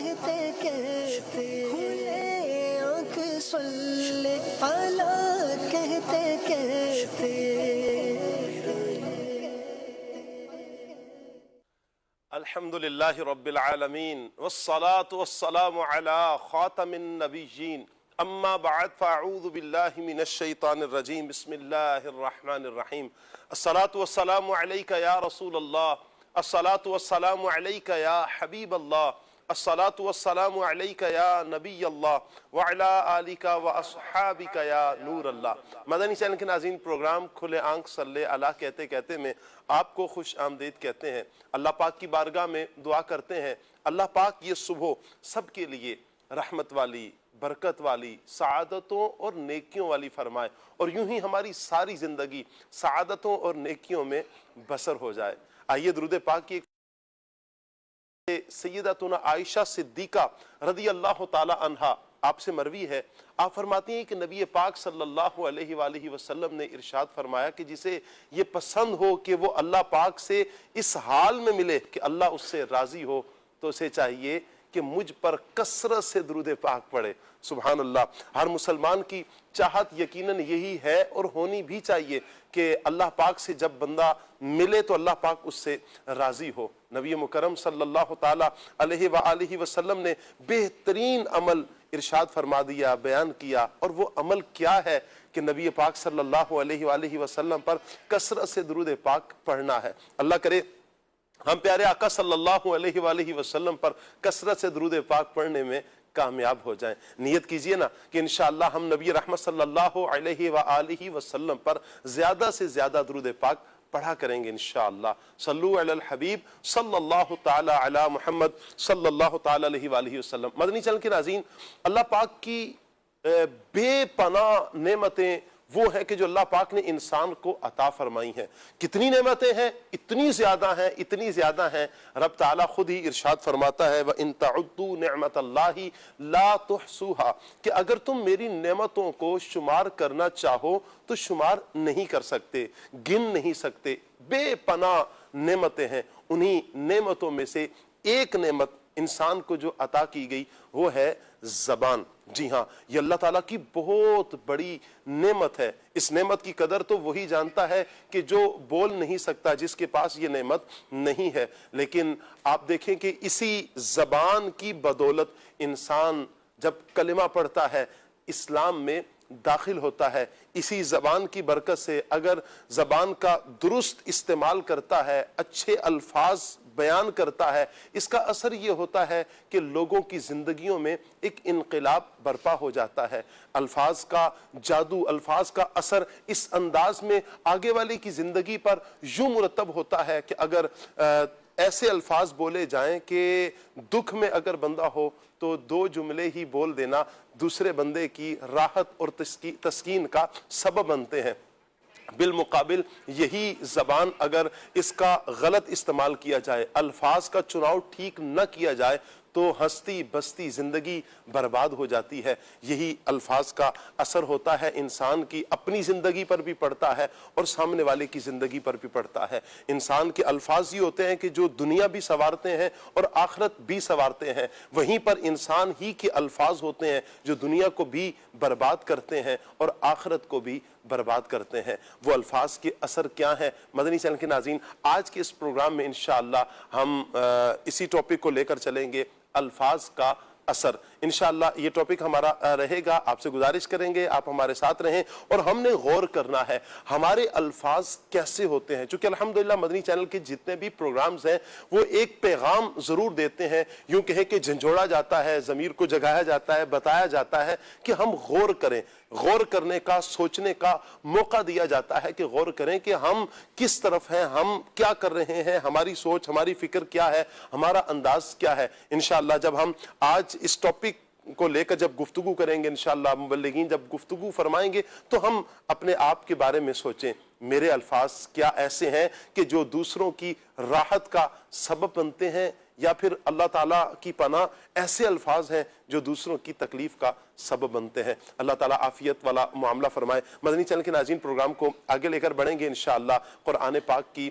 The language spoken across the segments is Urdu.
کہتے کہتے کھلے آنکھ صلی علی کہتے کہتے الحمدللہ رب العالمین والصلاة والسلام علی خاتم النبیین اما بعد فاعوذ باللہ من الشیطان الرجیم بسم اللہ الرحمن الرحیم الصلاة والسلام علیکہ یا رسول اللہ الصلاة والسلام علیکہ یا حبیب اللہ الصلاة والسلام علیکہ یا نبی اللہ وعلا آلکہ واصحابکہ یا نور اللہ۔ مدنی چینل کے ناظرین، پروگرام کھلے آنکھ صلی اللہ کہتے کہتے میں آپ کو خوش آمدید کہتے ہیں۔ اللہ پاک کی بارگاہ میں دعا کرتے ہیں اللہ پاک یہ صبح سب کے لیے رحمت والی، برکت والی، سعادتوں اور نیکیوں والی فرمائے، اور یوں ہی ہماری ساری زندگی سعادتوں اور نیکیوں میں بسر ہو جائے۔ آئیے درود پاک کی سیدتنا عائشہ صدیقہ رضی اللہ تعالی عنہا آپ سے مروی ہے، آپ فرماتی ہیں کہ نبی پاک صلی اللہ علیہ وآلہ وسلم نے ارشاد فرمایا کہ جسے یہ پسند ہو کہ وہ اللہ پاک سے اس حال میں ملے کہ اللہ اس سے راضی ہو، تو اسے چاہیے کہ مجھ پر کثرت سے درود پاک پڑھے۔ سبحان اللہ، ہر مسلمان کی چاہت یقیناً یہی ہے اور ہونی بھی چاہیے کہ اللہ پاک سے جب بندہ ملے تو اللہ پاک اس سے راضی ہو۔ نبی مکرم صلی اللہ تعالی علیہ وآلہ وسلم نے بہترین عمل ارشاد فرما دیا، بیان کیا، اور وہ عمل کیا ہے کہ نبی پاک صلی اللہ علیہ وآلہ وسلم پر کثرت سے درود پاک پڑھنا ہے۔ اللہ کرے ہم پیارے آقا صلی اللہ علیہ وآلہ وسلم پر کثرت سے درود پاک پڑھنے میں کامیاب ہو جائیں۔ نیت کیجئے نا کہ انشاءاللہ ہم نبی رحمت صلی اللہ علیہ وآلہ وسلم پر زیادہ سے زیادہ درود پاک پڑھا کریں گے انشاءاللہ۔ صلو علی الحبیب صلی اللہ تعالی علی محمد صلی اللہ تعالی علیہ وآلہ وسلم۔ مدنی چینل کے ناظرین، اللہ پاک کی بے پناہ نعمتیں وہ ہیں کہ جو اللہ پاک نے انسان کو عطا فرمائی ہیں۔ کتنی نعمتیں ہیں؟ اتنی زیادہ ہیں، اتنی زیادہ ہیں، رب تعالیٰ خود ہی ارشاد فرماتا ہے وَإِن تَعُدُّوا نِعْمَةَ اللَّهِ لَا تُحْصُوهَا، کہ اگر تم میری نعمتوں کو شمار کرنا چاہو تو شمار نہیں کر سکتے، گن نہیں سکتے۔ بے پناہ نعمتیں ہیں، انہی نعمتوں میں سے ایک نعمت انسان کو جو عطا کی گئی وہ ہے زبان۔ جی ہاں، یہ اللہ تعالیٰ کی بہت بڑی نعمت ہے۔ اس نعمت کی قدر تو وہی جانتا ہے کہ جو بول نہیں سکتا، جس کے پاس یہ نعمت نہیں ہے۔ لیکن آپ دیکھیں کہ اسی زبان کی بدولت انسان جب کلمہ پڑھتا ہے، اسلام میں داخل ہوتا ہے، اسی زبان کی برکت سے اگر زبان کا درست استعمال کرتا ہے، اچھے الفاظ بیان کرتا ہے، اس کا اثر یہ ہوتا ہے کہ لوگوں کی زندگیوں میں ایک انقلاب برپا ہو جاتا ہے۔ الفاظ کا جادو، الفاظ کا اثر اس انداز میں آگے والے کی زندگی پر یوں مرتب ہوتا ہے کہ اگر ایسے الفاظ بولے جائیں کہ دکھ میں اگر بندہ ہو تو دو جملے ہی بول دینا دوسرے بندے کی راحت اور تسکین کا سبب بنتے ہیں۔ بالمقابل یہی زبان اگر اس کا غلط استعمال کیا جائے، الفاظ کا چناؤ ٹھیک نہ کیا جائے تو ہستی بستی زندگی برباد ہو جاتی ہے۔ یہی الفاظ کا اثر ہوتا ہے، انسان کی اپنی زندگی پر بھی پڑتا ہے اور سامنے والے کی زندگی پر بھی پڑتا ہے۔ انسان کے الفاظ یہ ہوتے ہیں کہ جو دنیا بھی سنوارتے ہیں اور آخرت بھی سنوارتے ہیں، وہیں پر انسان ہی کے الفاظ ہوتے ہیں جو دنیا کو بھی برباد کرتے ہیں اور آخرت کو بھی برباد کرتے ہیں۔ وہ الفاظ کے اثر کیا ہیں؟ مدنی چینل کے ناظرین، آج کے اس پروگرام میں انشاءاللہ ہم اسی ٹاپک کو لے کر چلیں گے، الفاظ کا اثر۔ انشاءاللہ یہ ٹاپک ہمارا رہے گا، آپ سے گزارش کریں گے آپ ہمارے ساتھ رہیں، اور ہم نے غور کرنا ہے ہمارے الفاظ کیسے ہوتے ہیں، چونکہ الحمدللہ مدنی چینل کے جتنے بھی پروگرامز ہیں وہ ایک پیغام ضرور دیتے ہیں، یوں کہیں کہ جھنجھوڑا جاتا ہے، ضمیر کو جگایا جاتا ہے، بتایا جاتا ہے کہ ہم غور کریں، غور کرنے کا، سوچنے کا موقع دیا جاتا ہے کہ غور کریں کہ ہم کس طرف ہیں، ہم کیا کر رہے ہیں، ہماری سوچ، ہماری فکر کیا ہے، ہمارا انداز کیا ہے۔ انشاءاللہ جب ہم آج اس ٹاپک کو لے کر جب گفتگو کریں گے، انشاءاللہ مبلغین جب گفتگو فرمائیں گے تو ہم اپنے آپ کے بارے میں سوچیں، میرے الفاظ کیا ایسے ہیں کہ جو دوسروں کی راحت کا سبب بنتے ہیں، یا پھر اللہ تعالیٰ کی پناہ ایسے الفاظ ہیں جو دوسروں کی تکلیف کا سبب بنتے ہیں۔ اللہ تعالیٰ عافیت والا معاملہ فرمائے۔ مدنی چینل کے ناظرین، پروگرام کو آگے لے کر بڑھیں گے انشاءاللہ۔ قرآن پاک کی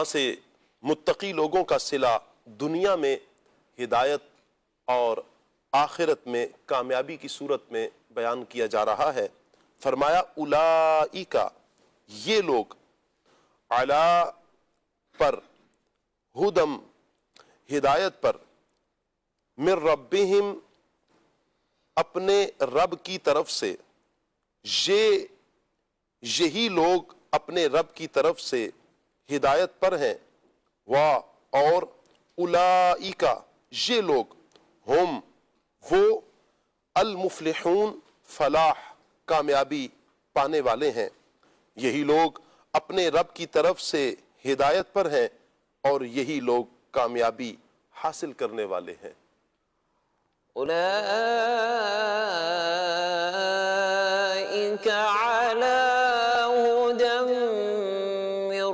جہاں سے متقی لوگوں کا صلہ دنیا میں ہدایت اور آخرت میں کامیابی کی صورت میں بیان کیا جا رہا ہے۔ فرمایا اولئک، یہ لوگ، علی پر، ہدم ہدایت پر، من ربہم اپنے رب کی طرف سے، یہی لوگ اپنے رب کی طرف سے ہدایت پر ہیں، اور اولئک، یہ لوگ، ہم، وہ، المفلحون، فلاح، کامیابی پانے والے ہیں۔ یہی لوگ اپنے رب کی طرف سے ہدایت پر ہیں اور یہی لوگ کامیابی حاصل کرنے والے ہیں۔ أولئك على هدى من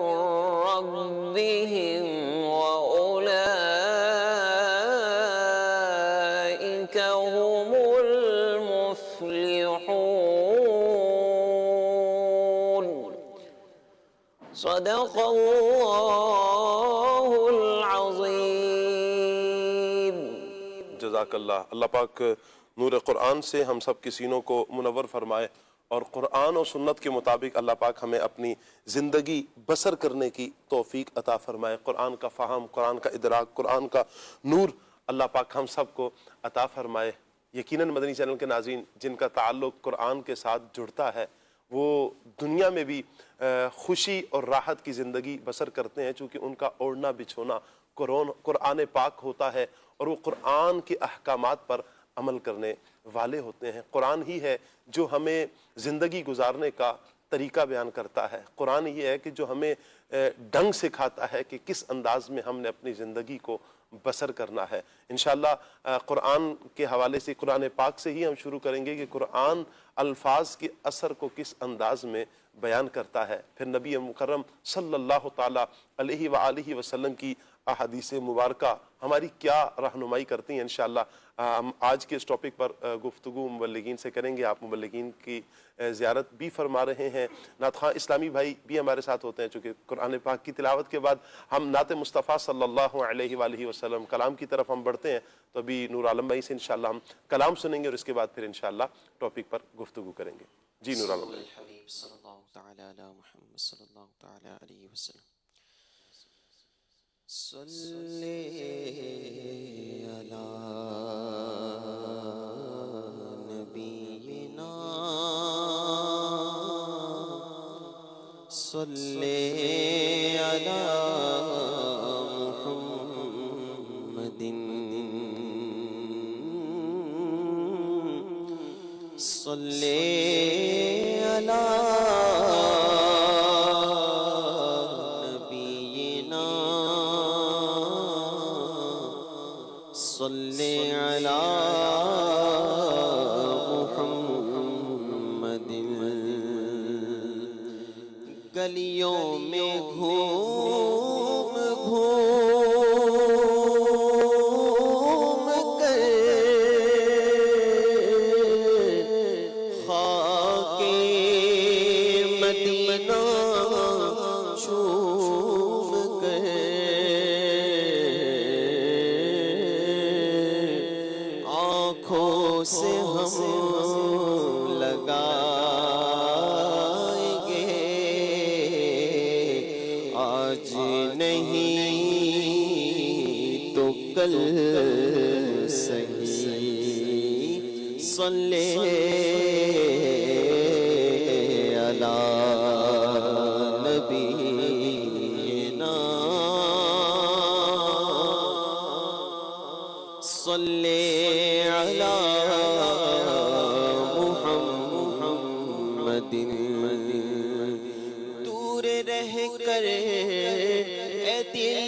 ربهم وأولئك هم المفلحون صدق الله العظيم۔ جزاک اللہ۔ اللہ پاک نور قرآن سے ہم سب کے سینوں کو منور فرمائے اور قرآن اور سنت کے مطابق اللہ پاک ہمیں اپنی زندگی بسر کرنے کی توفیق عطا فرمائے۔ قرآن کا فہم، قرآن کا ادراک، قرآن کا نور اللہ پاک ہم سب کو عطا فرمائے۔ یقیناً مدنی چینل کے ناظرین جن کا تعلق قرآن کے ساتھ جڑتا ہے وہ دنیا میں بھی خوشی اور راحت کی زندگی بسر کرتے ہیں، چونکہ ان کا اوڑھنا بچھونا قرآن پاک ہوتا ہے اور وہ قرآن کے احکامات پر عمل کرنے والے ہوتے ہیں۔ قرآن ہی ہے جو ہمیں زندگی گزارنے کا طریقہ بیان کرتا ہے۔ قرآن ہی ہے کہ جو ہمیں ڈھنگ سکھاتا ہے کہ کس انداز میں ہم نے اپنی زندگی کو بسر کرنا ہے۔ انشاءاللہ قرآن کے حوالے سے، قرآن پاک سے ہی ہم شروع کریں گے کہ قرآن الفاظ کے اثر کو کس انداز میں بیان کرتا ہے، پھر نبی مکرم صلی اللہ تعالی علیہ وآلہ وسلم کی احادیث مبارکہ ہماری کیا رہنمائی کرتی ہیں۔ انشاءاللہ ہم آج کے اس ٹاپک پر گفتگو مبلغین سے کریں گے۔ آپ مبلغین کی زیارت بھی فرما رہے ہیں، نعت خواں اسلامی بھائی بھی ہمارے ساتھ ہوتے ہیں، چونکہ قرآن پاک کی تلاوت کے بعد ہم نعت مصطفیٰ صلی اللہ علیہ وآلہ وسلم کلام کی طرف ہم بڑھتے ہیں۔ تو ابھی نور عالم بھائی سے انشاءاللہ ہم کلام سنیں گے اور اس کے بعد پھر انشاءاللہ ٹاپک پر گفتگو کریں گے۔ جی نور عالم بھائی۔ صلی اللہ تعالی علی محمد صلی اللہ تعالی علیہ وسلم۔ صلی علی نبینا صلی علی محمد صلی علی صلی علی محمد۔ گلیوں میں گھوم گھوم کر خاک مدینہ چوم کر آنکھوں سے ہم لگائیں گے آج نہیں تو کل صحیح۔ صلی علی نبینا صلی علی محمد۔ دور رہ کر اے دل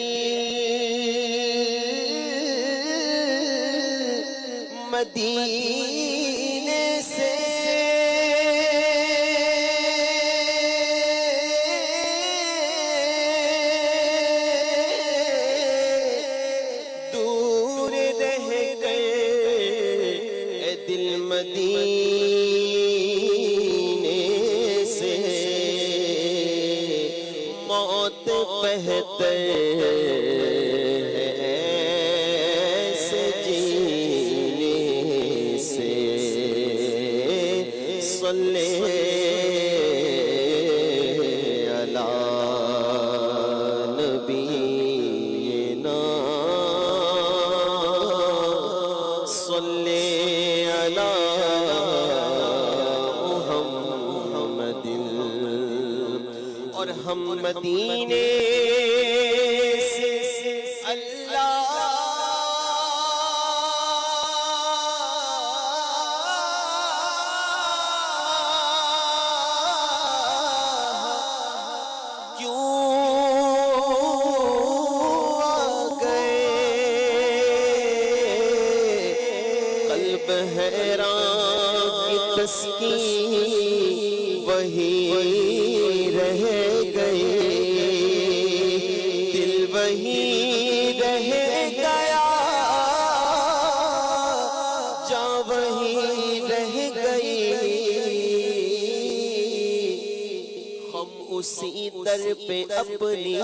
مدینے سے دور رہ گئے اے دل مدینے سے، موت پہ بہتر سے جینے سے صلی علی نبینا صلی علی محمد اور ہم مدینے سے حیران کی تسکین وہی رہ گئی، دل وہی رہ گیا، جاں وہی رہ گئی، ہم اسی در پہ اپنی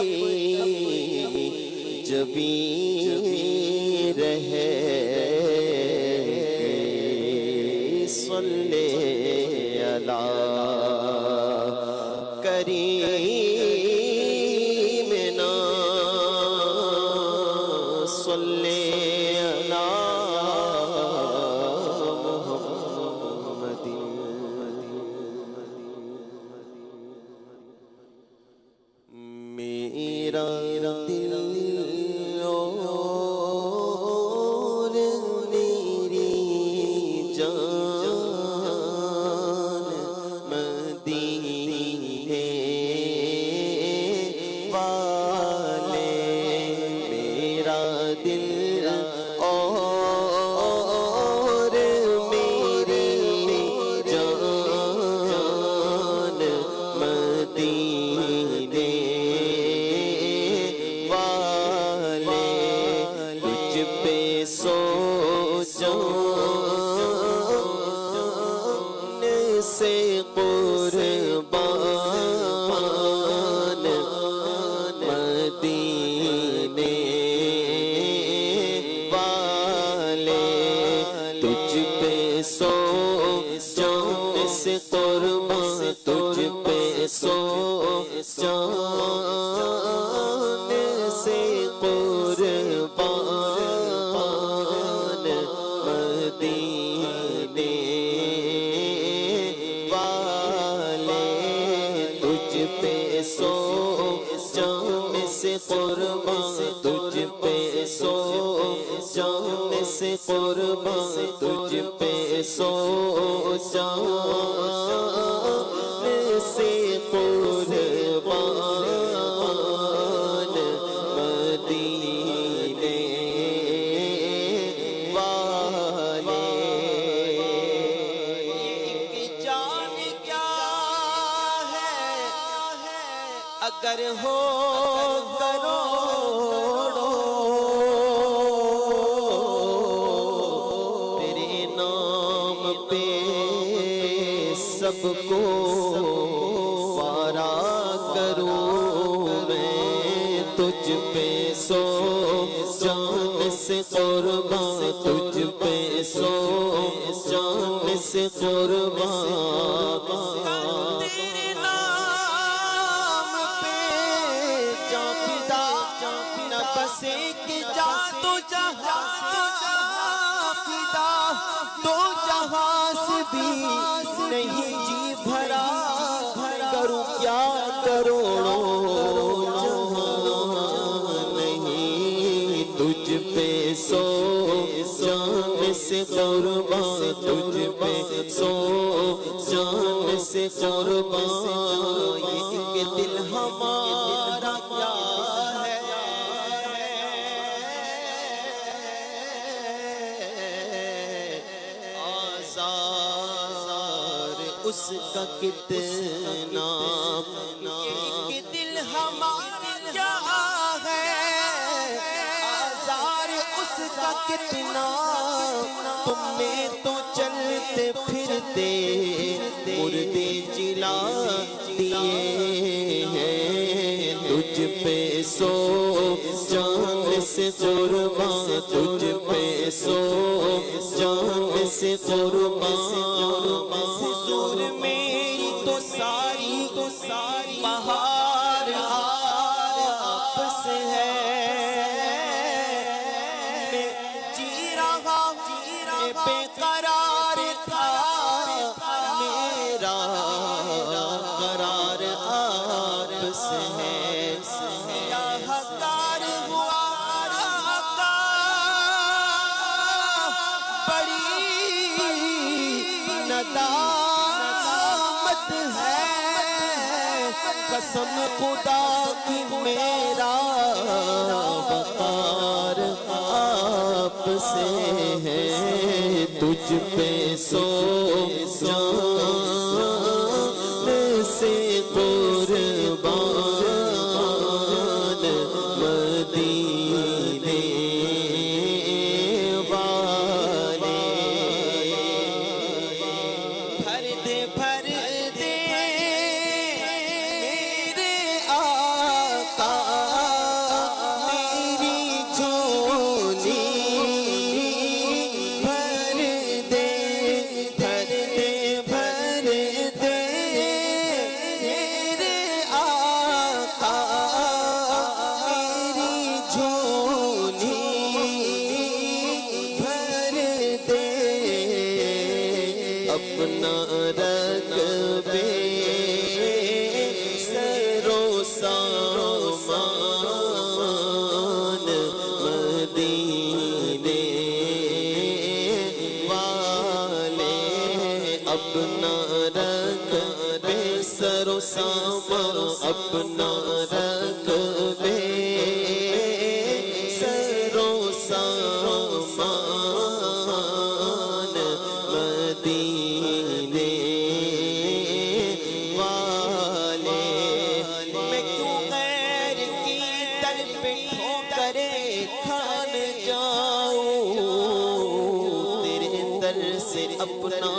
جبیں رہ صلی علی کریمنا صلی علی محمد میرا دل اور میری جان مدینے والے، میرا دل اور میری جان مدینے والے، تجھ پہ سو جان سے قربان مدینے والے، تجھ پہ سو جان سے قربان، تجھ پہ سو جان سے قربان مدینے والے، تجھ پہ سو جان سے قربان، تجھ پہ سو جان سے قربان، تجھ پہ سو جان سے قربان مدینے والے، ایک جان کیا ہے اگر ہو کروڑوں، تیرے نام پہ سب کو وارا کروں میں، تجھ پہ سو جان سے قربان، تجھ پہ سو جان سے قربان، تیرے نام پہ جاں فدا، نہ بس ایک جاں تو جہاں فدا، تو جہاں سے بھی نہیں جی بھرا، کروں کیا کروڑوں جہاں نہیں، تجھ پہ سو جان سے قربان، تجھ پہ سو جان سے قربان، یہ دل ہمارا کیا ہے آزار اس کا کتنا، یہ دل ہمارا کیا ہے آزار اس کا کتنا، تم نے تو چلتے پھرتے مردے جلا دیے ہیں، تجھ تجھ پہ سو جان سے قربان تجھ پہ سو جان سے قربان حضور میری تو ساری بہار آپ سے ہے میں جی رہا بے قرار تھا میرا قرار آپ سے ہے سیاہکار ہوا آقا بڑی ندامت ہے قسم خدا کی میرا وقار آپ سے ہے تجھ پہ سو جان سے قربان مدینے والے بھر دے میرے آقا میری جھولی بھر دے میرے آقا میری جھولی بھر دے اپنا رقبے سرو سامان مدینے والے اپنا رقبے سرو سامان اپنا رقبے سرو سامان مدینے والے میں کیوں غیر کی در پہ ٹھوکریں کھان جاؤں تیرے در سے اپنا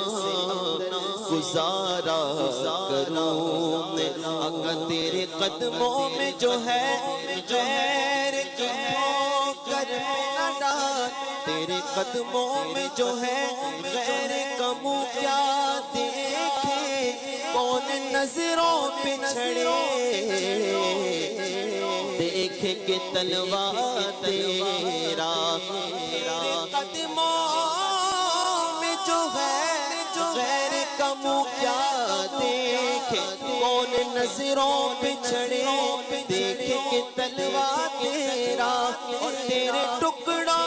گزارا کروں میں آقا تیرے قدموں میں جو ہے غیر کی ٹھوکر پہ نہ ڈال تیرے قدموں میں جو ہے غیر کا منہ کیا دیکھے کون نظروں پہ چھڑے دیکھے کہ تلوا تیرا تیرے قدموں میں جو ہے غیر کا منہ کیا دیکھے کون نظروں پہ چھڑے دیکھے کہ تلوا تیرا اور تیرے ٹکڑا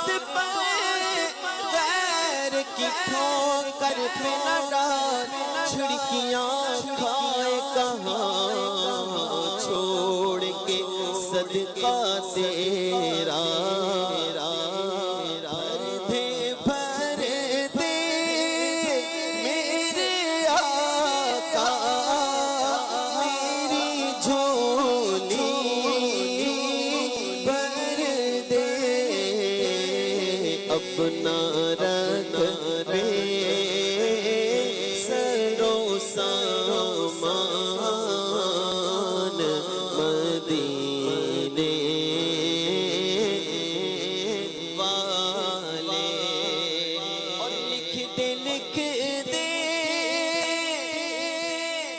سے پائے غیر کی ٹھوکر پہ نہ ڈال چھڑکیاں کھائے کہاں چھوڑ کے صدقہ تیرا بھر دے میرے آقا میری جھولی بھر دے اپنا رقبے سرو سامان مدینے والے اور لکھ دے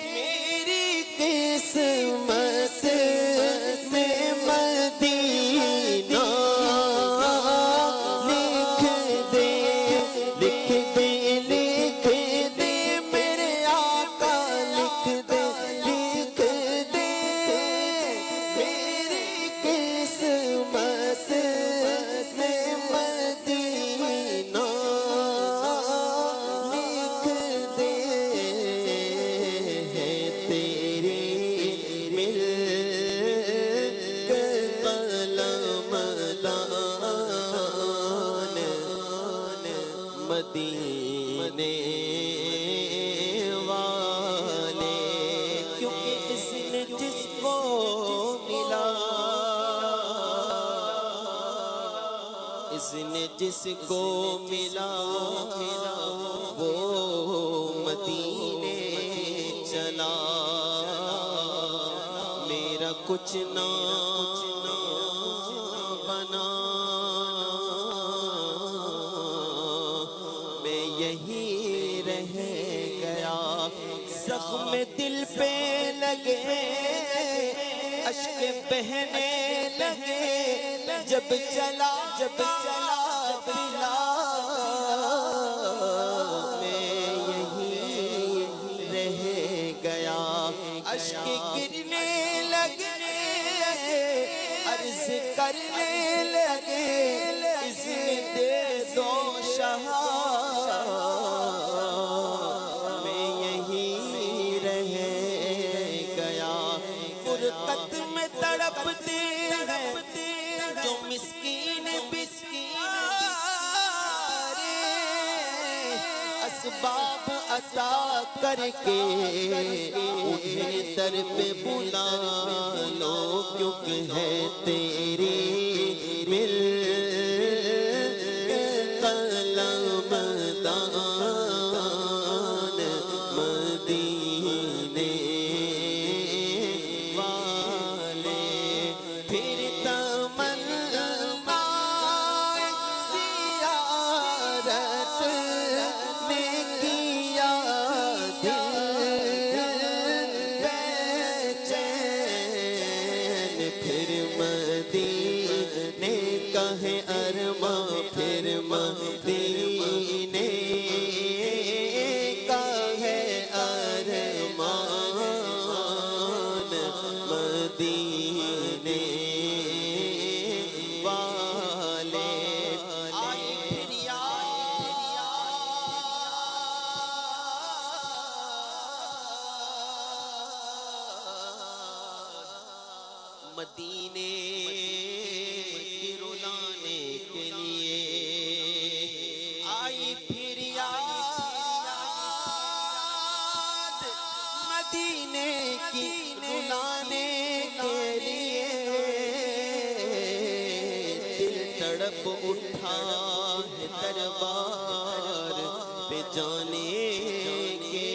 میری قسمت میں مدینہ لکھ دے میرے آقا لکھ دے میری قسمت میں مدینہ لکھ دے تیری مل کر قلم دان مدینے والے کیونکہ اس نے جس کو ملا اس نے جس کو ملا وہ مدینے چلا میرا کچھ نہ بنا، میں یہی رہ گیا، زخم دل پہ لگے، اشک بہنے لگے، جب چلا پلا، میں یہی رہ گیا، اشک گرنے لگے، عرض کرنے لگے، اذن دے دو شاہ، میں یہی رہ گیا، فرقت میں تڑپتے ہیں جو مسکین اسباب عطا کر کے انہیں در پہ بلا لو، کیونکہ ہے تیری مل قلم دان مدینے والے، پھر تمنا زیارت نے کیا دل بے چین، پھر مدینے کا ہے ارماں، پھر مدینے کا ہے ارمان، مدینے والے آئی پھر مدینے کی رلانے کے لیے، آئی پھر یاد مدینے کی رلانے کے لیے، دل تڑپ اٹھا ہے دربار پہ جانے کے لیے،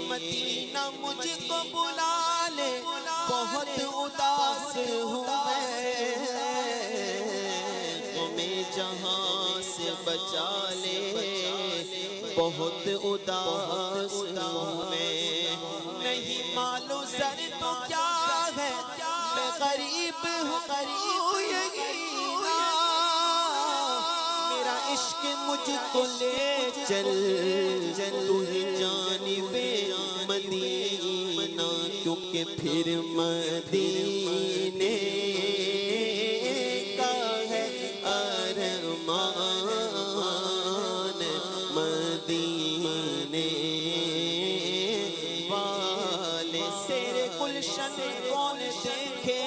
مدینہ مجھ کو بلا لے، بہت اداس ہوں میں جہاں سے بچا لے، بہت اداس ہوں میں، نہیں مالو زر تو کیا ہے، میں غریب ہوں یقینا، میرا عشق مجھ کو لے چل تو ہی جانب مدینہ، کیونکہ پھر مدینے کا ہے ارمان، مدینے والے، سیر گلشن کون دیکھے،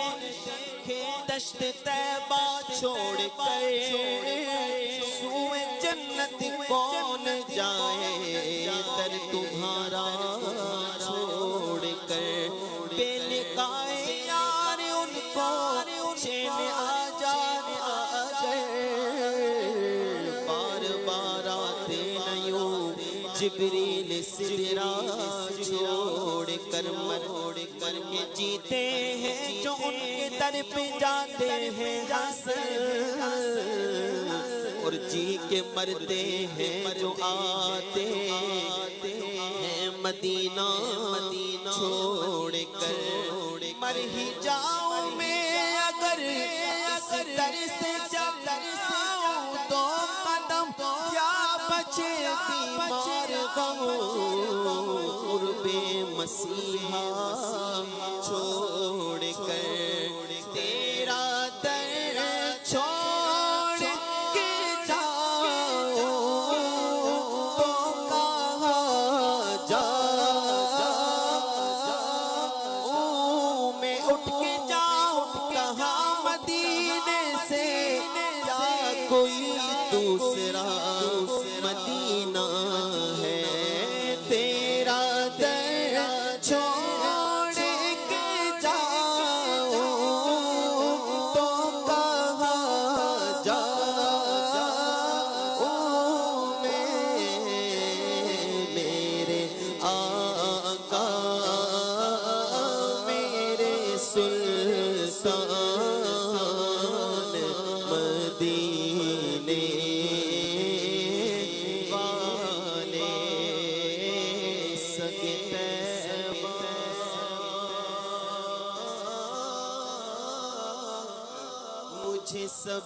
دشت طیبہ چھوڑ کر سوئے جنت کون جائے، در تمہارا چھوڑ کر، بے نکاح یار ان کو چین آ جائے، بار بار آتے نیوں جبریل سدرا چھوڑ کر، مروڑ کر کے جیتے ہیں جو ان کے در پہ جاتے ہیں حسن، اور جی کے مرتے ہیں جو آتے ہیں مدینہ چھوڑ کر، مر ہی جاؤں میں اگر اس در سے جاؤں تو قدم کیا بچے بیمار غم، قرب مسیحا چھوڑ کر، تیرا در چھوڑ کے جاؤں تو کہاں جاؤں، میں اٹھ کے جاؤں کہاں مدینے سے، یا کوئی دوسرا مدینہ ہے، تیرا در چھوڑ کے جاؤں تو کہاں جاؤں میں، میرے آقا میرے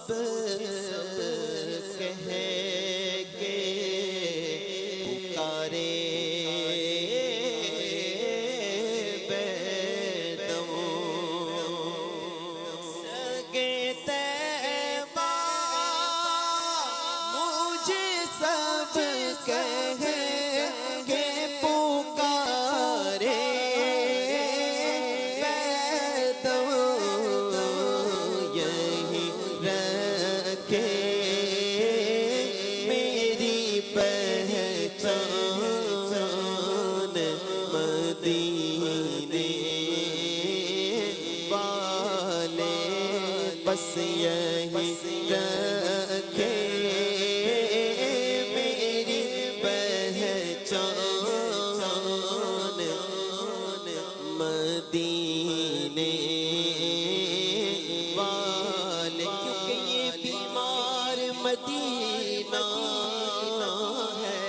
کہہ کے پکارے بس یہی رکھے میری پہچان مدینے والے، کیونکہ یہ بیمار مدینہ ہے،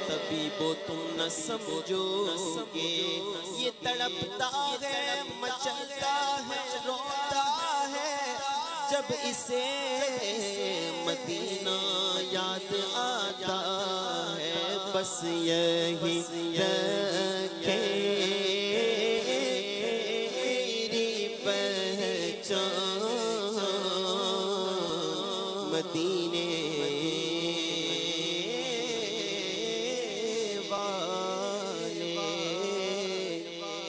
طبیبو تم نہ سمجھو گے، یہ تڑپتا ہے، مچلتا ہے، روتا ہے، جب اسے مدینہ یاد آتا ہے، بس یہی رکھے میری پہچان مدینے والے،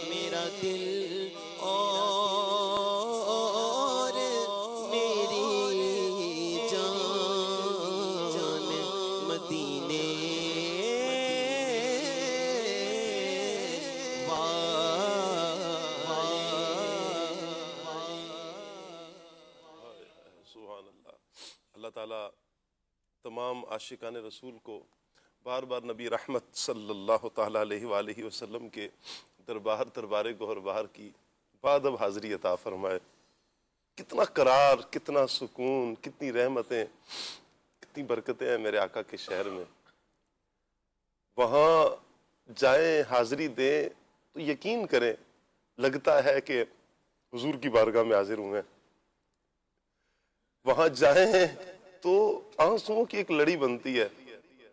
میرا دل اور میری جان مدینے سبحان اللہ۔ اللہ تعالیٰ تمام عاشقان رسول کو بار بار نبی رحمت صلی اللہ تعالیٰ علیہ وآلہ وسلم کے دربار گوہر بہار کی بادب حاضری عطا فرمائے۔ کتنا قرار، کتنا سکون، کتنی رحمتیں، کتنی برکتیں ہیں میرے آقا کے شہر میں۔ وہاں جائیں، حاضری دیں تو یقین کریں لگتا ہے کہ حضور کی بارگاہ میں حاضر ہوئے ہیں۔ وہاں جائیں تو آنسوؤں کی ایک لڑی بنتی ہے۔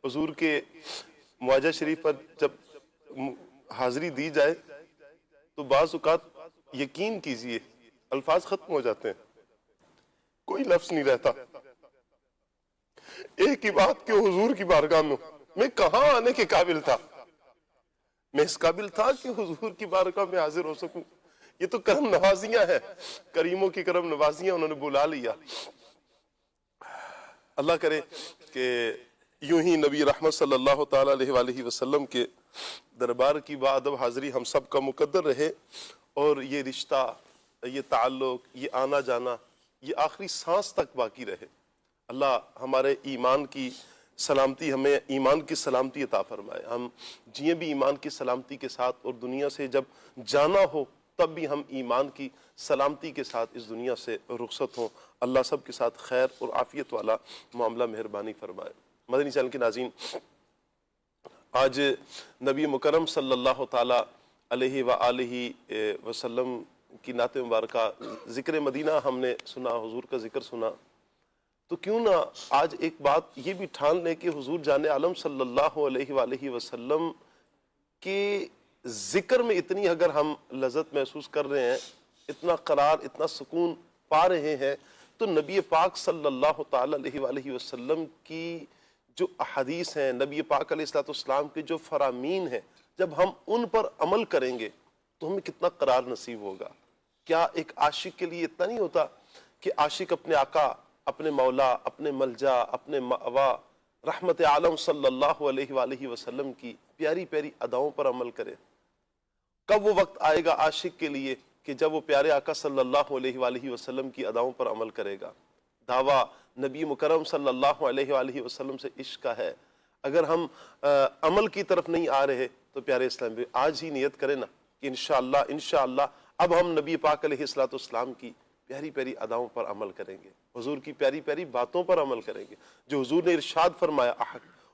حضور کے معاجہ شریف پر جب حاضری دی جائے تو بعض اوقات یقین کیجئے الفاظ ختم ہو جاتے ہیں، کوئی لفظ نہیں رہتا۔ ایک ہی بات کہ حضور کی بارگاہ میں کہاں آنے کے قابل تھا، میں اس قابل تھا کہ حضور کی بارگاہ میں حاضر ہو سکوں۔ یہ تو کرم نوازیاں ہیں، کریموں کی کرم نوازیاں، انہوں نے بلا لیا۔ اللہ کرے کہ یوں ہی نبی رحمت صلی اللہ تعالیٰ علیہ وآلہ وسلم کے دربار کی بادب حاضری ہم سب کا مقدر رہے، اور یہ رشتہ، یہ تعلق، یہ آنا جانا، یہ آخری سانس تک باقی رہے۔ اللہ ہمارے ایمان کی سلامتی، ہمیں ایمان کی سلامتی عطا فرمائے، ہم جیئیں بھی ایمان کی سلامتی کے ساتھ، اور دنیا سے جب جانا ہو تب بھی ہم ایمان کی سلامتی کے ساتھ اس دنیا سے رخصت ہوں۔ اللہ سب کے ساتھ خیر اور عافیت والا معاملہ مہربانی فرمائے۔ مدنی چینل کے ناظرین، آج نبی مکرم صلی اللہ تعالیٰ علیہ وآلہ وسلم کی نعت مبارکہ ذکر مدینہ ہم نے سنا، حضور کا ذکر سنا، تو کیوں نہ آج ایک بات یہ بھی ٹھان لیں کہ حضور جان عالم صلی اللہ علیہ وآلہ وسلم کے ذکر میں اتنی اگر ہم لذت محسوس کر رہے ہیں، اتنا قرار، اتنا سکون پا رہے ہیں، تو نبی پاک صلی اللہ تعالیٰ علیہ وآلہ وسلم کی جو احادیث ہیں، نبی پاک علیہ السلام کے جو فرامین ہیں، جب ہم ان پر عمل کریں گے تو ہمیں کتنا قرار نصیب ہوگا۔ کیا ایک عاشق کے لیے اتنا نہیں ہوتا کہ عاشق اپنے آقا، اپنے مولا، اپنے ملجا، اپنے مأوا رحمت عالم صلی اللہ علیہ وآلہ وسلم کی پیاری پیاری اداؤں پر عمل کرے؟ کب وہ وقت آئے گا عاشق کے لیے کہ جب وہ پیارے آقا صلی اللہ علیہ وآلہ وسلم کی اداؤں پر عمل کرے گا؟ دعویٰ نبی مکرم صلی اللہ علیہ وآلہ وسلم سے عشق کا ہے، اگر ہم عمل کی طرف نہیں آ رہے تو پیارے اسلام بھی آج ہی نیت کریں نا کہ انشاءاللہ اب ہم نبی پاک علیہ السلام کی پیاری پیاری اداؤں پر عمل کریں گے، حضور کی پیاری پیاری باتوں پر عمل کریں گے، جو حضور نے ارشاد فرمایا،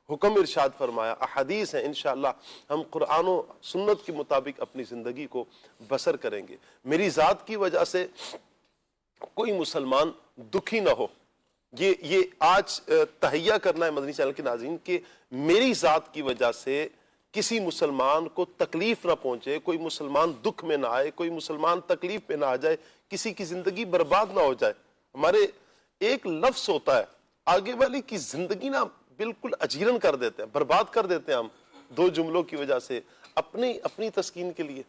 حکم ارشاد فرمایا، احادیث ہیں، انشاءاللہ ہم قرآن و سنت کے مطابق اپنی زندگی کو بسر کریں گے۔ میری ذات کی وجہ سے کوئی مسلمان دکھی نہ ہو. یہ آج تہیہ کرنا ہے مدنی چینل کے ناظرین کہ میری ذات کی وجہ سے کسی مسلمان کو تکلیف نہ پہنچے, کوئی مسلمان دکھ میں نہ آئے, کوئی مسلمان تکلیف میں نہ آ جائے, کسی کی زندگی برباد نہ ہو جائے. ہمارے ایک لفظ ہوتا ہے, آگے والی کی زندگی نا بالکل اجیرن کر دیتے ہیں, برباد کر دیتے ہیں ہم دو جملوں کی وجہ سے, اپنی تسکین کے لیے.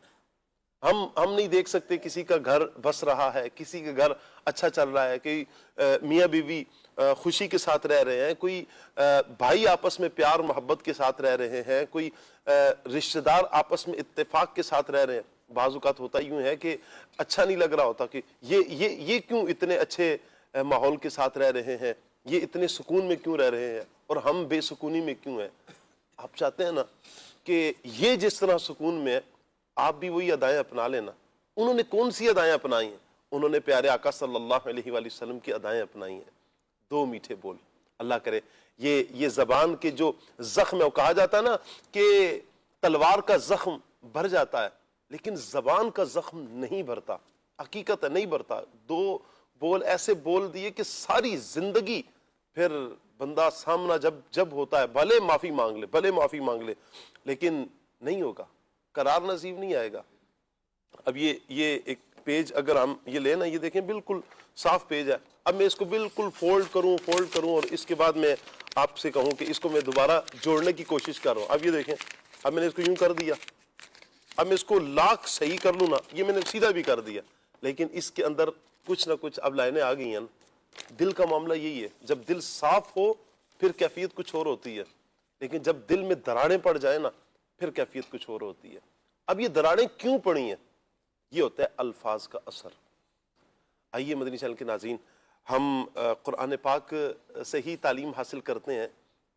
ہم نہیں دیکھ سکتے کسی کا گھر بس رہا ہے, کسی کا گھر اچھا چل رہا ہے, کہ میاں بیوی خوشی کے ساتھ رہ رہے ہیں, کوئی بھائی آپس میں پیار محبت کے ساتھ رہ رہے ہیں, کوئی رشتہ دار آپس میں اتفاق کے ساتھ رہ رہے ہیں. بعض اوقات ہوتا یوں ہے کہ اچھا نہیں لگ رہا ہوتا کہ یہ کیوں اتنے اچھے ماحول کے ساتھ رہ رہے ہیں, یہ اتنے سکون میں کیوں رہ رہے ہیں اور ہم بے سکونی میں کیوں ہیں. آپ چاہتے ہیں نا کہ یہ جس طرح سکون میں ہے آپ بھی وہی ادائیں اپنا لینا. انہوں نے کون سی ادائیں اپنائی ہیں؟ انہوں نے پیارے آقا صلی اللہ علیہ وآلہ وسلم کی ادائیں اپنائی ہیں. دو میٹھے بول. اللہ کرے یہ زبان کے جو زخم ہے, وہ کہا جاتا ہے نا کہ تلوار کا زخم بھر جاتا ہے لیکن زبان کا زخم نہیں بھرتا. حقیقت ہے نہیں بھرتا. دو بول ایسے بول دیے کہ ساری زندگی پھر بندہ سامنا جب ہوتا ہے بھلے معافی مانگ لے لیکن نہیں ہوگا, قرار نصیب نہیں آئے گا. اب یہ ایک پیج اگر ہم یہ لیں نا, یہ دیکھیں بالکل صاف پیج ہے. اب میں اس کو بالکل فولڈ کروں اور اس کے بعد میں آپ سے کہوں کہ اس کو میں دوبارہ جوڑنے کی کوشش کر رہا ہوں. اب یہ دیکھیں, اب میں نے اس کو یوں کر دیا, اب میں اس کو لاکھ صحیح کر لوں نا, یہ میں نے سیدھا بھی کر دیا, لیکن اس کے اندر کچھ نہ کچھ اب لائنیں آ گئی ہیں. دل کا معاملہ یہی ہے, جب دل صاف ہو پھر کیفیت کچھ اور ہوتی ہے, لیکن جب دل میں دراڑیں پڑ جائیں نا پھر کیفیت کچھ اور ہوتی ہے. اب یہ دراڑیں کیوں پڑی ہیں؟ یہ ہوتا ہے الفاظ کا اثر. آئیے مدنی چینل کے ناظرین, ہم قرآن پاک سے ہی تعلیم حاصل کرتے ہیں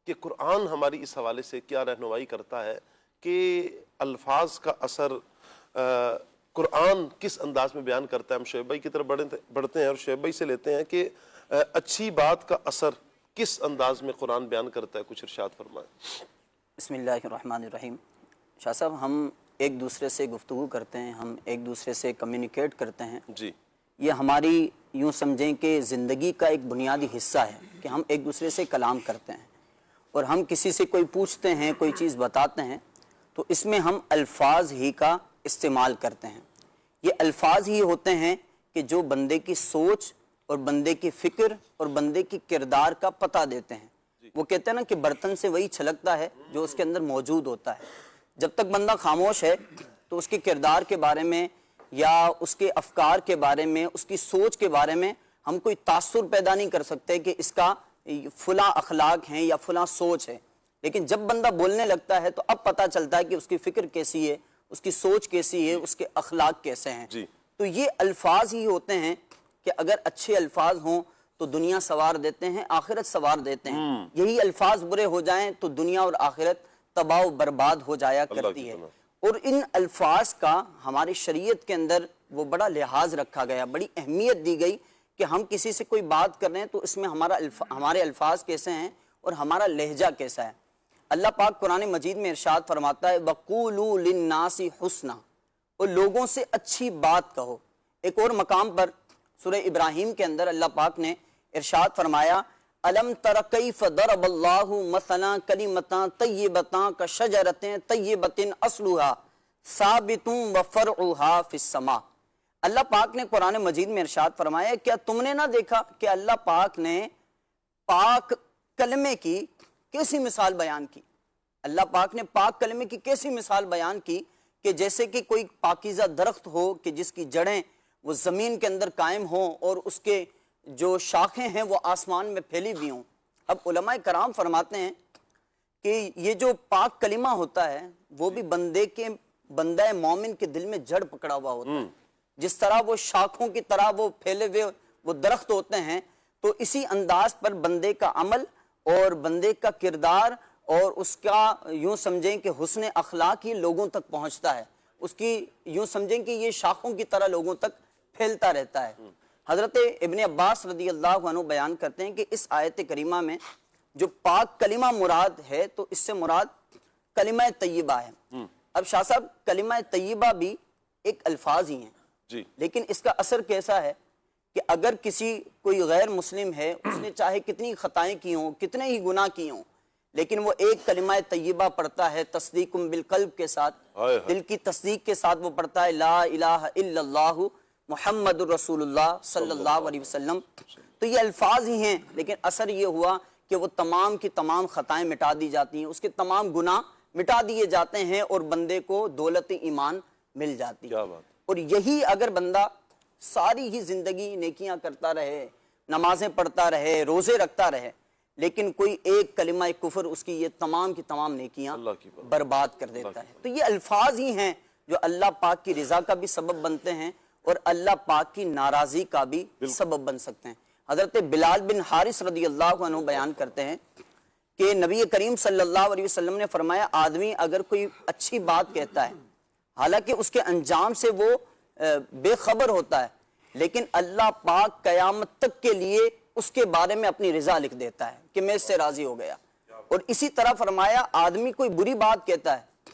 کہ قرآن ہماری اس حوالے سے کیا رہنمائی کرتا ہے کہ الفاظ کا اثر قرآن کس انداز میں بیان کرتا ہے. ہم شعیب بھائی کی طرف بڑھتے ہیں اور شعیب بھائی سے لیتے ہیں کہ اچھی بات کا اثر کس انداز میں قرآن بیان کرتا ہے, کچھ ارشاد فرمائیں. بسم اللہ الرحمن الرحیم. شاہ صاحب, ہم ایک دوسرے سے گفتگو کرتے ہیں, ہم ایک دوسرے سے کمیونیکیٹ کرتے ہیں. جی, یہ ہماری یوں سمجھیں کہ زندگی کا ایک بنیادی حصہ ہے کہ ہم ایک دوسرے سے کلام کرتے ہیں, اور ہم کسی سے کوئی پوچھتے ہیں, کوئی چیز بتاتے ہیں, تو اس میں ہم الفاظ ہی کا استعمال کرتے ہیں. یہ الفاظ ہی ہوتے ہیں کہ جو بندے کی سوچ اور بندے کی فکر اور بندے کی کردار کا پتہ دیتے ہیں. وہ کہتے ہیں نا کہ برتن سے وہی چھلکتا ہے جو اس کے اندر موجود ہوتا ہے. جب تک بندہ خاموش ہے تو اس کے کردار کے بارے میں یا اس کے افکار کے بارے میں, اس کی سوچ کے بارے میں ہم کوئی تاثر پیدا نہیں کر سکتے کہ اس کا فلاں اخلاق ہیں یا فلاں سوچ ہے. لیکن جب بندہ بولنے لگتا ہے تو اب پتہ چلتا ہے کہ اس کی فکر کیسی ہے, اس کی سوچ کیسی ہے, اس کے اخلاق کیسے ہیں. تو یہ الفاظ ہی ہوتے ہیں کہ اگر اچھے الفاظ ہوں تو دنیا سوار دیتے ہیں, آخرت سوار دیتے ہیں. یہی الفاظ برے ہو جائیں تو دنیا اور آخرت تباہ و برباد ہو جایا کرتی ہے. اور ان الفاظ کا ہماری شریعت کے اندر وہ بڑا لحاظ رکھا گیا, بڑی اہمیت دی گئی کہ ہم کسی سے کوئی بات کر رہے ہیں تو اس میں ہمارے الفاظ کیسے ہیں اور ہمارا لہجہ کیسا ہے. اللہ پاک قرآن مجید میں ارشاد فرماتا ہے وَقُولُوا لِلنَّاسِ حُسْنًا, اور لوگوں سے اچھی بات کہو. ایک اور مقام پر سورہ ابراہیم کے اندر اللہ پاک نے ارشاد فرمایا الم تر کیف ضرب اللہ مثلا کلمۃ طیبۃ کشجرۃ طیبۃ اصلها ثابت وفرعها فی السماء. اللہ پاک نے قرآن مجید میں ارشاد فرمایا کیا تم نے نہ دیکھا کہ اللہ پاک نے پاک کلمے کی کیسی مثال بیان کی. اللہ پاک نے پاک کلمے کی کیسی مثال بیان کی کہ جیسے کہ کوئی پاکیزہ درخت ہو کہ جس کی جڑیں وہ زمین کے اندر قائم ہوں اور اس کے جو شاخیں ہیں وہ آسمان میں پھیلی ہوئی ہوں. اب علماء کرام فرماتے ہیں کہ یہ جو پاک کلمہ ہوتا ہے وہ بھی بندہ مومن کے دل میں جڑ پکڑا ہوا ہوتا ہے. جس طرح وہ شاخوں کی طرح وہ پھیلے ہوئے وہ درخت ہوتے ہیں, تو اسی انداز پر بندے کا عمل اور بندے کا کردار اور اس کا یوں سمجھیں کہ حسن اخلاق ہی لوگوں تک پہنچتا ہے. اس کی یوں سمجھیں کہ یہ شاخوں کی طرح لوگوں تک پھیلتا رہتا ہے. حضرت ابن عباس رضی اللہ عنہ بیان کرتے ہیں کہ اس آیت کریمہ میں جو پاک کلمہ مراد ہے تو اس سے مراد کلمہ طیبہ ہے. اب شاہ صاحب کلمہ طیبہ بھی ایک الفاظ ہی ہیں, لیکن اس کا اثر کیسا ہے کہ اگر کسی کوئی غیر مسلم ہے، اس نے چاہے کتنی خطائیں کی ہوں، کتنے ہی گناہ کی ہوں، لیکن وہ ایک کلمہ طیبہ پڑھتا ہے تصدیق بالقلب کے ساتھ، دل کی تصدیق کے ساتھ وہ پڑھتا ہے لا الہ الا اللہ محمد الرسول اللہ صلی اللہ علیہ وسلم، تو یہ الفاظ ہی ہیں، لیکن اثر یہ ہوا کہ وہ تمام کی تمام خطائیں مٹا دی جاتی ہیں، اس کے تمام گناہ مٹا دیے جاتے ہیں اور بندے کو دولت ایمان مل جاتی ہے۔ اور یہی اگر بندہ ساری ہی زندگی نیکیاں کرتا رہے، نمازیں پڑھتا رہے، روزے رکھتا رہے، لیکن کوئی ایک کلمہ کفر اس کی یہ تمام کی تمام نیکیاں برباد کر دیتا ہے۔ تو یہ الفاظ ہی ہیں جو اللہ پاک کی رضا کا بھی سبب بنتے ہیں اور اللہ پاک کی ناراضی کا بھی سبب بن سکتے ہیں۔ حضرت بلال بن حارث رضی اللہ عنہ بیان کرتے ہیں کہ نبی کریم صلی اللہ علیہ وسلم نے فرمایا آدمی اگر کوئی اچھی بات کہتا ہے، حالانکہ اس کے انجام سے وہ بے خبر ہوتا ہے، لیکن اللہ پاک قیامت تک کے لیے اس کے بارے میں اپنی رضا لکھ دیتا ہے کہ میں اس سے راضی ہو گیا۔ اور اسی طرح فرمایا آدمی کوئی بری بات کہتا ہے،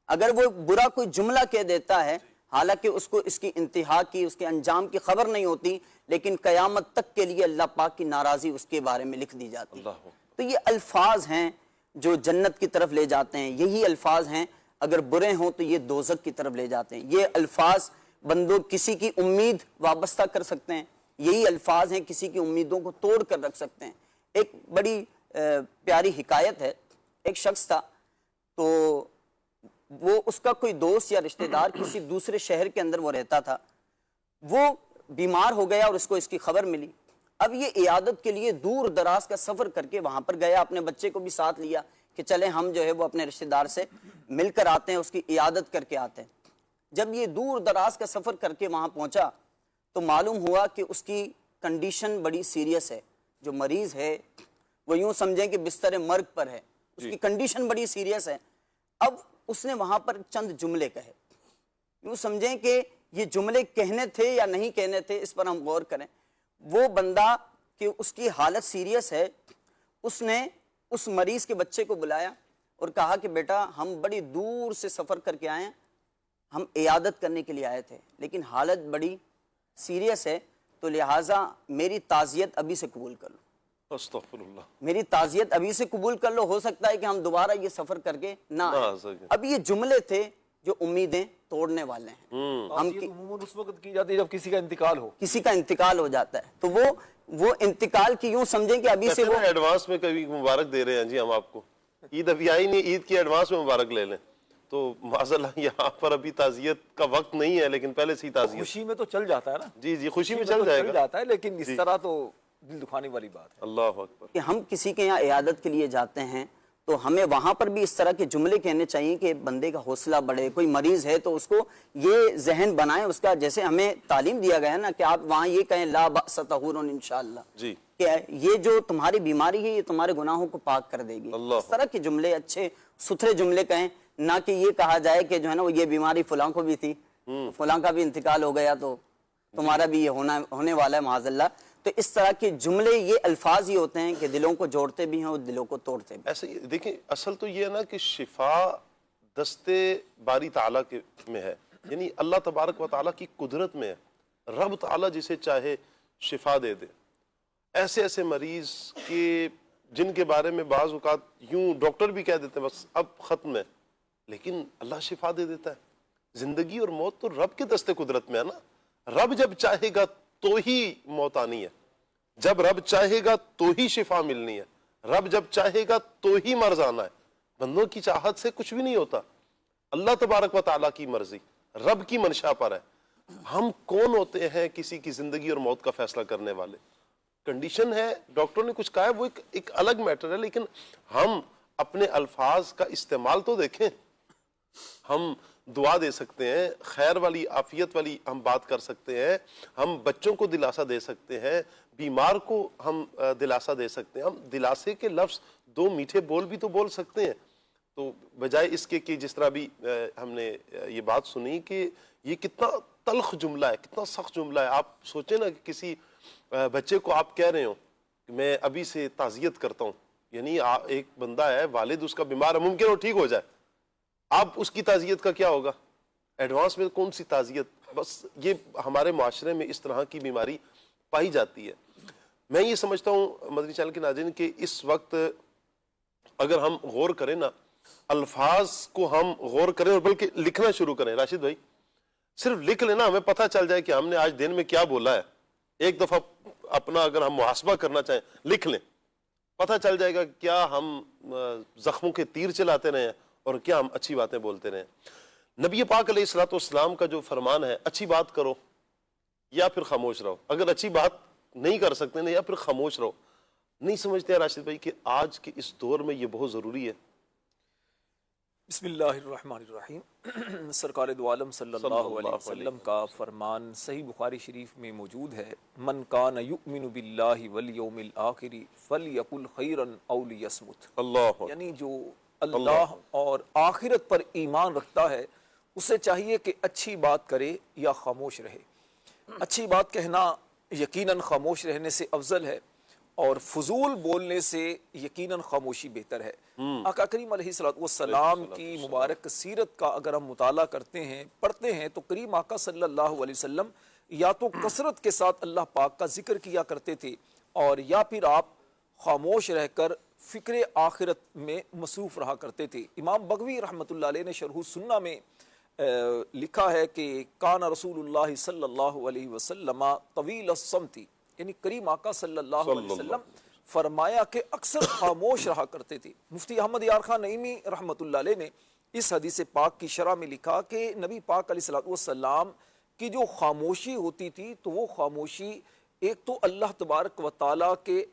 اگر وہ برا کوئی جملہ کہہ دیتا ہے، حالانکہ اس کو اس کی انتہا کی، اس کے انجام کی خبر نہیں ہوتی، لیکن قیامت تک کے لیے اللہ پاک کی ناراضی اس کے بارے میں لکھ دی جاتی ہے۔ تو یہ الفاظ ہیں جو جنت کی طرف لے جاتے ہیں، یہی الفاظ ہیں اگر برے ہوں تو یہ دوزخ کی طرف لے جاتے ہیں۔ یہ الفاظ بندوں کسی کی امید وابستہ کر سکتے ہیں، یہی الفاظ ہیں کسی کی امیدوں کو توڑ کر رکھ سکتے ہیں۔ ایک بڑی پیاری حکایت ہے، ایک شخص تھا تو وہ اس کا کوئی دوست یا رشتہ دار کسی دوسرے شہر کے اندر وہ رہتا تھا، وہ بیمار ہو گیا اور اس کو اس کی خبر ملی۔ اب یہ عیادت کے لیے دور دراز کا سفر کر کے وہاں پر گیا، اپنے بچے کو بھی ساتھ لیا کہ چلیں ہم جو ہے وہ اپنے رشتہ دار سے مل کر آتے ہیں، اس کی عیادت کر کے آتے ہیں۔ جب یہ دور دراز کا سفر کر کے وہاں پہنچا تو معلوم ہوا کہ اس کی کنڈیشن بڑی سیریس ہے، جو مریض ہے وہ یوں سمجھیں کہ بستر مرگ پر ہے، اس کی کنڈیشن بڑی سیریس ہے۔ اب اس نے وہاں پر چند جملے کہے، یوں سمجھیں کہ یہ جملے کہنے تھے یا نہیں کہنے تھے، اس پر ہم غور کریں۔ وہ بندہ کہ اس کی حالت سیریس ہے، اس نے اس مریض کے بچے کو بلایا اور کہا کہ بیٹا ہم بڑی دور سے سفر کر کے آئے ہیں، ہم عیادت کرنے کے لیے آئے تھے، لیکن حالت بڑی سیریس ہے، تو لہٰذا میری تعزیت ابھی سے قبول کر لو، استغفر اللہ، میری تعزیت ابھی سے قبول کر لو، ہو سکتا ہے کہ ہم دوبارہ یہ سفر کر کے نہ آئیں۔ اب یہ جملے تھے جو امیدیں توڑنے والے ہیں۔ تعزیت عموماً اس وقت کی جاتی ہے جب کسی کا انتقال ہو، کسی کا انتقال ہو جاتا ہے، تو وہ انتقال کی یوں سمجھیں کہ ابھی سے وہ ایڈوانس میں کبھی مبارک دے رہے ہیں جی ہم آپ کو، عید ابھی آئی نہیں، عید کی ایڈوانس میں مبارک لے لیں، تو معذاللہ یہاں پر ابھی تعزیت کا وقت نہیں ہے، لیکن پہلے سے ہی تعزیت، خوشی میں تو چل جاتا ہے نا، جی جی خوشی میں چل جائے گا، لیکن اس طرح تو دل دکھانے والی بات ہے۔ اللہ اکبر۔ کہ ہم کسی کے یہاں عیادت کے لیے جاتے ہیں تو ہمیں وہاں پر بھی اس طرح کے جملے کہنے چاہیے کہ بندے کا حوصلہ بڑھے، کوئی مریض ہے تو اس کو یہ ذہن بنائیں اس کا، جیسے ہمیں تعلیم دیا گیا ہے نا کہ آپ وہاں یہ کہیں لا بأس طہور انشاءاللہ، جی، کہ یہ جو تمہاری بیماری ہے یہ تمہارے گناہوں کو پاک کر دے گی۔ اس طرح کے جملے اچھے ستھرے جملے کہیں، نہ کہ یہ کہا جائے کہ جو ہے نا وہ یہ بیماری فلاں کو بھی تھی، فلاں کا بھی انتقال ہو گیا تو تمہارا بھی یہ ہونے والا ہے معاذ اللہ۔ تو اس طرح کے جملے یہ الفاظ ہی ہوتے ہیں کہ دلوں کو جوڑتے بھی ہیں اور دلوں کو توڑتے بھی۔ ایسے دیکھیں اصل تو یہ ہے نا کہ شفا دستے باری تعالیٰ کے میں ہے، یعنی اللہ تبارک و تعالیٰ کی قدرت میں ہے، رب تعالیٰ جسے چاہے شفا دے دے۔ ایسے ایسے مریض کے جن کے بارے میں بعض اوقات یوں ڈاکٹر بھی کہہ دیتے ہیں بس اب ختم ہے، لیکن اللہ شفا دے دیتا ہے۔ زندگی اور موت تو رب کے دستے قدرت میں ہے نا، رب جب چاہے گا تو ہی موت آنی ہے، جب رب چاہے گا تو ہی شفا ملنی ہے، رب جب چاہے گا تو ہی مرض آنا ہے۔ بندوں کی چاہت سے کچھ بھی نہیں ہوتا، اللہ تبارک و تعالیٰ کی مرضی، رب کی منشا پر ہے۔ ہم کون ہوتے ہیں کسی کی زندگی اور موت کا فیصلہ کرنے والے؟ کنڈیشن ہے، ڈاکٹر نے کچھ کہا ہے وہ ایک الگ میٹر ہے، لیکن ہم اپنے الفاظ کا استعمال تو دیکھیں۔ ہم دعا دے سکتے ہیں، خیر والی عافیت والی ہم بات کر سکتے ہیں، ہم بچوں کو دلاسا دے سکتے ہیں، بیمار کو ہم دلاسا دے سکتے ہیں، ہم دلاسے کے لفظ دو میٹھے بول بھی تو بول سکتے ہیں۔ تو بجائے اس کے کہ جس طرح بھی ہم نے یہ بات سنی کہ یہ کتنا تلخ جملہ ہے، کتنا سخت جملہ ہے۔ آپ سوچیں نا کہ کسی بچے کو آپ کہہ رہے ہو کہ میں ابھی سے تعزیت کرتا ہوں، یعنی ایک بندہ ہے والد اس کا بیمار ہے، ممکن وہ ٹھیک ہو جائے، اب اس کی تعزیت کا کیا ہوگا؟ ایڈوانس میں کون سی تعزیت؟ بس یہ ہمارے معاشرے میں اس طرح کی بیماری پائی جاتی ہے۔ میں یہ سمجھتا ہوں مدنی چینل کے ناظرین کہ اس وقت اگر ہم غور کریں نا، الفاظ کو ہم غور کریں اور بلکہ لکھنا شروع کریں، راشد بھائی صرف لکھ لینا، ہمیں پتہ چل جائے کہ ہم نے آج دن میں کیا بولا ہے، ایک دفعہ اپنا اگر ہم محاسبہ کرنا چاہیں لکھ لیں، پتہ چل جائے گا کیا ہم زخموں کے تیر چلاتے رہے ہیں اور کیا ہم اچھی باتیں بولتے رہے ہیں۔ نبی پاک علیہ الصلوۃ والسلام کا جو فرمان ہے، اچھی بات کرو یا پھر خاموش رہو، اگر اچھی بات نہیں کر سکتے نا یا پھر خاموش رہو۔ نہیں سمجھتے ہیں راشد بھائی کہ آج کے اس دور میں یہ بہت ضروری ہے؟ بسم اللہ الرحمن الرحیم۔ سرکار دو عالم صلی اللہ علیہ وسلم کا فرمان صحیح بخاری شریف میں موجود ہے، من کان یؤمن باللہ والیوم الآخر فلیقل خیرا او لیصمت۔ اللہ یعنی جو اللہ اور آخرت پر ایمان رکھتا ہے اسے چاہیے کہ اچھی بات کرے یا خاموش رہے۔ اچھی بات کہنا یقیناً خاموش رہنے سے افضل ہے، اور فضول بولنے سے یقیناً خاموشی بہتر ہے۔ آقا کریم علیہ السلام کی مبارک سیرت کا اگر ہم مطالعہ کرتے ہیں، پڑھتے ہیں، تو کریم آقا صلی اللہ علیہ وسلم یا تو کثرت کے ساتھ اللہ پاک کا ذکر کیا کرتے تھے، اور یا پھر آپ خاموش رہ کر فکر آخرت میں مصروف رہا کرتے تھے۔ امام بغوی رحمۃ اللہ علیہ نے شرح السنہ میں لکھا ہے کہ کان رسول اللہ صلی اللہ علیہ وسلم طویل الصمت، یعنی کریم آقا صلی اللہ علیہ وسلم فرمایا کہ اکثر خاموش رہا کرتے تھے۔ مفتی احمد یار خان نعیمی رحمۃ اللہ علیہ نے اس حدیث پاک کی شرح میں لکھا کہ نبی پاک علیہ السلام کی جو خاموشی ہوتی تھی تو وہ خاموشی ایک تو اللہ تبارک و تعالیٰ کے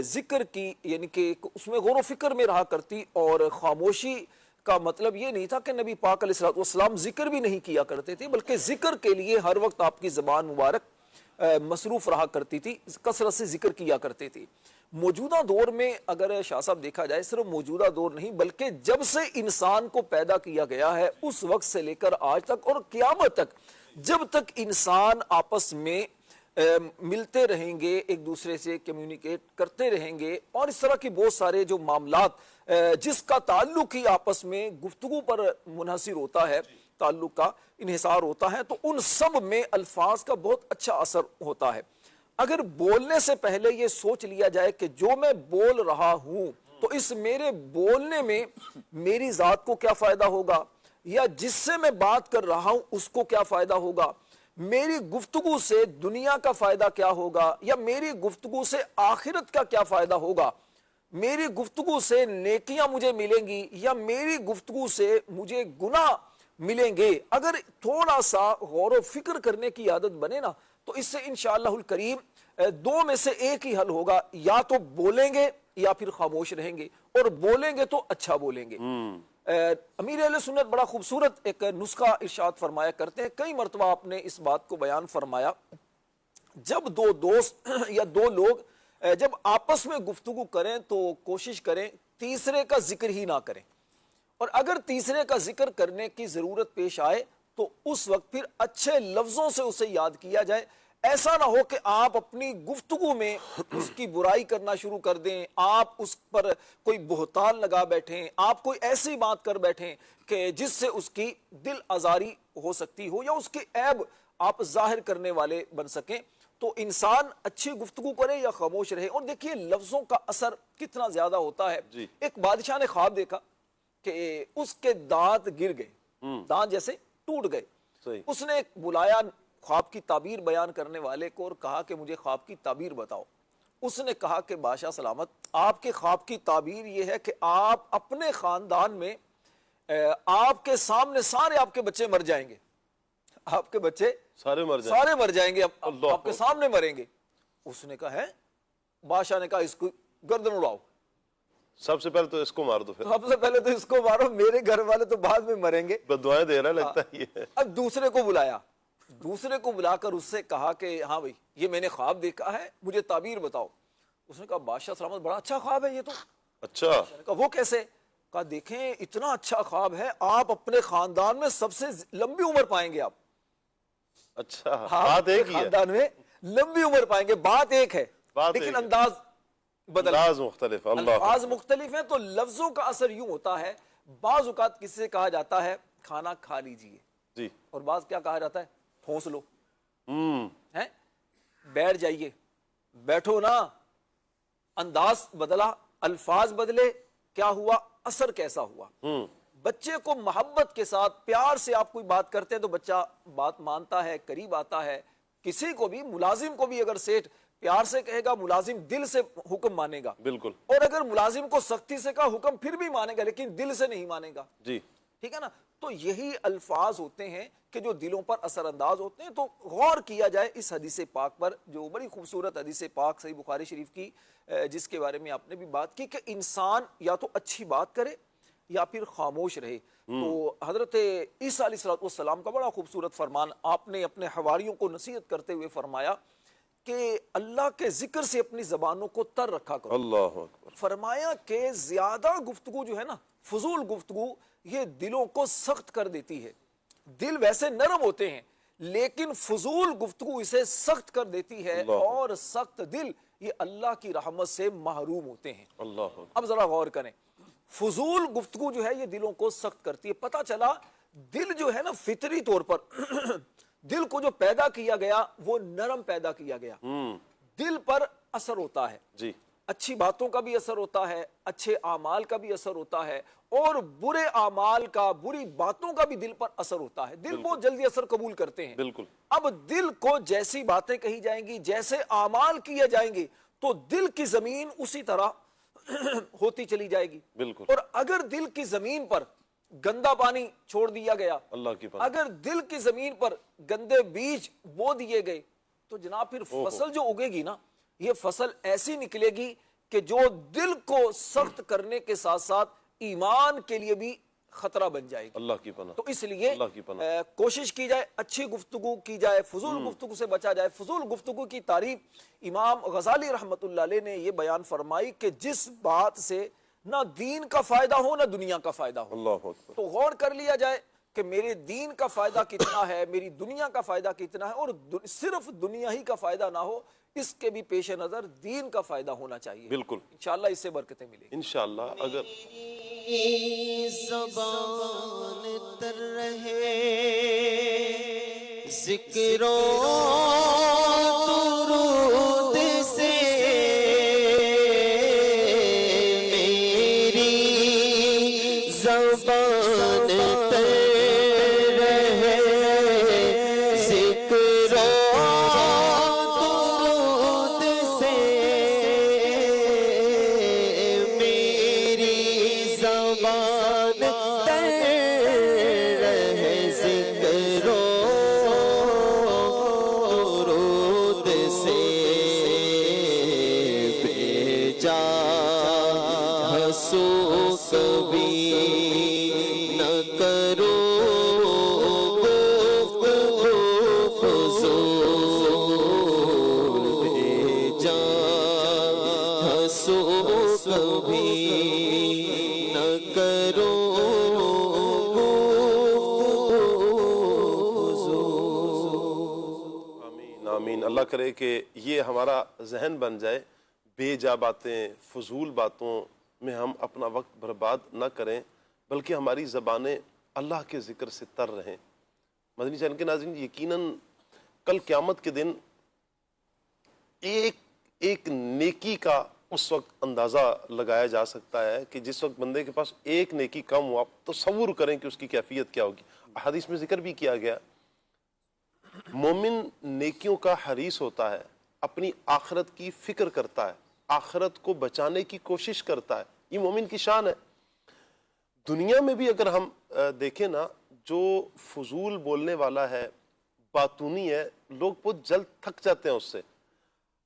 ذکر کی، یعنی کہ اس میں غور و فکر میں رہا کرتی، اور خاموشی کا مطلب یہ نہیں تھا کہ نبی پاک علیہ السلام ذکر بھی نہیں کیا کرتے تھے، بلکہ ذکر کے لیے ہر وقت آپ کی زبان مبارک مصروف رہا کرتی تھی، کثرت سے ذکر کیا کرتے تھے۔ موجودہ دور میں اگر شاہ صاحب دیکھا جائے، صرف موجودہ دور نہیں بلکہ جب سے انسان کو پیدا کیا گیا ہے اس وقت سے لے کر آج تک اور قیامت تک، جب تک انسان آپس میں ملتے رہیں گے، ایک دوسرے سے کمیونیکیٹ کرتے رہیں گے، اور اس طرح کے بہت سارے جو معاملات جس کا تعلق ہی آپس میں گفتگو پر منحصر ہوتا ہے، تعلق کا انحصار ہوتا ہے، تو ان سب میں الفاظ کا بہت اچھا اثر ہوتا ہے۔ اگر بولنے سے پہلے یہ سوچ لیا جائے کہ جو میں بول رہا ہوں تو اس میرے بولنے میں میری ذات کو کیا فائدہ ہوگا، یا جس سے میں بات کر رہا ہوں اس کو کیا فائدہ ہوگا، میری گفتگو سے دنیا کا فائدہ کیا ہوگا، یا میری گفتگو سے آخرت کا کیا فائدہ ہوگا، میری گفتگو سے نیکیاں مجھے ملیں گی یا میری گفتگو سے مجھے گناہ ملیں گے، اگر تھوڑا سا غور و فکر کرنے کی عادت بنے نا تو اس سے انشاءاللہ الکریم دو میں سے ایک ہی حل ہوگا، یا تو بولیں گے یا پھر خاموش رہیں گے، اور بولیں گے تو اچھا بولیں گے۔ امیر اہل سنت بڑا خوبصورت ایک نسخہ ارشاد فرمایا کرتے ہیں، کئی مرتبہ آپ نے اس بات کو بیان فرمایا، جب دو دوست یا دو لوگ جب آپس میں گفتگو کریں تو کوشش کریں تیسرے کا ذکر ہی نہ کریں، اور اگر تیسرے کا ذکر کرنے کی ضرورت پیش آئے تو اس وقت پھر اچھے لفظوں سے اسے یاد کیا جائے۔ ایسا نہ ہو کہ آپ اپنی گفتگو میں اس کی برائی کرنا شروع کر دیں، آپ اس پر کوئی بہتان لگا بیٹھیں، آپ کوئی ایسی بات کر بیٹھیں کہ جس سے اس کی دل آزاری ہو سکتی ہو یا اس کے عیب آپ ظاہر کرنے والے بن سکیں۔ تو انسان اچھی گفتگو کرے یا خاموش رہے، اور دیکھیے لفظوں کا اثر کتنا زیادہ ہوتا ہے۔ ایک بادشاہ نے خواب دیکھا کہ اس کے دانت گر گئے، دانت جیسے ٹوٹ گئے۔ اس نے بلایا خواب کی تعبیر بیان کرنے والے کو اور کہا کہ مجھے خواب کی تعبیر بتاؤ۔ اس نے کہا کہ بادشاہ سلامت، آپ کے خواب کی تعبیر یہ ہے کہ آپ اپنے خاندان میں آپ کے سامنے سارے آپ کے بچے مر جائیں گے، آپ کے بچے سارے مر جائیں گے، آپ کے سامنے مریں گے۔ اس نے کہا ہے، بادشاہ نے کہا اس کو گردن اڑاؤ، سب سے پہلے تو اس کو مار دو، سب سے پہلے تو اس کو مارو، میرے گھر والے تو بعد میں مریں گے، بددعائیں دے رہا لگتا ہے یہ۔ اب دوسرے کو بلایا، دوسرے کو بلا کر اس سے کہا کہ ہاں بھائی یہ میں نے خواب دیکھا ہے، مجھے تعبیر بتاؤ۔ اس نے کہا بادشاہ سلامت بڑا اچھا خواب ہے یہ تو۔ اچھا، کہا وہ کیسے؟ کہا دیکھیں اتنا اچھا خواب ہے، آپ اپنے خاندان میں سب سے لمبی عمر پائیں گے آپ۔ اچھا، بات ایک ہی ہے، خاندان میں لمبی عمر پائیں گے، بات ایک ہے لیکن انداز بدل، انداز مختلف، الفاظ مختلف ہیں۔ تو لفظوں کا اثر یوں ہوتا ہے، بعض اوقات کسی سے کہا جاتا ہے کھانا کھا لیجئے، جی، اور بعض کیا کہا جاتا ہے ٹھونس لو، بیٹھ جائیے، بیٹھو نا، انداز بدلا، الفاظ بدلے، کیا ہوا؟ اثر کیسا ہوا؟ بچے کو محبت کے ساتھ پیار سے آپ کوئی بات کرتے ہیں تو بچہ بات مانتا ہے، قریب آتا ہے. کسی کو بھی، ملازم کو بھی اگر سیٹھ پیار سے کہے گا، ملازم دل سے حکم مانے گا. بالکل. اور اگر ملازم کو سختی سے کہا، حکم پھر بھی مانے گا لیکن دل سے نہیں مانے گا. جی ٹھیک ہے نا؟ تو یہی الفاظ ہوتے ہیں کہ جو دلوں پر اثر انداز ہوتے ہیں. تو غور کیا جائے اس حدیث پاک پر، جو بڑی خوبصورت حدیث پاک صحیح بخاری شریف کی، جس کے بارے میں آپ نے بھی بات کی کہ انسان یا تو اچھی بات کرے یا پھر خاموش رہے. تو حضرت عیسیٰ علیہ السلام کا بڑا خوبصورت فرمان آپ نے اپنے حواریوں کو نصیحت کرتے ہوئے فرمایا کہ اللہ کے ذکر سے اپنی زبانوں کو تر رکھا کرو. اللہ اکبر. فرمایا کہ زیادہ گفتگو جو ہے نا، فضول گفتگو، یہ دلوں کو سخت کر دیتی ہے. دل ویسے نرم ہوتے ہیں لیکن فضول گفتگو اسے سخت کر دیتی ہے، اور سخت دل یہ اللہ کی رحمت سے محروم ہوتے ہیں. اللہ اکبر. اب ذرا غور کریں، فضول گفتگو جو ہے یہ دلوں کو سخت کرتی ہے. پتہ چلا دل جو ہے نا فطری طور پر دل کو جو پیدا کیا گیا وہ نرم پیدا کیا گیا. دل پر اثر ہوتا ہے. جی. اچھی باتوں کا بھی اثر ہوتا ہے، اچھے اعمال کا بھی اثر ہوتا ہے، اور برے اعمال کا، بری باتوں کا بھی دل پر اثر ہوتا ہے. دل بہت جلدی اثر قبول کرتے ہیں. بالکل. اب دل کو جیسی باتیں کہی جائیں گی، جیسے اعمال کیے جائیں گے تو دل کی زمین اسی طرح ہوتی چلی جائے گی. بالکل. اور اگر دل کی زمین پر گندا پانی چھوڑ دیا گیا، اللہ کی پناہ. اگر دل کی زمین پر گندے بیج بو دیے گئے تو جناب پھر فصل جو اگے گی نا، یہ فصل ایسی نکلے گی کہ جو دل کو سخت کرنے کے ساتھ ساتھ ایمان کے لیے بھی خطرہ بن جائے گی. اللہ کی پناہ. تو اس لیے اللہ کی پناہ. کوشش کی جائے اچھی گفتگو کی جائے، فضول گفتگو سے بچا جائے. فضول گفتگو کی تعریف امام غزالی رحمت اللہ علیہ نے یہ بیان فرمائی کہ جس بات سے نہ دین کا فائدہ ہو نہ دنیا کا فائدہ ہو. اللہ اکبر. تو غور کر لیا جائے کہ میرے دین کا فائدہ کتنا ہے، میری دنیا کا فائدہ کتنا ہے، اور صرف دنیا ہی کا فائدہ نہ ہو، اس کے بھی پیش نظر دین کا فائدہ ہونا چاہیے. بالکل. انشاءاللہ اس سے برکتیں ملیں گی. انشاءاللہ. اگر زبان تر رہے ذکر و درود سے، میری زبان تر رہے ذکر و درود سے، میری زبان تر رہے ذکر و درود سے، بے جا ہنسو کبھی نہ کرو فضول، بے جا ہنسو کبھی نہ کرو آمین آمین. اللہ کرے کہ یہ ہمارا ذہن بن جائے، بے جا باتیں، فضول باتوں میں ہم اپنا وقت برباد نہ کریں، بلکہ ہماری زبانیں اللہ کے ذکر سے تر رہیں. مدنی چینل کے ناظرین، یقیناً کل قیامت کے دن ایک نیکی کا اس وقت اندازہ لگایا جا سکتا ہے کہ جس وقت بندے کے پاس ایک نیکی کم ہو. آپ تصور کریں کہ اس کی کیفیت کیا ہوگی. حدیث میں ذکر بھی کیا گیا، مومن نیکیوں کا حریص ہوتا ہے، اپنی آخرت کی فکر کرتا ہے، آخرت کو بچانے کی کوشش کرتا ہے. یہ مومن کی شان ہے. دنیا میں بھی اگر ہم دیکھیں نا، جو فضول بولنے والا ہے، باتونی ہے، لوگ بہت جلد تھک جاتے ہیں اس سے.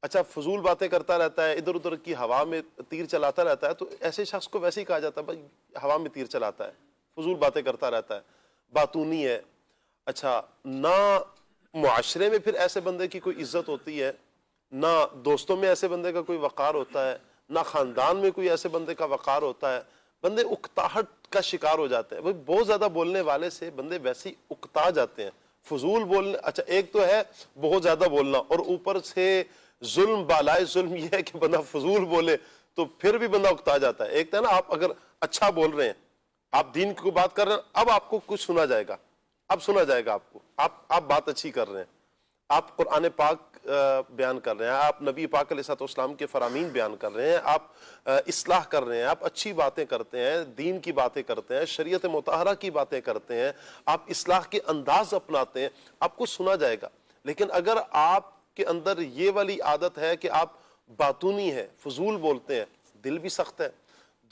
اچھا، فضول باتیں کرتا رہتا ہے، ادھر ادھر کی ہوا میں تیر چلاتا رہتا ہے، تو ایسے شخص کو ویسے ہی کہا جاتا ہے بھائی ہوا میں تیر چلاتا ہے، فضول باتیں کرتا رہتا ہے، باتونی ہے. اچھا، نہ معاشرے میں پھر ایسے بندے کی کوئی عزت ہوتی ہے، نہ دوستوں میں ایسے بندے کا کوئی وقار ہوتا ہے، نہ خاندان میں کوئی ایسے بندے کا وقار ہوتا ہے. بندے اکتاہٹ کا شکار ہو جاتے ہیں. بہت زیادہ بولنے والے سے بندے ویسے ہی اکتا جاتے ہیں. فضول بولنے، اچھا ایک تو ہے بہت زیادہ بولنا، اور اوپر سے ظلم بالائے ظلم یہ ہے کہ بندہ فضول بولے تو پھر بھی بندہ اکتا جاتا ہے. ایک تو ہے نا، آپ اگر اچھا بول رہے ہیں، آپ دین کی بات کر رہے ہیں، اب آپ کو کچھ سنا جائے گا، اب سنا جائے گا آپ کو، آپ بات اچھی کر رہے ہیں، آپ قرآن پاک بیان کر رہے ہیں, آپ نبی پاک علیہ الصلوۃ والسلام کے فرامین بیان کر رہے ہیں, آپ اصلاح کر رہے ہیں, آپ اچھی باتیں کرتے ہیں, دین کی باتیں کرتے ہیں, شریعت مطہرہ کی باتیں کرتے ہیں, آپ اصلاح کے انداز اپناتے ہیں, آپ کو سنا جائے گا. لیکن اگر آپ کے اندر یہ والی عادت ہے کہ آپ باتونی ہیں, فضول بولتے ہیں, دل بھی سخت ہے,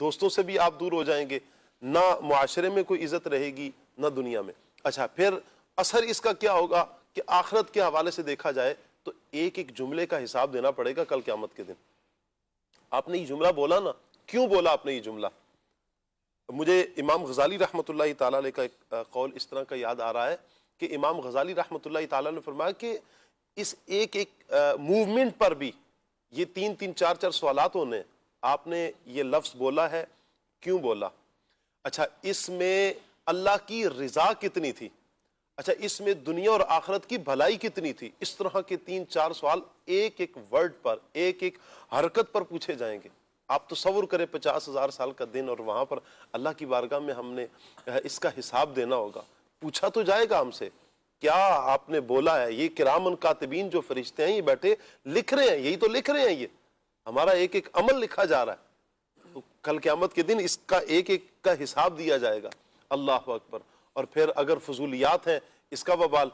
دوستوں سے بھی آپ دور ہو جائیں گے, نہ معاشرے میں کوئی عزت رہے گی نہ دنیا میں. اچھا, پھر اثر اس کا کیا ہوگا کہ آخرت کے حوالے سے دیکھا جائے تو ایک ایک جملے کا حساب دینا پڑے گا کل قیامت کے دن. آپ نے یہ جملہ بولا نا, کیوں بولا آپ نے یہ جملہ؟ مجھے امام غزالی رحمۃ اللہ تعالیٰ علیہ کا ایک قول اس طرح کا یاد آ رہا ہے کہ امام غزالی رحمۃ اللہ تعالیٰ نے فرمایا کہ اس ایک ایک موومنٹ پر بھی یہ 3-4 سوالات ہونے, آپ نے یہ لفظ بولا ہے, کیوں بولا؟ اچھا, اس میں اللہ کی رضا کتنی تھی؟ اچھا, اس میں دنیا اور آخرت کی بھلائی کتنی تھی؟ اس طرح کے 3-4 سوال ایک ایک ورڈ پر, ایک ایک حرکت پر پوچھے جائیں گے. آپ تصور کریں 50,000 سال کا دن, اور وہاں پر اللہ کی بارگاہ میں ہم نے اس کا حساب دینا ہوگا. پوچھا تو جائے گا ہم سے, کیا آپ نے بولا ہے؟ یہ کرامن کاتبین جو فرشتے ہیں یہ بیٹھے لکھ رہے ہیں, یہی تو لکھ رہے ہیں, یہ ہمارا ایک ایک عمل لکھا جا رہا ہے. تو کل قیامت کے دن اس کا ایک ایک کا حساب دیا جائے گا. اللہ اکبر. اور پھر اگر فضولیات ہیں اس کا وبال.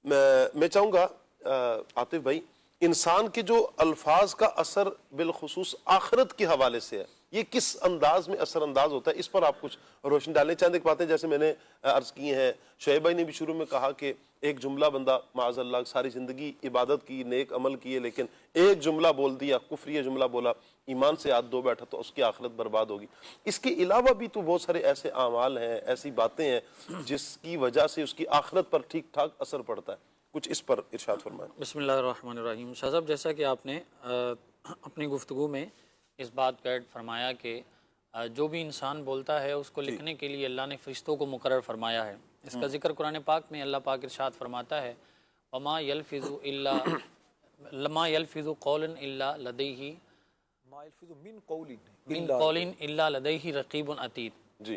میں چاہوں گا عاطف بھائی, انسان کے جو الفاظ کا اثر بالخصوص آخرت کے حوالے سے ہے, یہ کس انداز میں اثر انداز ہوتا ہے, اس پر آپ کچھ روشنی ڈالیں. چند ایک باتیں جیسے میں نے عرض کی ہیں. شعیب بھائی نے بھی شروع میں کہا کہ ایک جملہ بندہ معاذ اللہ ساری زندگی عبادت کی, نیک عمل کیے, لیکن ایک جملہ بول دیا, کفری جملہ بولا, ایمان سے ہاتھ دھو بیٹھا, تو اس کی آخرت برباد ہوگی. اس کے علاوہ بھی تو بہت سارے ایسے اعمال ہیں, ایسی باتیں ہیں جس کی وجہ سے اس کی آخرت پر ٹھیک ٹھاک اثر پڑتا ہے. کچھ اس پر ارشاد فرمائیں. بسم اللہ الرحمن الرحیم. شاہ صاحب, جیسا کہ آپ نے اپنی گفتگو میں اس بات کا فرمایا کہ جو بھی انسان بولتا ہے اس کو لکھنے کے لیے اللہ نے فرشتوں کو مقرر فرمایا ہے. اس کا ذکر قرآن پاک میں اللہ پاک ارشاد فرماتا ہے, وما یلفظ الا لما یلفظ قول الا لدیہ من قول الا لدیہ رقیب عتید,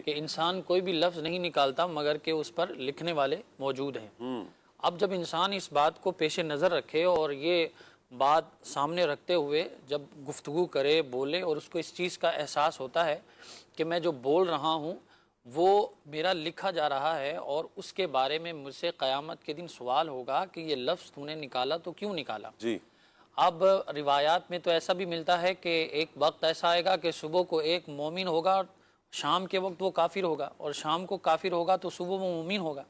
کہ انسان کوئی بھی لفظ نہیں نکالتا مگر کہ اس پر لکھنے والے موجود ہیں. اب جب انسان اس بات کو پیش نظر رکھے اور یہ بات سامنے رکھتے ہوئے جب گفتگو کرے, بولے, اور اس کو اس چیز کا احساس ہوتا ہے کہ میں جو بول رہا ہوں وہ میرا لکھا جا رہا ہے, اور اس کے بارے میں مجھ سے قیامت کے دن سوال ہوگا کہ یہ لفظ تو نے نکالا تو کیوں نکالا. اب روایات میں تو ایسا بھی ملتا ہے کہ ایک وقت ایسا آئے گا کہ صبح کو ایک مومن ہوگا, شام کے وقت وہ کافر ہوگا, اور شام کو کافر ہوگا تو صبح وہ مومن ہوگا.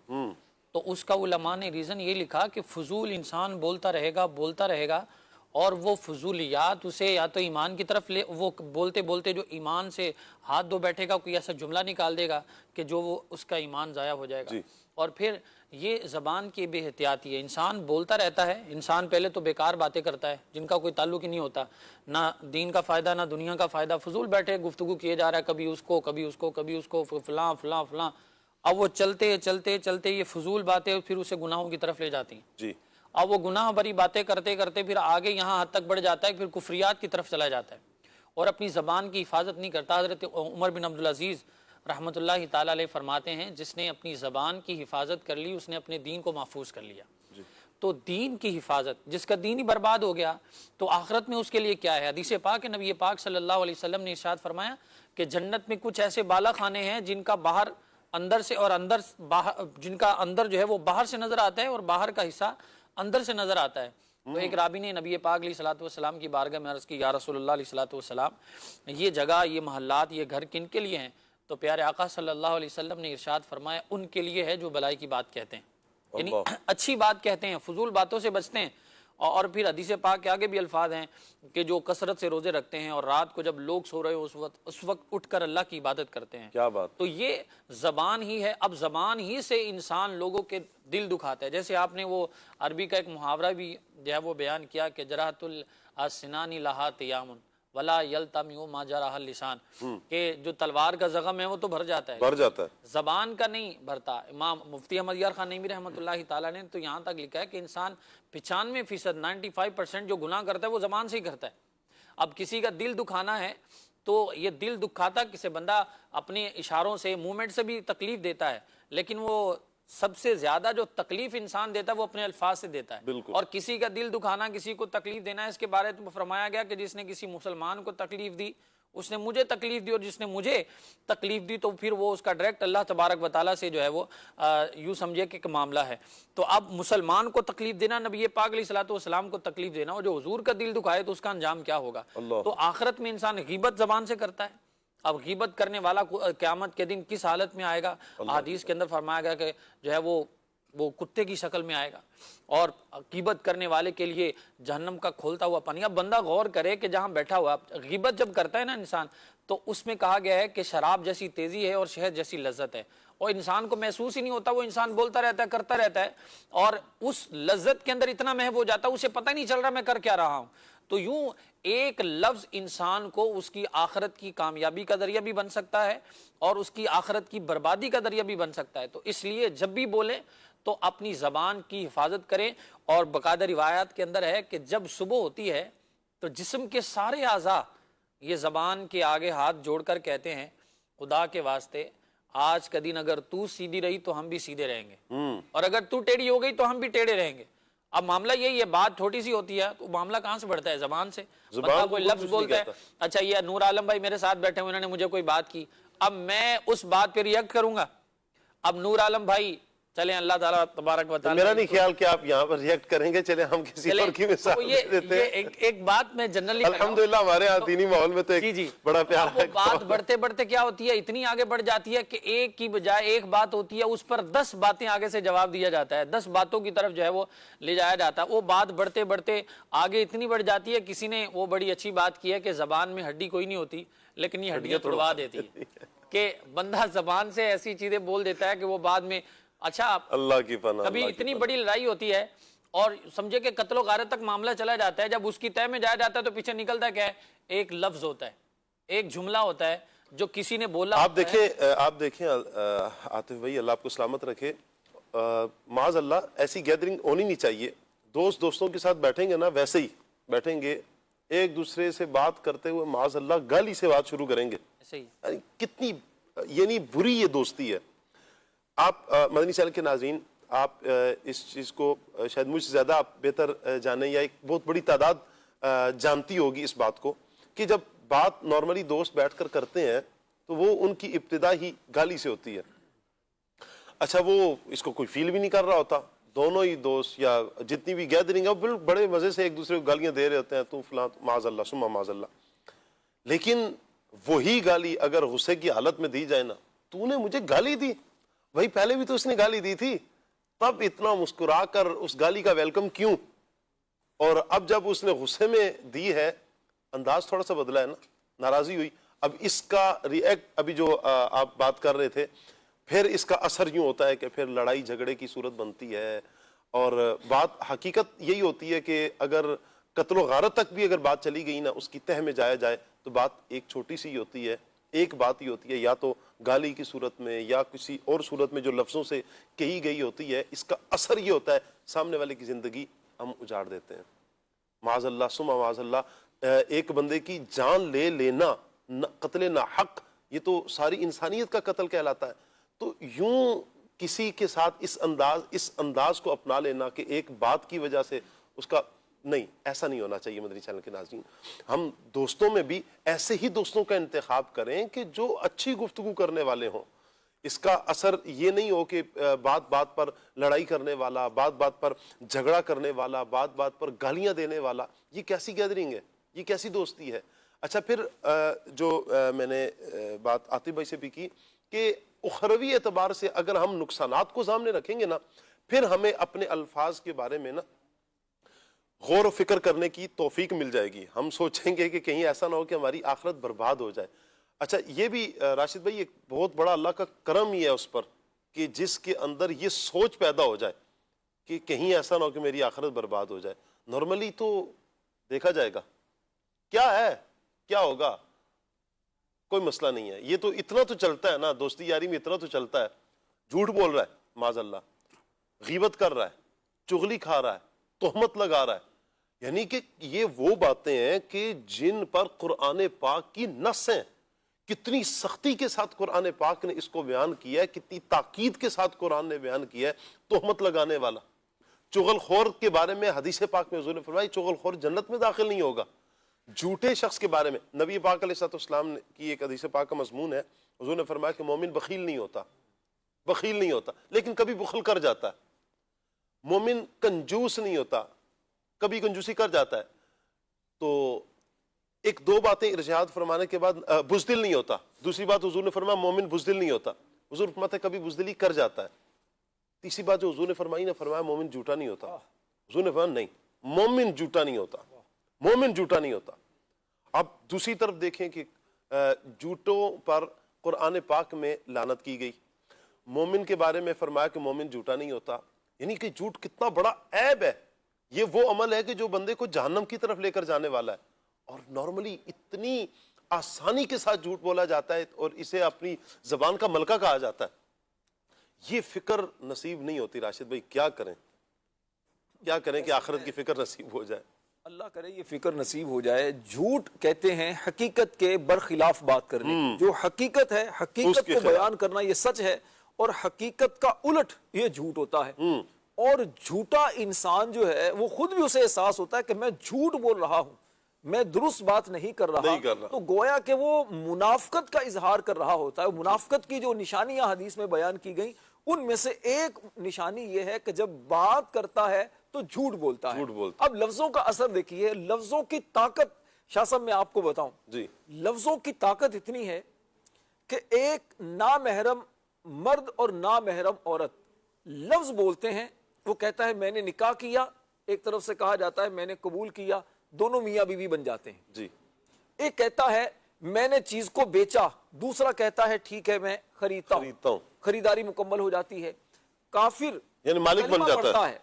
تو اس کا علماء نے ریزن یہ لکھا کہ فضول انسان بولتا رہے گا, اور وہ فضولیات اسے یا تو ایمان کی طرف لے, وہ بولتے بولتے جو ایمان سے ہاتھ دھو بیٹھے گا, کوئی ایسا جملہ نکال دے گا کہ جو وہ اس کا ایمان ضائع ہو جائے گا. اور پھر یہ زبان کی بے احتیاطی ہے. انسان بولتا رہتا ہے, انسان پہلے تو بیکار باتیں کرتا ہے جن کا کوئی تعلق ہی نہیں ہوتا, نہ دین کا فائدہ نہ دنیا کا فائدہ, فضول بیٹھے گفتگو کیے جا رہا ہے, کبھی اس کو کبھی اس کو کبھی اس کو, فلاں فلاں فلاں. اب وہ چلتے چلتے چلتے یہ فضول باتیں پھر اسے گناہوں کی طرف لے جاتی ہیں. اب وہ گناہ بری باتیں کرتے کرتے پھر آگے یہاں حد تک بڑھ جاتا ہے, پھر کفریات کی طرف چلا جاتا ہے, اور اپنی زبان کی حفاظت نہیں کرتا. حضرت عمر بن عبدالعزیز رحمۃ اللہ تعالیٰ علیہ فرماتے ہیں, جس نے اپنی زبان کی حفاظت کر لی اس نے اپنے دین کو محفوظ کر لیا. تو دین کی حفاظت, جس کا دین ہی برباد ہو گیا تو آخرت میں اس کے لیے کیا ہے؟ حدیث پاک ہے, نبی پاک صلی اللہ علیہ وسلم نے ارشاد فرمایا کہ جنت میں کچھ ایسے بالا خانے ہیں جن کا باہر اندر سے اور اندر جن کا اندر جو ہے وہ باہر سے نظر آتا ہے اور باہر کا حصہ اندر سے نظر آتا ہے. تو ایک رابی نے نبی پاک علیہ الصلوۃ والسلام کی بارگاہ میں عرض کی, یا رسول اللہ علیہ الصلوۃ والسلام, یہ جگہ, یہ محلات, یہ گھر کن کے لیے ہیں؟ تو پیارے آقا صلی اللہ علیہ وسلم نے ارشاد فرمایا, ان کے لیے ہے جو بلائی کی بات کہتے ہیں, یعنی اچھی بات کہتے ہیں, فضول باتوں سے بچتے ہیں. اور پھر حدیث پاک کے آگے بھی الفاظ ہیں کہ جو کثرت سے روزے رکھتے ہیں اور رات کو جب لوگ سو رہے ہو اس وقت اٹھ کر اللہ کی عبادت کرتے ہیں. کیا بات. تو یہ زبان ہی ہے. اب زبان ہی سے انسان لوگوں کے دل دکھاتا ہے. جیسے آپ نے وہ عربی کا ایک محاورہ بھی جو ہے وہ بیان کیا کہ جراحت السنان لہا تیام ولا یلتمع ما جرح اللسان, کہ جو تلوار کا زخم ہے وہ تو بھر جاتا ہے, زبان کا نہیں بھرتا. امام مفتی احمد یار خان نعیمی رحمۃ اللہ تعالیٰ نے تو یہاں تک لکھا ہے کہ انسان 95% 95% جو گناہ کرتا ہے وہ زبان سے ہی کرتا ہے. اب کسی کا دل دکھانا ہے تو یہ دل دکھاتا کسے, بندہ اپنے اشاروں سے موومنٹ سے بھی تکلیف دیتا ہے, لیکن وہ سب سے زیادہ جو تکلیف انسان دیتا ہے وہ اپنے الفاظ سے دیتا ہے. بالکل. اور کسی کا دل دکھانا, کسی کو تکلیف دینا, اس کے بارے میں فرمایا گیا کہ جس نے کسی مسلمان کو تکلیف دی اس نے مجھے تکلیف دی, اور جس نے مجھے تکلیف دی تو پھر وہ اس کا ڈائریکٹ اللہ تبارک و تعالیٰ سے جو ہے وہ یوں سمجھے کہ ایک معاملہ ہے. تو اب مسلمان کو تکلیف دینا, نبی پاک علیہ الصلوۃ والسلام کو تکلیف دینا, اور جو حضور کا دل دکھائے تو اس کا انجام کیا ہوگا. تو آخرت میں انسان غیبت زبان سے کرتا ہے. اب غیبت کرنے والا قیامت کے دن کس حالت میں آئے گا؟ حدیث کے اندر فرمایا گیا کہ جو ہے وہ کتے کی شکل میں آئے گا, اور غیبت کرنے والے کے لیے جہنم کا کھولتا ہوا پانی. اب بندہ غور کرے کہ جہاں بیٹھا ہوا, غیبت جب کرتا ہے نا انسان, تو اس میں کہا گیا ہے کہ شراب جیسی تیزی ہے اور شہد جیسی لذت ہے, اور انسان کو محسوس ہی نہیں ہوتا, وہ انسان بولتا رہتا ہے, کرتا رہتا ہے, اور اس لذت کے اندر اتنا محو ہو جاتا ہے اسے پتہ نہیں چل رہا میں کر کیا رہا ہوں. تو یوں ایک لفظ انسان کو اس کی آخرت کی کامیابی کا ذریعہ بھی بن سکتا ہے اور اس کی آخرت کی بربادی کا ذریعہ بھی بن سکتا ہے. تو اس لیے جب بھی بولیں تو اپنی زبان کی حفاظت کریں. اور باقاعدہ روایات کے اندر ہے کہ جب صبح ہوتی ہے تو جسم کے سارے اعضاء یہ زبان کے آگے ہاتھ جوڑ کر کہتے ہیں خدا کے واسطے آج کا دن اگر تو سیدھی رہی تو ہم بھی سیدھے رہیں گے, اور اگر تو ٹیڑھی ہو گئی تو ہم بھی ٹیڑھے رہیں گے. اب معاملہ یہی ہے, بات چھوٹی سی ہوتی ہے تو معاملہ کہاں سے بڑھتا ہے؟ زبان سے. بندہ کوئی لفظ بولتا ہے, اچھا یہ نور عالم بھائی میرے ساتھ بیٹھے ہوئے, انہوں نے مجھے کوئی بات کی, اب میں اس بات پہ ریئیکٹ کروں گا. اب نور عالم بھائی چلیں اللہ تعالیٰ تبارک و تعالیٰ, میرا نہیں خیال کہ آپ یہاں پر ریئیکٹ کریں گے, چلیں ہم کسی اور کی مثال دیتے ہیں. ایک بات میں جنرلی الحمدللہ ہمارے ہاں دینی ماحول میں تو ایک بڑا پیار ہے. بات بڑھتے بڑھتے کیا ہوتی ہے, اتنی آگے بڑھ جاتی ہے کہ ایک کی بجائے ایک بات ہوتی ہے اس پر 10 باتیں آگے سے جواب دیا جاتا ہے, 10 باتوں کی طرف جو ہے وہ لے جایا جاتا ہے. وہ بات بڑھتے بڑھتے آگے اتنی بڑھ جاتی ہے, کسی نے وہ بڑی اچھی بات کی ہے کہ زبان میں ہڈی کوئی نہیں ہوتی لیکن یہ ہڈیاں توڑوا دیتی ہے, کہ بندہ زبان سے ایسی چیزیں بول دیتا ہے کہ وہ بعد میں اچھا اللہ کی پناہ. کبھی اتنی بڑی لڑائی ہوتی ہے اور سمجھے کہ قتل و غارت تک معاملہ چلا جاتا ہے, جب اس کی طے میں جایا جاتا ہے تو پیچھے نکلتا ہے کیا ہے, ایک لفظ ہوتا ہے, ایک جملہ ہوتا ہے جو کسی نے بولا. آپ دیکھیں عاطف بھائی اللہ آپ کو سلامت رکھے, معاذ اللہ ایسی گیدرنگ ہونی نہیں چاہیے. دوستوں کے ساتھ بیٹھیں گے نا ویسے ہی بیٹھیں گے, ایک دوسرے سے بات کرتے ہوئے معاذ اللہ گالی سے بات شروع کریں گے. کتنی یعنی بری یہ دوستی ہے. آپ مدنی چینل کے ناظرین, آپ اس چیز کو شاید مجھ سے زیادہ آپ بہتر جانیں, یا ایک بہت بڑی تعداد جانتی ہوگی اس بات کو, کہ جب بات نارملی دوست بیٹھ کر کرتے ہیں تو وہ ان کی ابتدا ہی گالی سے ہوتی ہے. اچھا وہ اس کو کوئی فیل بھی نہیں کر رہا ہوتا, دونوں ہی دوست یا جتنی بھی گیدرنگ ہے بڑے مزے سے ایک دوسرے کو گالیاں دے رہے ہوتے ہیں, تو فلاں معاذ اللہ سما معاذ اللہ. لیکن وہی گالی اگر غصے کی حالت میں دی جائے نا, تو نے مجھے گالی دی, بھائی پہلے بھی تو اس نے گالی دی تھی, تب اتنا مسکرا کر اس گالی کا ویلکم کیوں؟ اور اب جب اس نے غصے میں دی ہے, انداز تھوڑا سا بدلا ہے نا, ناراضی ہوئی, اب اس کا ریئیکٹ ابھی جو آپ بات کر رہے تھے, پھر اس کا اثر یوں ہوتا ہے کہ پھر لڑائی جھگڑے کی صورت بنتی ہے. اور بات حقیقت یہی ہوتی ہے کہ اگر قتل و غارت تک بھی اگر بات چلی گئی نا, اس کی تہ میں جایا جائے تو بات ایک چھوٹی سی ہوتی ہے, ایک بات ہی ہوتی ہے, یا تو گالی کی صورت میں یا کسی اور صورت میں جو لفظوں سے کہی گئی ہوتی ہے. اس کا اثر یہ ہوتا ہے سامنے والے کی زندگی ہم اجاڑ دیتے ہیں. معاذ اللہ سما معاذ اللہ, ایک بندے کی جان لے لینا قتل ناحق, یہ تو ساری انسانیت کا قتل کہلاتا ہے. تو یوں کسی کے ساتھ اس انداز کو اپنا لینا کہ ایک بات کی وجہ سے اس کا, نہیں, ایسا نہیں ہونا چاہیے. مدنی چینل کے ناظرین, ہم دوستوں میں بھی ایسے ہی دوستوں کا انتخاب کریں کہ جو اچھی گفتگو کرنے والے ہوں. اس کا اثر یہ نہیں ہو کہ بات بات پر لڑائی کرنے والا, بات بات پر جھگڑا کرنے والا, بات بات پر گالیاں دینے والا. یہ کیسی گیدرنگ ہے, یہ کیسی دوستی ہے؟ اچھا پھر جو میں نے بات عاطف بھائی سے بھی کی کہ اخروی اعتبار سے اگر ہم نقصانات کو سامنے رکھیں گے نا, پھر ہمیں اپنے الفاظ کے بارے میں نا غور و فکر کرنے کی توفیق مل جائے گی. ہم سوچیں گے کہ کہیں ایسا نہ ہو کہ ہماری آخرت برباد ہو جائے. اچھا یہ بھی راشد بھائی ایک بہت بڑا اللہ کا کرم ہی ہے اس پر کہ جس کے اندر یہ سوچ پیدا ہو جائے کہ کہیں ایسا نہ ہو کہ میری آخرت برباد ہو جائے. نارملی تو دیکھا جائے گا کیا ہے, کیا ہوگا, کوئی مسئلہ نہیں ہے. یہ تو اتنا تو چلتا ہے نا, دوستی یاری میں اتنا تو چلتا ہے. جھوٹ بول رہا ہے معاذ اللہ, غیبت کر رہا ہے, چغلی کھا رہا ہے, تہمت لگا رہا ہے, یعنی کہ یہ وہ باتیں ہیں کہ جن پر قرآن پاک کی نص ہیں کتنی سختی کے ساتھ قرآن پاک نے اس کو بیان کیا ہے، کتنی تاکید کے ساتھ قرآن نے بیان کیا ہے. تہمت لگانے والا، چغل خور کے بارے میں حدیث پاک میں حضور نے فرمایا چغل خور جنت میں داخل نہیں ہوگا. جھوٹے شخص کے بارے میں نبی پاک علیہ السلام کی ایک حدیث پاک کا مضمون ہے، حضور نے فرمایا کہ مومن بخیل نہیں ہوتا، بخیل نہیں ہوتا لیکن کبھی بخل کر جاتا ہے. مومن کنجوس نہیں ہوتا، کبھی کنجوسی کر جاتا ہے. تو ایک دو باتیں ارشاد فرمانے کے بعد بزدل نہیں ہوتا. دوسری بات حضور نے فرمایا مومن بزدل نہیں ہوتا. حضور فرماتے ہیں کبھی بزدلی کر جاتا ہے. تیسری بات جو حضور نے فرمایا مومن جھوٹا نہیں ہوتا. حضور نے فرمایا نہیں، مومن جھوٹا نہیں ہوتا، مومن جھوٹا نہیں ہوتا. اب دوسری طرف دیکھیں کہ جھوٹوں پر قرآن پاک میں لعنت کی گئی. مومن کے بارے میں فرمایا کہ مومن جھوٹا نہیں ہوتا، یعنی کہ جھوٹ کتنا بڑا عیب ہے. یہ وہ عمل ہے کہ جو بندے کو جہنم کی طرف لے کر جانے والا ہے، اور نارملی اتنی آسانی کے ساتھ جھوٹ بولا جاتا ہے اور اسے اپنی زبان کا ملکہ کہا جاتا ہے. یہ فکر نصیب نہیں ہوتی. راشد بھائی کیا کریں کہ آخرت کی فکر نصیب ہو جائے؟ اللہ کرے یہ فکر نصیب ہو جائے. جھوٹ کہتے ہیں حقیقت کے برخلاف بات کرنے. جو حقیقت ہے حقیقت کو بیان کرنا یہ سچ ہے، اور حقیقت کا الٹ یہ جھوٹ ہوتا ہے. اور جھوٹا انسان جو ہے وہ خود بھی اسے احساس ہوتا ہے کہ میں جھوٹ بول رہا ہوں، میں درست بات نہیں کر رہا، تو گویا کہ وہ منافقت کا اظہار کر رہا ہوتا ہے. منافقت کی جو نشانیاں حدیث میں بیان کی گئیں ان میں سے ایک نشانی یہ ہے کہ جب بات کرتا ہے تو جھوٹ بولتا ہے. اب لفظوں کا اثر دیکھیے، لفظوں کی طاقت. شاہ صاحب میں آپ کو بتاؤں جی، لفظوں کی طاقت اتنی ہے کہ ایک نامحرم مرد اور نامحرم عورت لفظ بولتے ہیں. وہ کہتا ہے میں نے نکاح کیا، ایک طرف سے کہا جاتا ہے میں نے قبول کیا، دونوں میاں بیوی بن جاتے ہیں. جی. ایک کہتا ہے میں نے چیز کو بیچا، دوسرا کہتا ہے ٹھیک ہے میں خریدتا ہوں، خریداری مکمل ہو جاتی ہے. کافر یعنی مالک بن جاتا ہے،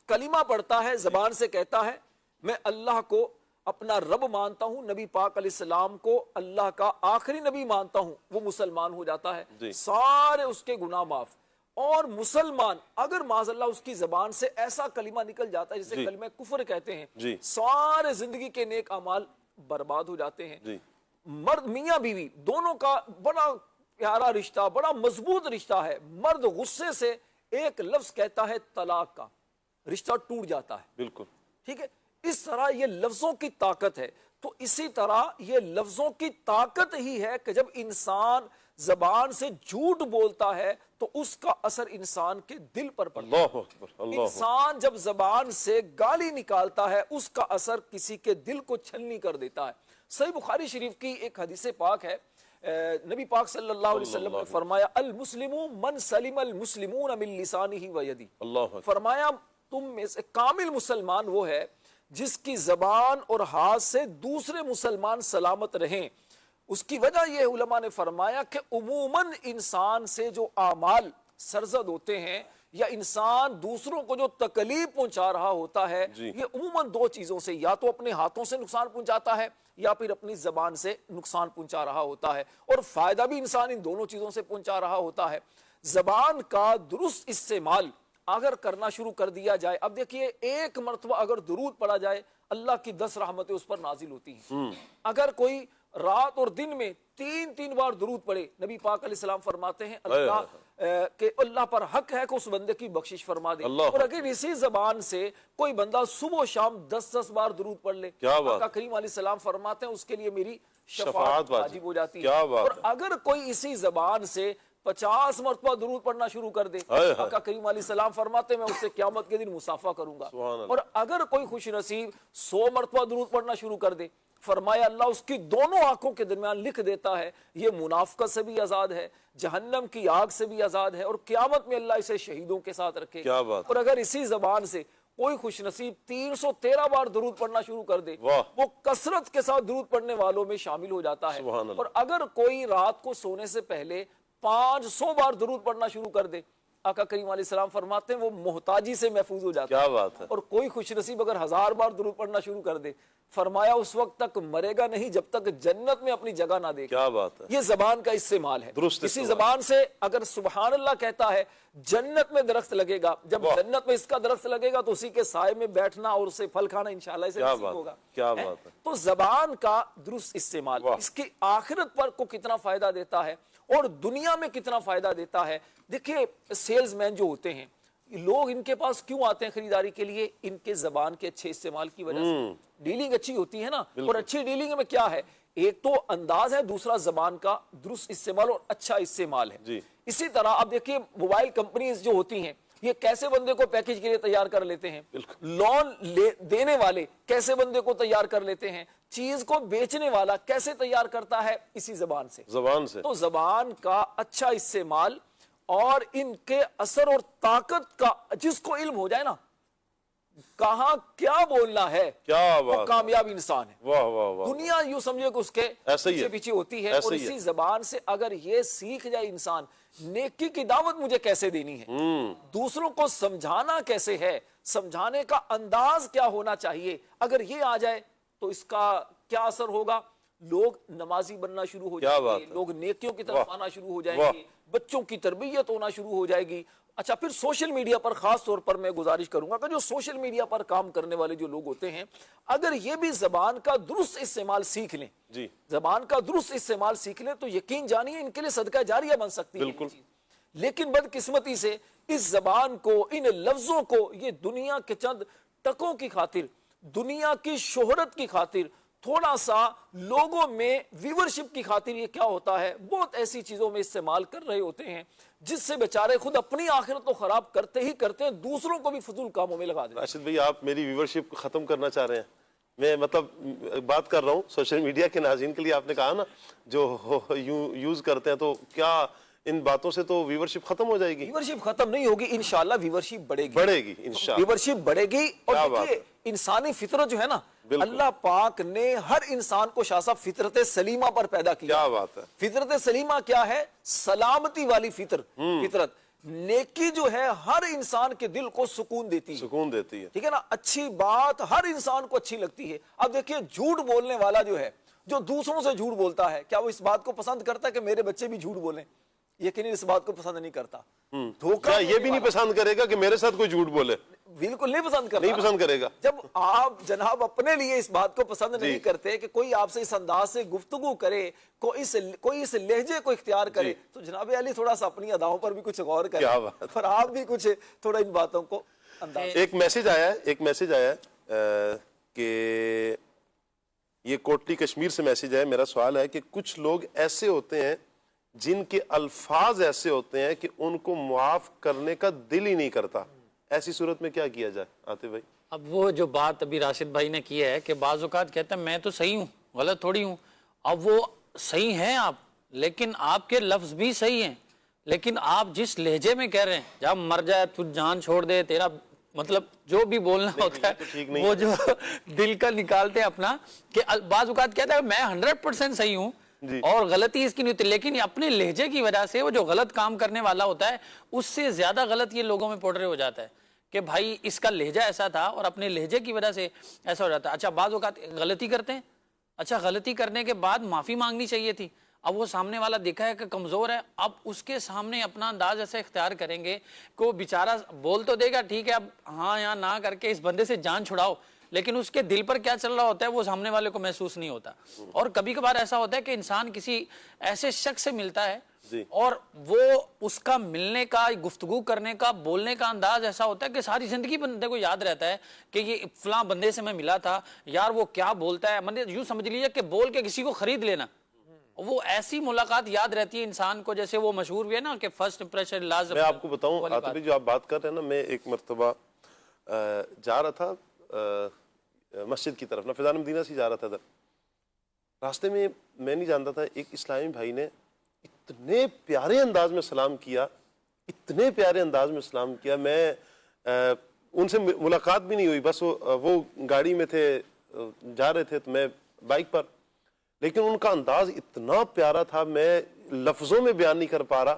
کلمہ پڑھتا ہے، زبان سے کہتا ہے میں اللہ کو اپنا رب مانتا ہوں، نبی پاک علیہ السلام کو اللہ کا آخری نبی مانتا ہوں، وہ مسلمان ہو جاتا ہے. سارے اس کے گناہ معاف. اور مسلمان اگر معاذ اللہ اس کی زبان سے ایسا کلمہ نکل جاتا ہے جسے کلمہ کفر کہتے ہیں، سارے زندگی کے نیک اعمال برباد ہو جاتے ہیں. مرد میاں بیوی دونوں کا بڑا پیارا رشتہ، بڑا مضبوط رشتہ ہے. مرد غصے سے ایک لفظ کہتا ہے طلاق کا، رشتہ ٹوٹ جاتا ہے. بالکل ٹھیک ہے. اس طرح یہ لفظوں کی طاقت ہے. تو اسی طرح یہ لفظوں کی طاقت ہی ہے کہ جب انسان زبان سے جھوٹ بولتا ہے تو اس کا اثر انسان کے دل پر پڑتا ہے. انسان جب زبان سے گالی نکالتا ہے اس کا اثر کسی کے دل کو چھلنی کر دیتا ہے. صحیح بخاری شریف کی ایک حدیث پاک ہے، نبی پاک صلی اللہ علیہ وسلم نے فرمایا المسلم من سلم المسلمون من لسانہ و یدہ. فرمایا تم میں سے کامل مسلمان وہ ہے جس کی زبان اور ہاتھ سے دوسرے مسلمان سلامت رہیں. اس کی وجہ یہ علماء نے فرمایا کہ عموماً انسان سے جو اعمال سرزد ہوتے ہیں یا انسان دوسروں کو جو تکلیف پہنچا رہا ہوتا ہے یہ عموماً دو چیزوں سے، یا تو اپنے ہاتھوں سے نقصان پہنچاتا ہے یا پھر اپنی زبان سے نقصان پہنچا رہا ہوتا ہے، اور فائدہ بھی انسان ان دونوں چیزوں سے پہنچا رہا ہوتا ہے. زبان کا درست استعمال اگر کرنا شروع کر دیا جائے، اب دیکھیے ایک مرتبہ اگر درود پڑھا جائے اللہ کی 10 رحمتیں اس پر نازل ہوتی ہیں. اگر کوئی رات اور دن میں 3 بار درود پڑھے، نبی پاک علیہ السلام فرماتے ہیں اللہ پر حق ہے کہ اس بندے کی بخشش فرما دے. اور اگر اسی زبان سے کوئی بندہ صبح و شام 10 بار درود پڑھ لے، آقا کریم علیہ السلام فرماتے ہیں اس کے لیے میری شفاعت واجب ہو جاتی ہے. اور اگر کوئی اسی زبان سے 50 مرتبہ درود پڑھنا شروع کر دے، آقا کریم علیہ السلام فرماتے ہیں میں اس سے قیامت کے دن مصافحہ کروں گا. اور اگر کوئی خوش نصیب 100 مرتبہ درود پڑھنا شروع کر دے، فرمایا اللہ اس کی دونوں آنکھوں کے درمیان لکھ دیتا ہے یہ منافقت سے بھی آزاد ہے، جہنم کی آگ سے بھی آزاد ہے، اور قیامت میں اللہ اسے شہیدوں کے ساتھ رکھے. اور اگر اسی زبان سے کوئی خوش نصیب 313 بار درود پڑھنا شروع کر دے، وہ کثرت کے ساتھ درود پڑھنے والوں میں شامل ہو جاتا ہے. اور اگر کوئی رات کو سونے سے پہلے 500 بار درود پڑھنا شروع کر دے، آقا کریم علیہ السلام فرماتے ہیں وہ محتاجی سے محفوظ ہو جاتا ہے. کیا بات ہے. اور کوئی خوش نصیب اگر 1000 بار درود پڑھنا شروع کر دے، فرمایا اس وقت تک مرے گا نہیں جب تک جنت میں اپنی جگہ نہ دیکھے. کیا بات ہے. یہ زبان کا استعمال ہے. درست اسی استعمال. زبان سے اگر سبحان اللہ کہتا ہے جنت میں درخت لگے گا، جب جنت میں اس کا درخت لگے گا تو اسی کے سائے میں بیٹھنا اور اسے پھل کھانا انشاءاللہ اسے نصیب ہوگا. کیا بات ہے. تو زبان کا درست استعمال اس کی آخرت پر کو کتنا فائدہ دیتا ہے اور دنیا میں کتنا فائدہ دیتا ہے. دیکھیں سیلز مین جو ہوتے ہیں، لوگ ان کے پاس کیوں آتے ہیں خریداری کے لیے؟ ان کے زبان کے اچھے استعمال کی وجہ سے. ڈیلنگ اچھی ہوتی ہے نا. اور اچھی ڈیلنگ میں کیا ہے؟ ایک تو انداز ہے، دوسرا زبان کا درست استعمال اور اچھا استعمال ہے. جی. اسی طرح آپ دیکھیے موبائل کمپنیز جو ہوتی ہیں یہ کیسے بندے کو پیکج کے لیے تیار کر لیتے ہیں. لون دینے والے کیسے بندے کو تیار کر لیتے ہیں. چیز کو بیچنے والا کیسے تیار کرتا ہے؟ اسی زبان سے. زبان سے. تو زبان کا اچھا استعمال اور ان کے اثر اور طاقت کا، جس کو علم ہو جائے نا کہاں کیا بولنا ہے، کیا وہ بات. کامیاب انسان ہے. واہ واہ واہ. دنیا یوں سمجھے کہ اس کے ایسا ہی ہے. پیچھے پیچھے ہوتی ہے. ایسا اور ہی ہے. اسی زبان سے اگر یہ سیکھ جائے انسان نیکی کی دعوت مجھے کیسے دینی ہے، دوسروں کو سمجھانا کیسے ہے، سمجھانے کا انداز کیا ہونا چاہیے، اگر یہ آ جائے تو اس کا کیا اثر ہوگا؟ لوگ نمازی بننا شروع ہو جائیں گے، لوگ نیکیوں کی طرف آنا شروع ہو جائیں گے، بچوں کی تربیت ہونا شروع ہو جائے گی. اچھا پھر سوشل میڈیا پر خاص طور پر میں گزارش کروں گا کہ جو سوشل میڈیا پر کام کرنے والے جو لوگ ہوتے ہیں اگر یہ بھی زبان کا درست استعمال سیکھ لیں، جی. زبان کا درست استعمال سیکھ لیں تو یقین جانیے ان کے لیے صدقہ جاریہ بن سکتی ہے. بالکل. لیکن بدقسمتی سے اس زبان کو، ان لفظوں کو یہ دنیا کے چند ٹکوں کی خاطر، دنیا کی شہرت کی خاطر، تھوڑا سا لوگوں میں ویورشپ کی خاطر یہ کیا ہوتا ہے بہت ایسی چیزوں میں استعمال کر رہے ہوتے ہیں جس سے بیچارے خود اپنی آخرت تو خراب کرتے ہی کرتے ہیں، دوسروں کو بھی فضول کاموں میں لگا دیتے ہیں. راشد بھائی آپ میری ویورشپ ختم کرنا چاہ رہے ہیں. میں مطلب بات کر رہا ہوں سوشل میڈیا کے ناظرین کے لیے. آپ نے کہا نا جو یوز کرتے ہیں، تو کیا ان باتوں سے تو ویورشپ ختم ہو جائے گی؟ ویورشپ ختم نہیں ہوگی، انشاءاللہ ویورشپ بڑھے گی. بڑھے گی انشاءاللہ. ویورشپ بڑھے گی. اور دیکھیے انسانی فطرت جو ہے نا، اللہ پاک نے ہر انسان کو شاہ صاحب فطرت سلیمہ پر پیدا کیا. کیا بات ہے. فطرت سلیمہ کیا ہے؟ سلامتی والی فطرت. نیکی جو ہے ہر انسان کے دل کو سکون دیتی ہے. سکون دیتی ہے. ٹھیک ہے نا. اچھی بات ہر انسان کو اچھی لگتی ہے. اب دیکھیے جھوٹ بولنے والا جو ہے، جو دوسروں سے جھوٹ بولتا ہے، کیا وہ اس بات کو پسند کرتا ہے کہ میرے بچے بھی جھوٹ بولیں؟ یقیناً اس بات کو پسند نہیں کرتا. کیا یہ بھی نہیں پسند کرے گا کہ میرے ساتھ کوئی جھوٹ بولے؟ بالکل نہیں پسند کرتا. نہیں پسند کرے گا. جب آپ جناب اپنے لیے اس بات کو پسند نہیں کرتے کہ کوئی آپ سے اس انداز سے گفتگو کرے، کوئی اس لہجے کو اختیار کرے، تو جناب علی تھوڑا سا اپنی اداؤں پر بھی کچھ غور کرے اور آپ بھی کچھ تھوڑا ان باتوں کو انداز. ایک میسج آیا ہے کہ یہ کوٹلی کشمیر سے میسج ہے. میرا سوال ہے کہ کچھ لوگ ایسے ہوتے ہیں جن کے الفاظ ایسے ہوتے ہیں کہ ان کو معاف کرنے کا دل ہی نہیں کرتا، ایسی صورت میں کیا کیا جائے عاطف بھائی؟ اب وہ جو بات ابھی راشد بھائی نے کی ہے کہ بعض اوقات کہتا ہے میں تو صحیح ہوں، غلط تھوڑی ہوں. اب وہ صحیح ہیں آپ، لیکن آپ کے لفظ بھی صحیح ہیں، لیکن آپ جس لہجے میں کہہ رہے ہیں جب مر جائے تو جان چھوڑ دے تیرا، مطلب جو بھی بولنا ہوتا ہے وہ جو دل کا نکالتے ہیں اپنا، کہ بعض اوقات کہتا ہے میں 100% صحیح ہوں اور غلطی اس کی نہیں ہوتی، لیکن اپنے لہجے کی وجہ سے وہ جو غلط کام کرنے والا ہوتا ہے اس سے زیادہ غلط یہ لوگوں میں پورٹری ہو جاتا ہے کہ بھائی اس کا لہجہ ایسا تھا اور اپنے لہجے کی وجہ سے ایسا ہو جاتا ہے. اچھا بعض اوقات غلطی کرتے ہیں، اچھا غلطی کرنے کے بعد معافی مانگنی چاہیے تھی. اب وہ سامنے والا دیکھا ہے کہ کمزور ہے، اب اس کے سامنے اپنا انداز ایسے اختیار کریں گے کہ وہ بیچارہ بول تو دے گا ٹھیک ہے اب ہاں یہاں نہ کر کے اس بندے سے جان چھڑاؤ، لیکن اس کے دل پر کیا چل رہا ہوتا ہے وہ سامنے والے کو محسوس نہیں ہوتا. اور کبھی کبھار ایسا ہوتا ہے کہ انسان کسی ایسے شخص سے ملتا ہے اور وہ اس کا ملنے کا، گفتگو کرنے کا، بولنے کا انداز ایسا ہوتا ہے کہ ساری زندگی بندے کو یاد رہتا ہے کہ یہ فلاں بندے سے میں ملا تھا یار، وہ کیا بولتا ہے. بندے یوں سمجھ لیجیے کہ بول کے کسی کو خرید لینا، وہ ایسی ملاقات یاد رہتی ہے انسان کو، جیسے وہ مشہور بھی ہے نا کہ فرسٹ امپریشن لازم. میں آپ کو بتاؤں عاطف جو آپ بات کر رہے ہیں نا، میں ایک مرتبہ جا رہا تھا مسجد کی طرف، فضان مدینہ سے جا رہا تھا. راستے میں میں نہیں جانتا تھا، ایک اسلامی بھائی نے اتنے پیارے انداز میں سلام کیا، اتنے پیارے انداز میں سلام کیا. میں ان سے ملاقات بھی نہیں ہوئی، بس وہ گاڑی میں تھے، جا رہے تھے تو میں بائک پر، لیکن ان کا انداز اتنا پیارا تھا میں لفظوں میں بیان نہیں کر پا رہا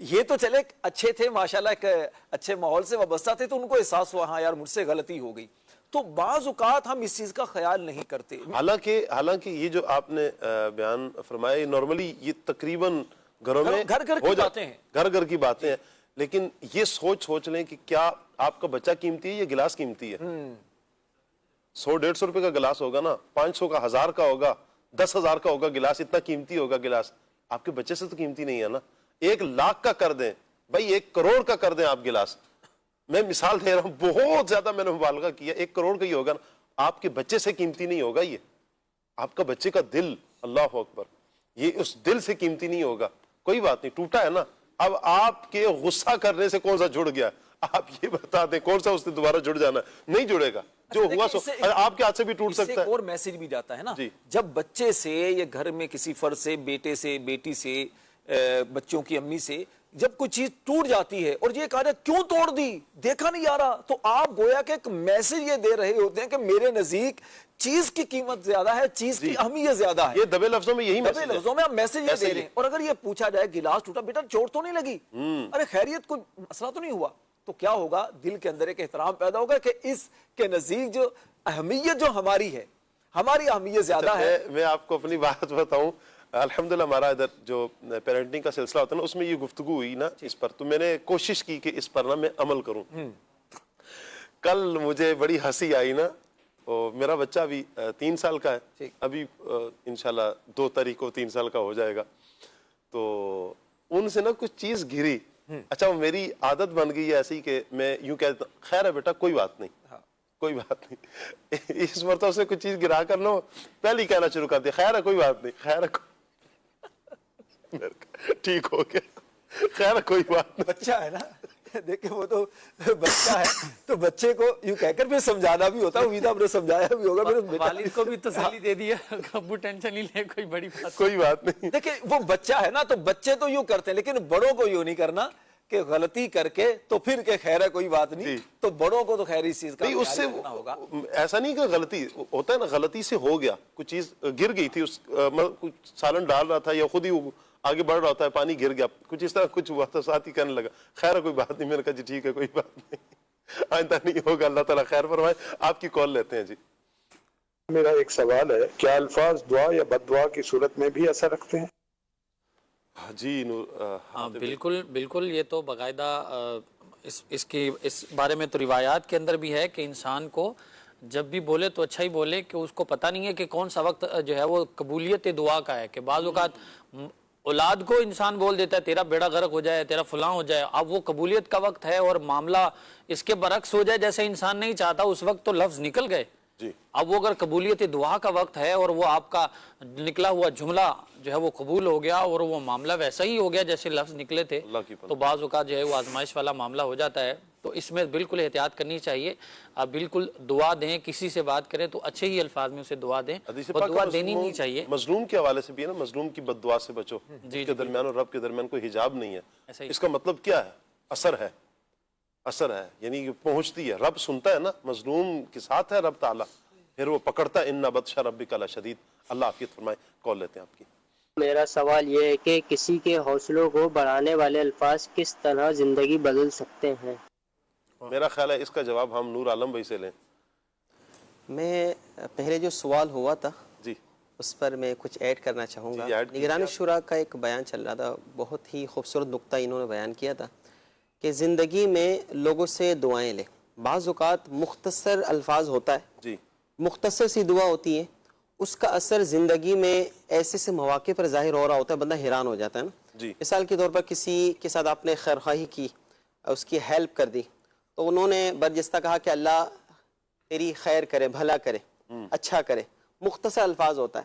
یہ تو چلے اچھے تھے ماشاءاللہ، ایک اچھے ماحول سے وابستہ تھے، تو ان کو احساس ہوا ہاں یار مجھ سے غلطی ہو گئی. تو بعض اوقات ہم اس چیز کا خیال نہیں کرتے. حالانکہ یہ جو آپ نے بیان فرمایا نارملی یہ تقریباً گھروں میں گھر کی باتیں ہیں، گھر کی باتیں ہیں، لیکن یہ سوچ لیں کہ کیا آپ کا بچہ قیمتی ہے یا گلاس قیمتی ہے؟ 100-150 روپے کا گلاس ہوگا نا، 500 کا، 1000 کا ہوگا، 10,000 کا ہوگا گلاس، اتنا قیمتی ہوگا گلاس. آپ کے بچے سے تو قیمتی نہیں ہے نا. 1 لاکھ کا کر دیں بھائی، 1 کروڑ کا کر دیں آپ گلاس، میں مثال دے رہا ہوں، بہت زیادہ میں نے مبالغہ کیا، 1 کروڑ کا ہی ہوگا نا، آپ کے بچے سے قیمتی نہیں ہوگا. یہ آپ کا بچے کا دل، اللہ اکبر، یہ اس دل سے قیمتی نہیں ہوگا. کوئی بات نہیں، ٹوٹا ہے نا. اب آپ کے غصہ کرنے سے کون سا جڑ گیا؟ آپ یہ بتا دیں کون سا اس سے دوبارہ جڑ جانا؟ نہیں جڑے گا. جو ہوا سو آپ کے ہاتھ سے بھی ٹوٹ سکتا ہے. ایک اور میسج بھی جاتا ہے نا، جب بچے سے یا گھر میں کسی فرد سے، بیٹے سے، بیٹی سے، بچوں کی امی سے جب کوئی چیز ٹوٹ جاتی ہے اور یہ کہا جائے کیوں توڑ دی، دیکھا نہیں آ رہا، تو آپ گویا کہ ایک میسج یہ دے رہے ہوتے ہیں کہ میرے نزدیک چیز کی قیمت زیادہ ہے، چیز کی اہمیت زیادہ ہے. یہ دبے لفظوں میں یہی دبے لفظوں میں آپ میسج یہ دے رہے ہیں. اور اگر یہ پوچھا جائے گلاس ٹوٹا، بیٹا چوٹ تو نہیں لگی، ارے خیریت کوئی مسئلہ تو نہیں ہوا، تو کیا ہوگا؟ دل کے اندر ایک احترام پیدا ہوگا کہ اس کے نزدیک جو اہمیت جو ہماری ہے، ہماری اہمیت زیادہ ہے. میں آپ کو اپنی بات بتاؤں، الحمدللہ ہمارا ادھر جو پیرنٹنگ کا سلسلہ ہوتا ہے نا، اس میں یہ گفتگو ہوئی نا اس پر، تو میں نے کوشش کی کہ اس پر نا میں عمل کروں. کل مجھے بڑی ہنسی آئی نا، میرا بچہ ابھی 3 سال کا ہے، ابھی انشاءاللہ 2 تاریخ کو 3 سال کا ہو جائے گا. تو ان سے نا کچھ چیز گری. اچھا، وہ میری عادت بن گئی ہے ایسی کہ میں یوں کہتا ہوں خیر ہے بیٹا کوئی بات نہیں، کوئی بات نہیں. اس مرتبہ سے کچھ چیز گرا کر لو، پہلے کہنا شروع کر دیا خیر ہے کوئی بات نہیں، خیر ہے ٹھیک ہو گیا، خیر ہے کوئی بات نہیں. بچہ ہے نا، دیکھیں وہ تو بچہ ہے، تو بچے کو یوں کہہ کر پھر سمجھانا بھی ہوتا ہے. امید آپ نے سمجھایا بھی ہوگا. والد کو بھی تسلی دے دیا، ابو ٹینشن نہیں لے، کوئی بڑی بات کوئی بات نہیں. دیکھیں وہ بچہ ہے نا، تو بچے تو یوں کرتے ہیں، لیکن بڑوں کو یوں نہیں کرنا کہ غلطی کر کے تو پھر کہ خیر ہے کوئی بات نہیں. تو بڑوں کو تو خیر اس چیز کا اس سے ایسا نہیں کہ غلطی ہوتا ہے نا، غلطی سے ہو گیا، کچھ چیز گر گئی تھی، اس کچھ سالن ڈال رہا تھا یا خود ہی آگے بڑھ رہا ہوتا ہے، پانی گر گیا، کچھ اس طرح کچھ ہوا تو ساتھ ہی کہنے لگا خیر ہے کوئی بات نہیں. میں نے کہا جی ٹھیک ہے کوئی بات نہیں، آئندہ نہیں ہوگا، اللہ تعالیٰ خیر فرمائے. آپ کی کال لیتے ہیں جی. میرا ایک سوال ہے، کیا الفاظ دعا یا بد دعا کی صورت میں بھی اثر رکھتے ہیں؟ جی ہاں بالکل بالکل. یہ تو باقاعدہ اس بارے میں تو روایات کے اندر بھی ہے کہ انسان کو جب بھی بولے تو اچھا ہی بولے، کہ اس کو پتہ نہیں ہے کہ کون سا وقت جو ہے وہ قبولیت دعا کا ہے. کہ بعض اوقات اولاد کو انسان بول دیتا ہے تیرا بیڑا غرق ہو جائے، تیرا فلاں ہو جائے، اب وہ قبولیت کا وقت ہے اور معاملہ اس کے برعکس ہو جائے جیسے انسان نہیں چاہتا، اس وقت تو لفظ نکل گئے. اب وہ اگر قبولیت دعا کا وقت ہے اور وہ آپ کا نکلا ہوا جملہ جو ہے وہ قبول ہو گیا اور وہ معاملہ ویسا ہی ہو گیا جیسے لفظ نکلے تھے، تو بعض اوقات جو ہے وہ آزمائش والا معاملہ ہو جاتا ہے. تو اس میں بالکل احتیاط کرنی چاہیے. آپ بالکل دعا دیں، کسی سے بات کریں تو اچھے ہی الفاظ میں اسے دعا دیں، دعا دینی نہیں چاہیے. مظلوم کے حوالے سے بھی ہے نا، مظلوم کی بد دعا سے بچو، اس کے درمیان اور رب کے درمیان کوئی حجاب نہیں ہے. اس کا مطلب کیا ہے؟ اثر ہے، اثر ہے، یعنی پہنچتی ہے، رب سنتا ہے نا، مظلوم کے ساتھ ہے رب تعالیٰ، پھر وہ پکڑتا ہے. ان بطش ربک لشدید. اللہ عافیت فرمائے. کال لیتے ہیں آپ کی. میرا سوال یہ ہے کہ کسی کے حوصلوں کو بڑھانے والے الفاظ کس طرح زندگی بدل سکتے ہیں؟ میرا خیال ہے اس کا جواب ہم نور عالم بھائی سے لیں. میں پہلے جو سوال ہوا تھا جی اس پر میں کچھ ایڈ کرنا چاہوں گا. نگران شورا کا ایک بیان چل رہا تھا، بہت ہی خوبصورت نقطہ انہوں نے بیان کیا تھا کہ زندگی میں لوگوں سے دعائیں لیں. بعض اوقات مختصر الفاظ ہوتا ہے، جی مختصر سی دعا ہوتی ہے، اس کا اثر زندگی میں ایسے سے مواقع پر ظاہر ہو رہا ہوتا ہے، بندہ حیران ہو جاتا ہے نا. جی مثال کے طور پر کسی کے ساتھ آپ نے خیرخواہی کی، اس کی ہیلپ کر دی، تو انہوں نے برجستہ کہا کہ اللہ تیری خیر کرے، بھلا کرے، اچھا کرے. مختصر الفاظ ہوتا ہے.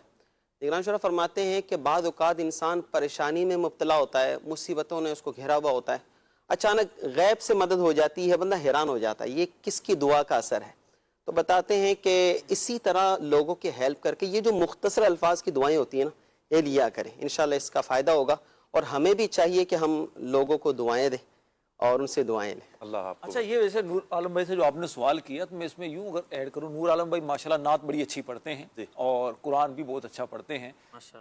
نگران شورا فرماتے ہیں کہ بعض اوقات انسان پریشانی میں مبتلا ہوتا ہے، مصیبتوں نے اس کو گھیرا ہوا ہوتا ہے، اچانک غیب سے مدد ہو جاتی ہے، بندہ حیران ہو جاتا ہے یہ کس کی دعا کا اثر ہے. تو بتاتے ہیں کہ اسی طرح لوگوں کی ہیلپ کر کے یہ جو مختصر الفاظ کی دعائیں ہوتی ہیں نا، یہ لیا کریں، انشاءاللہ اس کا فائدہ ہوگا. اور ہمیں بھی چاہیے کہ ہم لوگوں کو دعائیں دیں اور ان سے دعائیں لیں. اللہ آپ کو. اچھا، یہ ویسے نور عالم بھائی سے جو آپ نے سوال کیا تو میں اس میں یوں اگر ایڈ کروں، نور عالم بھائی ماشاءاللہ نعت بڑی اچھی پڑھتے ہیں اور قرآن بھی بہت اچھا پڑھتے ہیں.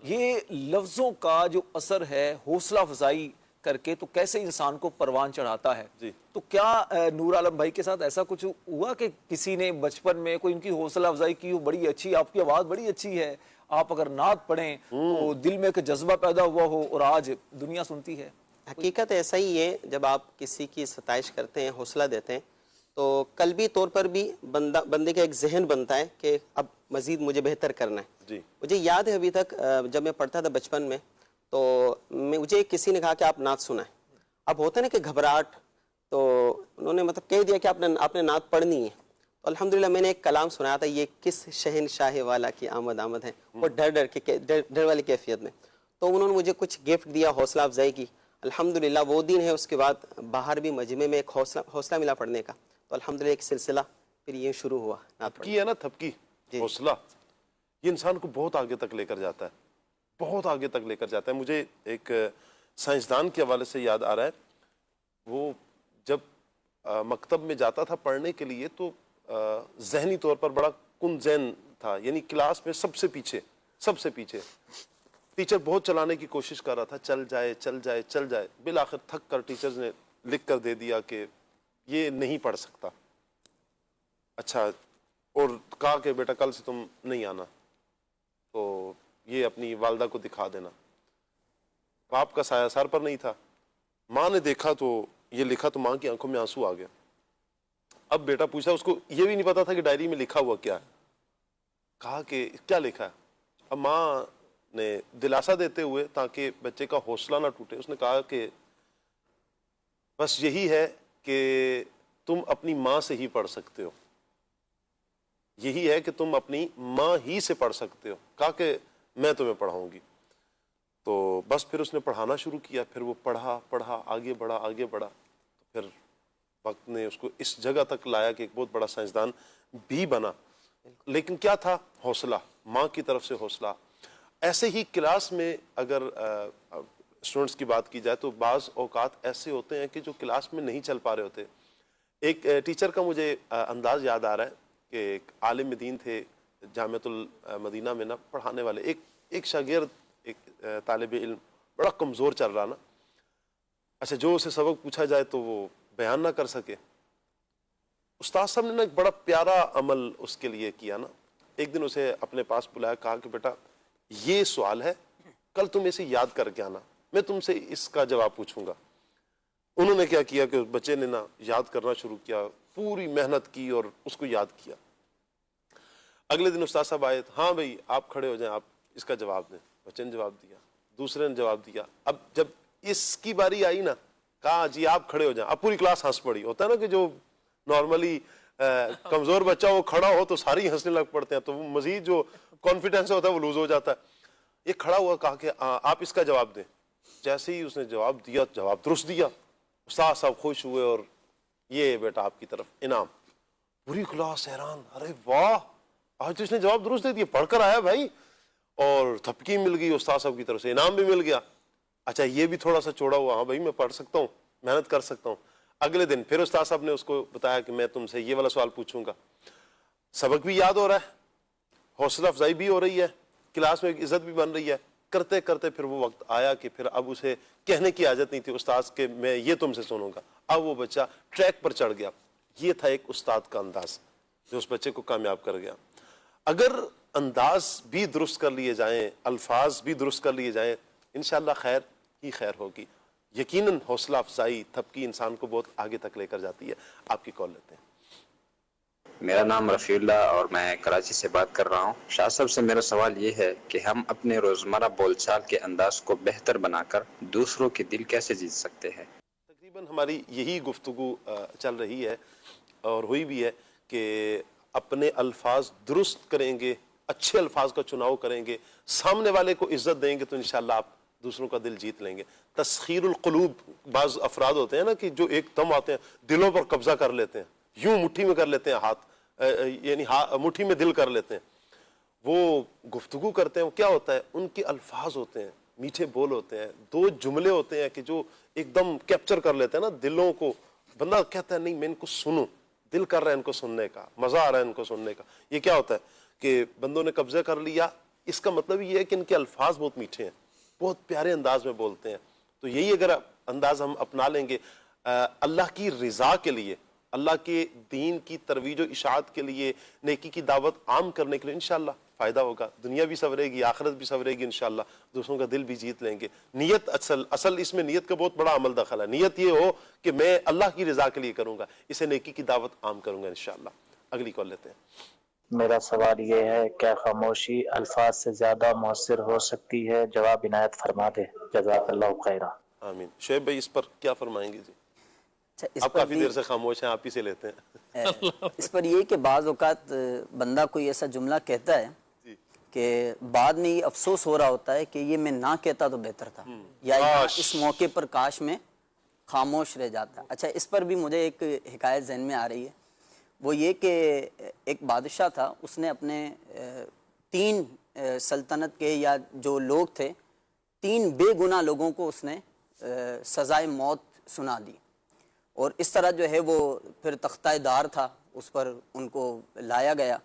یہ لفظوں کا جو اثر ہے، حوصلہ افزائی کر کے تو کیسے انسان کو پروان چڑھاتا ہے. جی. تو کیا نور عالم بھائی کے ساتھ ایسا کچھ ہوا کہ کسی نے بچپن میں کوئی ان کی حوصلہ افزائی کی ہو, بڑی اچھی, آپ کی آواز بڑی اچھی ہے, آپ اگر نعت پڑھیں تو دل میں ایک جذبہ پیدا ہوا ہو اور آج دنیا سنتی ہے؟ حقیقت ایسا ہی ہے, جب آپ کسی کی ستائش کرتے ہیں, حوصلہ دیتے ہیں, تو قلبی طور پر بھی بندے کا ایک ذہن بنتا ہے کہ اب مزید مجھے بہتر کرنا ہے. جی. مجھے یاد ہے ابھی تک جب میں پڑھتا تھا بچپن میں, تو مجھے کسی نے کہا کہ آپ نعت سنائیں. اب ہوتا ہے نا کہ گھبراہٹ, تو انہوں نے مطلب کہہ دیا کہ آپ نے نعت پڑھنی ہے. تو الحمدللہ میں نے ایک کلام سنایا تھا, یہ کس شہنشاہ والا کی آمد آمد ہے, وہ ڈر والی کیفیت میں. تو انہوں نے مجھے کچھ گفٹ دیا, حوصلہ افزائی کی. الحمدللہ وہ دن ہے, اس کے بعد باہر بھی مجمع میں ایک حوصلہ ملا پڑھنے کا. تو الحمدللہ ایک سلسلہ پھر یہ شروع ہوا. تھپکی ہے نا, تھپکی, حوصلہ, یہ انسان کو بہت آگے تک لے کر جاتا ہے, بہت آگے تک لے کر جاتا ہے. مجھے ایک سائنسدان کے حوالے سے یاد آ رہا ہے, وہ جب مکتب میں جاتا تھا پڑھنے کے لیے تو ذہنی طور پر بڑا کن ذہن تھا, یعنی کلاس میں سب سے پیچھے. ٹیچر بہت چلانے کی کوشش کر رہا تھا, چل جائے. بالآخر تھک کر ٹیچرز نے لکھ کر دے دیا کہ یہ نہیں پڑھ سکتا. اچھا, اور کہا کہ بیٹا کل سے تم نہیں آنا, تو یہ اپنی والدہ کو دکھا دینا. باپ کا سایہ سر پر نہیں تھا. ماں نے دیکھا تو یہ لکھا تو ماں کی آنکھوں میں آنسو آ گیا. اب بیٹا پوچھا, اس کو یہ بھی نہیں پتا تھا کہ ڈائری میں لکھا ہوا کیا ہے. کہا کہ کیا لکھا ہے. اب ماں نے دلاسا دیتے ہوئے تاکہ بچے کا حوصلہ نہ ٹوٹے, اس نے کہا کہ بس یہی ہے کہ تم اپنی ماں سے ہی پڑھ سکتے ہو, یہی ہے کہ تم اپنی ماں ہی سے پڑھ سکتے ہو. کہا کہ میں تمہیں پڑھاؤں گی. تو بس پھر اس نے پڑھانا شروع کیا. پھر وہ پڑھا آگے بڑھا. تو پھر وقت نے اس کو اس جگہ تک لایا کہ ایک بہت بڑا سائنسدان بھی بنا. لیکن کیا تھا؟ حوصلہ, ماں کی طرف سے حوصلہ. ایسے ہی کلاس میں اگر اسٹوڈنٹس کی بات کی جائے تو بعض اوقات ایسے ہوتے ہیں کہ جو کلاس میں نہیں چل پا رہے ہوتے. ایک ٹیچر کا مجھے انداز یاد آ رہا ہے کہ ایک عالم دین تھے جامعۃ المدینہ میں نا, پڑھانے والے. ایک شاگرد, ایک طالب علم بڑا کمزور چل رہا نا. اچھا, جو اسے سبق پوچھا جائے تو وہ بیان نہ کر سکے. استاد صاحب نے نا ایک بڑا پیارا عمل اس کے لیے کیا نا. ایک دن اسے اپنے پاس بلایا, کہا کہ بیٹا یہ سوال ہے, کل تم اسے یاد کر کے آنا, میں تم سے اس کا جواب پوچھوں گا. انہوں نے کیا کیا کہ اس بچے نے نا یاد کرنا شروع کیا, پوری محنت کی اور اس کو یاد کیا. اگلے دن استاد صاحب آئے, ہاں بھائی آپ کھڑے ہو جائیں, آپ اس کا جواب دیں. بچے نے جواب دیا, دوسرے نے جواب دیا. اب جب اس کی باری آئی نا, کہا جی آپ کھڑے ہو جائیں. اب پوری کلاس ہنس پڑی. ہوتا ہے نا کہ جو نارملی کمزور بچہ وہ کھڑا ہو تو ساری ہنسنے لگ پڑتے ہیں, تو وہ مزید جو کانفیڈنس ہوتا ہے وہ لوز ہو جاتا ہے. یہ کھڑا ہوا, کہا کہ آپ اس کا جواب دیں. جیسے ہی اس نے جواب دیا, جواب درست دیا. استاد صاحب خوش ہوئے اور یہ بیٹا آپ کی طرف انعام. پوری کلاس حیران, ارے واہ آج تو اس نے جواب درست دے دیا, پڑھ کر آیا بھائی. اور تھپکی مل گئی, استاد صاحب کی طرف سے انعام بھی مل گیا. اچھا یہ بھی تھوڑا سا چوڑا ہوا, ہاں بھائی میں پڑھ سکتا ہوں, محنت کر سکتا ہوں. اگلے دن پھر استاد صاحب نے اس کو بتایا کہ میں تم سے یہ والا سوال پوچھوں گا. سبق بھی یاد ہو رہا ہے, حوصلہ افزائی بھی ہو رہی ہے, کلاس میں عزت بھی بن رہی ہے. کرتے کرتے پھر وہ وقت آیا کہ پھر اب اسے کہنے کی حاجت نہیں تھی استاد کہ میں یہ تم سے سنوں گا. اب وہ بچہ ٹریک پر چڑھ گیا. یہ تھا ایک استاد کا انداز جو اس بچے کو کامیاب کر گیا. اگر انداز بھی درست کر لیے جائیں, الفاظ بھی درست کر لیے جائیں, انشاءاللہ خیر ہی خیر ہوگی. یقیناً حوصلہ افزائی تھپکی انسان کو بہت آگے تک لے کر جاتی ہے. آپ کی کال لیتے ہیں. میرا نام رفیع اللہ اور میں کراچی سے بات کر رہا ہوں. شاہ صاحب سے میرا سوال یہ ہے کہ ہم اپنے روزمرہ بول چال کے انداز کو بہتر بنا کر دوسروں کے دل کیسے جیت سکتے ہیں؟ تقریباً ہماری یہی گفتگو چل رہی ہے اور ہوئی بھی ہے کہ اپنے الفاظ درست کریں گے, اچھے الفاظ کا چناؤ کریں گے, سامنے والے کو عزت دیں گے تو انشاءاللہ آپ دوسروں کا دل جیت لیں گے. تسخیر القلوب, بعض افراد ہوتے ہیں نا کہ جو ایک دم آتے ہیں, دلوں پر قبضہ کر لیتے ہیں, یوں مٹھی میں کر لیتے ہیں ہاتھ, یعنی مٹھی میں دل کر لیتے ہیں. وہ گفتگو کرتے ہیں, وہ کیا ہوتا ہے, ان کے الفاظ ہوتے ہیں, میٹھے بول ہوتے ہیں, دو جملے ہوتے ہیں کہ جو ایک دم کیپچر کر لیتے ہیں نا دلوں کو. بندہ کہتا ہے نہیں میں ان کو سنوں, دل کر رہا ہے ان کو سننے کا, مزہ آ رہا ہے ان کو سننے کا. یہ کیا ہوتا ہے کہ بندوں نے قبضہ کر لیا, اس کا مطلب یہ ہے کہ ان کے الفاظ بہت میٹھے ہیں, بہت پیارے انداز میں بولتے ہیں. تو یہی اگر انداز ہم اپنا لیں گے اللہ کی رضا کے لیے، اللہ کے دین کی ترویج و اشاعت کے لیے، نیکی کی دعوت عام کرنے کے لیے، انشاءاللہ فائدہ ہوگا، دنیا بھی سنورے گی، آخرت بھی سنورے گی انشاءاللہ، دوسروں کا دل بھی جیت لیں گے۔ نیت اصل اس میں نیت کا بہت بڑا عمل دخل ہے۔ نیت یہ ہو کہ میں اللہ کی رضا کے لیے کروں گا، اسے نیکی کی دعوت عام کروں گا انشاءاللہ۔ اگلی کال لیتے ہیں۔ میرا سوال یہ ہے، کیا خاموشی الفاظ سے زیادہ مؤثر ہو سکتی ہے؟ جواب عنایت فرما دے، جزاک اللہ خیرہ۔ آمین۔ شعیب بھائی اس پر کیا فرمائیں گے؟ جی آپ کافی دیر سے خاموش ہیں، آپ ہی سے لیتے ہیں۔ اس پر یہ کہ بعض اوقات بندہ کوئی ایسا جملہ کہتا ہے کہ بعد میں یہ افسوس ہو رہا ہوتا ہے کہ یہ میں نہ کہتا تو بہتر تھا، یا اس موقع پر کاش میں خاموش رہ جاتا۔ اچھا، اس پر بھی مجھے ایک حکایت ذہن میں آ رہی ہے، وہ یہ کہ ایک بادشاہ تھا، اس نے اپنے 3 سلطنت کے یا جو لوگ تھے 3 بے گناہ لوگوں کو اس نے سزائے موت سنا دی، اور اس طرح جو ہے وہ پھر تختہ دار تھا، اس پر ان کو لایا گیا،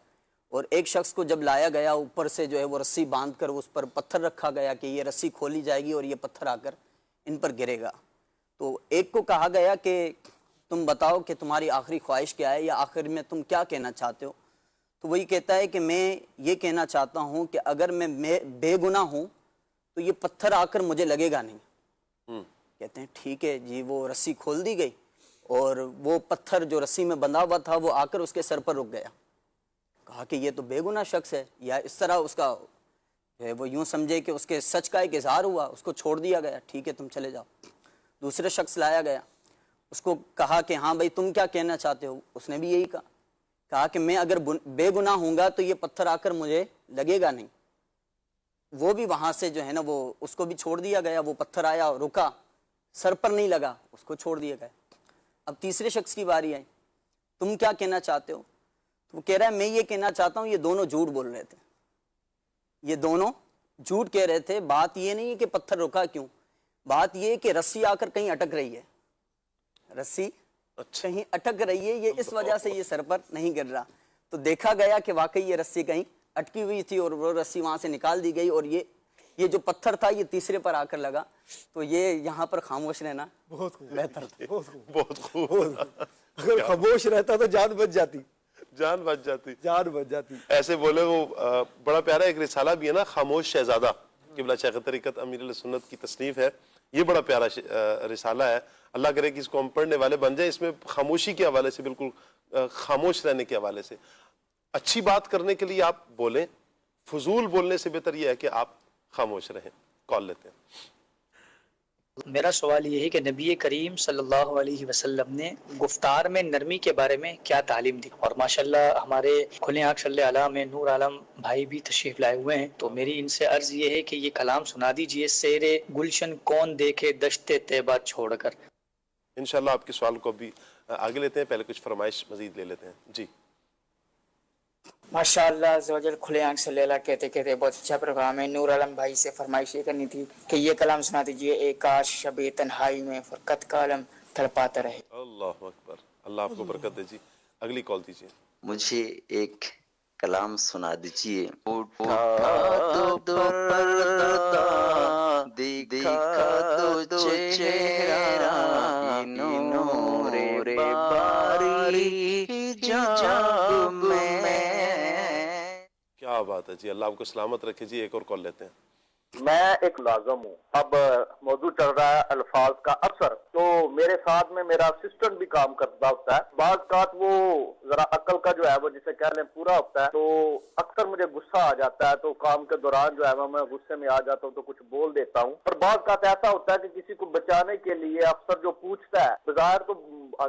اور ایک شخص کو جب لایا گیا اوپر سے جو ہے وہ رسی باندھ کر اس پر پتھر رکھا گیا کہ یہ رسی کھولی جائے گی اور یہ پتھر آ کر ان پر گرے گا۔ تو ایک کو کہا گیا کہ تم بتاؤ کہ تمہاری آخری خواہش کیا ہے، یا آخر میں تم کیا کہنا چاہتے ہو؟ تو وہی کہتا ہے کہ میں یہ کہنا چاہتا ہوں کہ اگر میں بے گناہ ہوں تو یہ پتھر آ کر مجھے لگے گا نہیں۔ کہتے ہیں ٹھیک ہے جی، وہ رسی کھول دی گئی اور وہ پتھر جو رسی میں بندھا ہوا تھا وہ آ کر اس کے سر پر رک گیا۔ کہا کہ یہ تو بے گناہ شخص ہے، یا اس طرح اس کا وہ یوں سمجھے کہ اس کے سچ کا ایک اظہار ہوا، اس کو چھوڑ دیا گیا، ٹھیک ہے تم چلے جاؤ۔ دوسرے شخص لایا گیا، اس کو کہا کہ ہاں بھائی تم کیا کہنا چاہتے ہو؟ اس نے بھی یہی کہا کہ میں اگر بے گناہ ہوں گا تو یہ پتھر آ کر مجھے لگے گا نہیں۔ وہ بھی وہاں سے جو ہے نا وہ اس کو بھی چھوڑ دیا گیا، وہ پتھر آیا رکا، سر پر نہیں لگا، اس کو چھوڑ دیا گیا۔ اب تیسرے شخص کی باری آئی، تم کیا کہنا چاہتے ہو؟ تو وہ کہہ رہا ہے میں یہ کہنا چاہتا ہوں یہ دونوں جھوٹ بول رہے تھے، یہ دونوں جھوٹ کہہ رہے تھے۔ بات یہ نہیں ہے کہ پتھر رکا کیوں، بات یہ ہے کہ رسی آ کر کہیں اٹک رہی ہے، رسی کہیں اٹک رہی ہے، یہ اس وجہ سے یہ سر پر نہیں گر رہا۔ تو دیکھا گیا کہ واقعی یہ رسی کہیں اٹکی ہوئی تھی اور وہ رسی وہاں سے نکال دی گئی، اور یہ جو پتھر تھا یہ تیسرے پر آ کر لگا۔ تو یہ یہاں پر خاموش رہنا بہتر تھا۔ بہت خوب۔ اگر خاموش رہتا تو جان بچ جاتی، جان بچ جاتی، جان بچ جاتی۔ ایسے بولے وہ بڑا پیارا ایک رسالہ بھی ہے نا، خاموش شہزادہ، قبلہ شیخ طریقت امیر علیہ سنت کی تصنیف ہے، یہ بڑا پیارا رسالہ ہے۔ اللہ کرے کہ اس کو ہم پڑھنے والے بن جائیں۔ اس میں خاموشی کے حوالے سے، بالکل خاموش رہنے کے حوالے سے، اچھی بات کرنے کے لیے آپ بولیں، فضول بولنے سے بہتر یہ ہے کہ آپ خاموش رہیں۔ کال لیتے ہیں۔ میرا سوال یہ ہے کہ نبی کریم صلی اللہ علیہ وسلم نے گفتار میں نرمی کے بارے میں کیا تعلیم دی؟ اور ماشاءاللہ ہمارے کھلے آنکھ صلی اللہ علیہ میں نور عالم بھائی بھی تشریف لائے ہوئے ہیں، تو میری ان سے عرض یہ ہے کہ یہ کلام سنا دیجئے، سیر گلشن کون دیکھے دشت طیبہ چھوڑ کر۔ انشاءاللہ آپ کے سوال کو بھی آگے لیتے ہیں، پہلے کچھ فرمائش مزید لے لیتے ہیں۔ جی ماشاءاللہ عزوجل، کھلے آنکھ سے لیلا کہتے کہتے بہت اچھا پروگرام ہے۔ نور عالم بھائی سے فرمائش یہ کرنی تھی کہ یہ کلام سنا دیجئے، ایک کاش شب تنہائی میں فرقت کا علم تڑپاتا رہے۔ اللہ اکبر، اللہ آپ کو برکت دے جی۔ اگلی کال دیجیے۔ مجھے ایک کلام سنا دیجئے۔ اٹھا دو پردہ، دیکھا دو چہرہ، نور باری حجاب میں۔ کیا بات ہے جی، اللہ آپ کو سلامت رکھے جی۔ ایک اور کال لیتے ہیں۔ میں ایک ملازم ہوں، اب موضوع چل رہا ہے الفاظ کا اثر، تو میرے ساتھ میں میرا اسسٹنٹ بھی کام کرتا ہوتا ہے۔ بعض اوقات وہ ذرا عقل کا جو ہے وہ جسے کہہ لیں پورا ہوتا ہے، تو اکثر مجھے غصہ آ جاتا ہے، تو کام کے دوران جو ہے وہ میں غصے میں آ جاتا ہوں تو کچھ بول دیتا ہوں۔ اور بعض اوقات ایسا ہوتا ہے کہ کسی کو بچانے کے لیے افسر جو پوچھتا ہے، بظاہر تو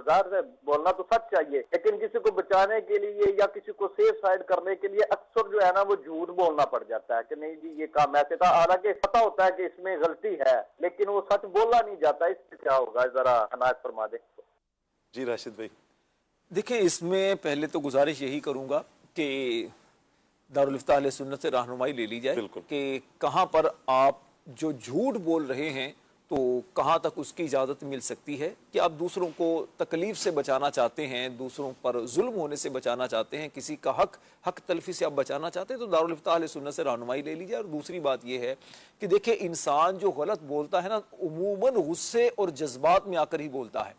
ظاہر سے بولنا تو سچ چاہیے، لیکن کسی کو بچانے کے لیے یا کسی کو سیف سائڈ کرنے کے لیے اکثر جو ہے نا وہ جھوٹ بولنا پڑ جاتا ہے کہ نہیں جی یہ کام ایسے تھا، حالانکہ پتا ہوتا ہے کہ اس میں غلطی ہے، لیکن وہ سچ بولا نہیں جاتا۔ اس سے کیا ہوگا، ذرا عنایت فرما دیں۔ جی راشد بھائی۔ دیکھیں، اس میں پہلے تو گزارش یہی کروں گا کہ دارالفتہ اہل سنت سے رہنمائی لے لی جائے کہ کہاں پر آپ جو جھوٹ بول رہے ہیں تو تو کہاں تک اس کی اجازت مل سکتی ہے کہ آپ دوسروں کو تکلیف سے بچانا چاہتے ہیں، دوسروں پر ظلم ہونے سے بچانا چاہتے ہیں، کسی کا حق تلفی سے آپ بچانا چاہتے ہیں، تو دارالفتاح اہل سنت سے رہنمائی لے لیجیے۔ اور دوسری بات یہ ہے کہ دیکھیں انسان جو غلط بولتا ہے نا، عموماً غصے اور جذبات میں آ کر ہی بولتا ہے،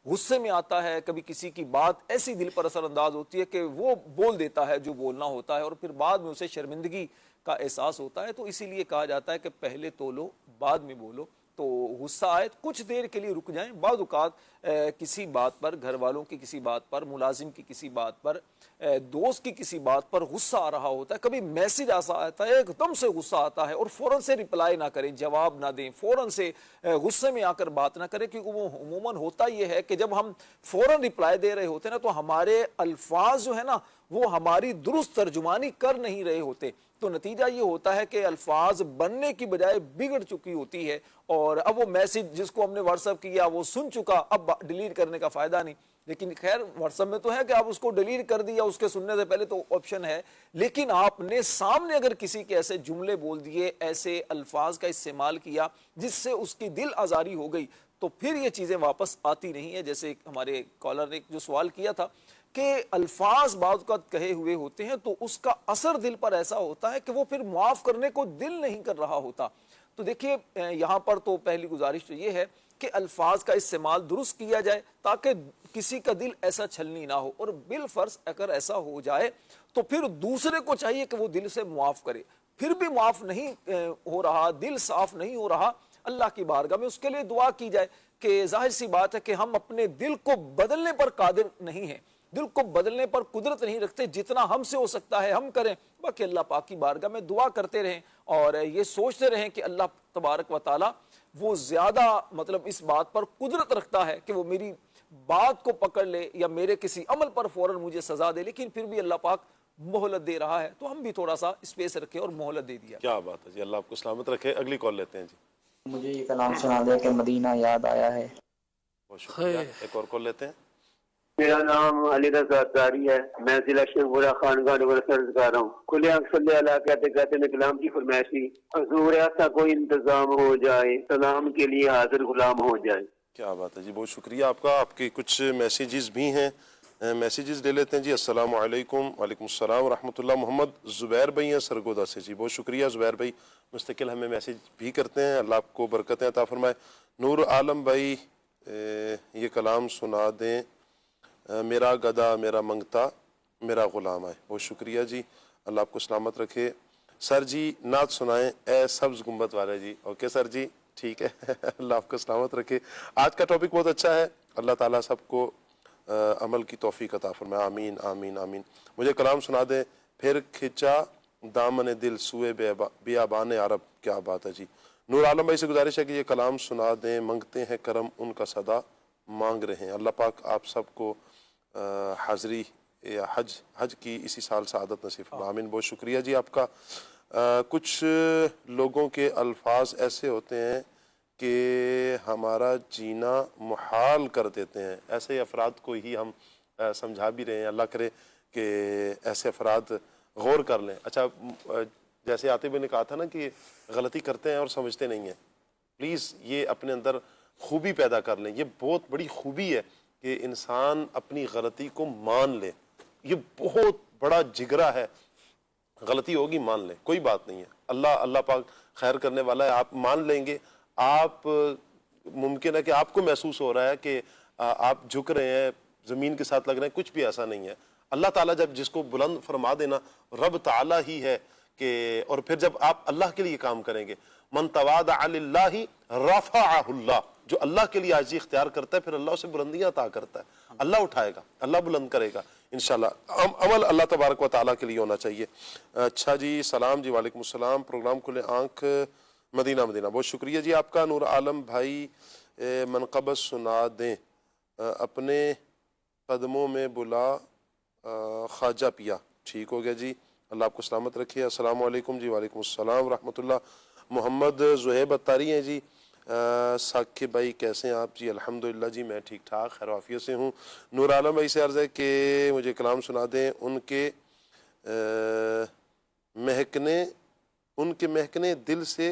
غصے میں آتا ہے، کبھی کسی کی بات ایسی دل پر اثر انداز ہوتی ہے کہ وہ بول دیتا ہے جو بولنا ہوتا ہے، اور پھر بعد میں اسے شرمندگی کا احساس ہوتا ہے۔ تو اسی لیے کہا جاتا ہے کہ پہلے تولو بعد میں بولو۔ تو غصہ آئے کچھ دیر کے لیے رک جائیں، بعض اوقات کسی بات پر، گھر والوں کی کسی بات پر، ملازم کی کسی بات پر، دوست کی کسی بات پر غصہ آ رہا ہوتا ہے، کبھی میسج ایسا آتا ہے ایک دم سے غصہ آتا ہے، اور فوراً سے رپلائی نہ کریں، جواب نہ دیں، فوراً سے غصے میں آ کر بات نہ کریں، کیونکہ وہ عموماً ہوتا یہ ہے کہ جب ہم فوراً رپلائی دے رہے ہوتے ہیں نا، تو ہمارے الفاظ جو ہے نا وہ ہماری درست ترجمانی کر نہیں رہے ہوتے، تو نتیجہ یہ ہوتا ہے کہ الفاظ بننے کی بجائے بگڑ چکی ہوتی ہے، اور اب وہ میسج جس کو ہم نے واٹس ایپ کیا وہ سن چکا، اب ڈیلیٹ کرنے کا فائدہ نہیں۔ لیکن خیر واٹس ایپ میں تو ہے کہ آپ اس کو ڈیلیٹ کر دیا، اس کے سننے سے پہلے تو آپشن ہے، لیکن آپ نے سامنے اگر کسی کے ایسے جملے بول دیے، ایسے الفاظ کا استعمال کیا جس سے اس کی دل آزاری ہو گئی، تو پھر یہ چیزیں واپس آتی نہیں ہیں۔ جیسے ہمارے کالر نے جو سوال کیا تھا کہ الفاظ بعض اوقات کہے ہوئے ہوتے ہیں تو اس کا اثر دل پر ایسا ہوتا ہے کہ وہ پھر معاف کرنے کو دل نہیں کر رہا ہوتا۔ تو دیکھیے یہاں پر تو پہلی گزارش تو یہ ہے کہ الفاظ کا استعمال درست کیا جائے تاکہ کسی کا دل ایسا چھلنی نہ ہو، اور بالفرض اگر ایسا ہو جائے تو پھر دوسرے کو چاہیے کہ وہ دل سے معاف کرے، پھر بھی معاف نہیں ہو رہا، دل صاف نہیں ہو رہا، اللہ کی بارگاہ میں اس کے لیے دعا کی جائے کہ ظاہر سی بات ہے کہ ہم اپنے دل کو بدلنے پر قادر نہیں ہیں، دل کو بدلنے پر قدرت نہیں رکھتے، جتنا ہم سے ہو سکتا ہے ہم کریں، باقی اللہ پاک کی بارگاہ میں دعا کرتے رہیں اور یہ سوچتے رہیں کہ اللہ تبارک و تعالی وہ زیادہ مطلب اس بات پر قدرت رکھتا ہے کہ وہ میری بات کو پکڑ لے یا میرے کسی عمل پر فوراً مجھے سزا دے، لیکن پھر بھی اللہ پاک مہلت دے رہا ہے، تو ہم بھی تھوڑا سا اسپیس رکھے اور مہلت دے دیا۔ کیا بات ہے جی، اللہ آپ کو سلامت رکھے۔ اگلی کال لیتے ہیں جی۔ مجھے یہ کلام سنا دیا کہ مدینہ یاد آیا ہے۔ بہت شکریہ، ایک اور کال لیتے ہیں۔ میرا نام علی رضا اتاری ہے، میں ضلع شیخپورہ خانقاہ نگر سے عرض کر رہا ہوں۔ کھلے آنکھ صلی اللہ کہتے کہتے میں کلام کی فرمائش کی، حضور ایسا کوئی انتظام ہو جائے سلام کے لیے حاضر غلام ہو جائے۔ کیا بات ہے جی، بہت شکریہ آپ کا۔ آپ کے کچھ میسیجز بھی ہیں، میسیجز لے لیتے ہیں جی۔ السلام علیکم۔ وعلیکم السلام ورحمۃ اللہ۔ محمد زبیر بھائی ہیں سرگودا سے جی، بہت شکریہ زبیر بھائی، مستقل ہمیں میسیج بھی کرتے ہیں، اللہ آپ کو برکتیں عطا فرمائے۔ نور عالم بھائی یہ کلام سنا دیں، میرا گدا میرا منگتا میرا غلام ہے، بہت شکریہ جی، اللہ آپ کو سلامت رکھے۔ سر جی نعت سنائیں اے سبز گنبد والے جی۔ اوکے سر جی، ٹھیک ہے، اللہ آپ کو سلامت رکھے۔ آج کا ٹاپک بہت اچھا ہے، اللہ تعالیٰ سب کو عمل کی توفیق عطا فرمائے، آمین آمین آمین۔ مجھے کلام سنا دیں، پھر کھچا دامن دل سوئے بیابان عرب۔ کیا بات ہے جی۔ نور عالم بھائی سے گزارش ہے کہ یہ کلام سنا دیں، منگتے ہیں کرم ان کا صدا مانگ رہے ہیں۔ اللہ پاک آپ سب کو حاضری یا حج کی اسی سال سعادت نصیب فرمائے، آمین۔ بہت شکریہ جی آپ کا۔ کچھ لوگوں کے الفاظ ایسے ہوتے ہیں کہ ہمارا جینا محال کر دیتے ہیں، ایسے افراد کو ہی ہم سمجھا بھی رہے ہیں، اللہ کرے کہ ایسے افراد غور کر لیں۔ اچھا جیسے عاطف نے کہا تھا نا کہ غلطی کرتے ہیں اور سمجھتے نہیں ہیں، پلیز یہ اپنے اندر خوبی پیدا کر لیں، یہ بہت بڑی خوبی ہے کہ انسان اپنی غلطی کو مان لے، یہ بہت بڑا جگرا ہے۔ غلطی ہوگی مان لیں، کوئی بات نہیں ہے، اللہ پاک خیر کرنے والا ہے، آپ مان لیں گے۔ آپ ممکن ہے کہ آپ کو محسوس ہو رہا ہے کہ آپ جھک رہے ہیں، زمین کے ساتھ لگ رہے ہیں، کچھ بھی ایسا نہیں ہے۔ اللہ تعالیٰ جب جس کو بلند فرما دینا، رب تعالیٰ ہی ہے کہ، اور پھر جب آپ اللہ کے لیے کام کریں گے، من تواضع للہ رفعہ اللہ، جو اللہ کے لیے عاجزی اختیار کرتا ہے پھر اللہ اسے بلندیاں عطا کرتا ہے، اللہ اٹھائے گا، اللہ بلند کرے گا انشاءاللہ۔ عمل اللہ تبارک و تعالیٰ کے لیے ہونا چاہیے۔ اچھا جی، سلام جی، وعلیکم السلام، پروگرام کھلے آنکھ مدینہ مدینہ، بہت شکریہ جی آپ کا۔ نور عالم بھائی منقبت سنا دیں، اپنے قدموں میں بلا خواجہ پیا۔ ٹھیک ہو گیا جی، اللہ آپ کو سلامت رکھیے۔ السلام علیکم جی، وعلیکم السلام ورحمۃ اللہ۔ محمد زہیب اتاری ہیں جی، ثاقب بھائی کیسے ہیں آپ؟ جی الحمدللہ جی میں ٹھیک ٹھاک خیر وعافیت سے ہوں۔ نور عالم بھائی سے عرض ہے کہ مجھے کلام سنا دیں، ان کے مہکنے دل سے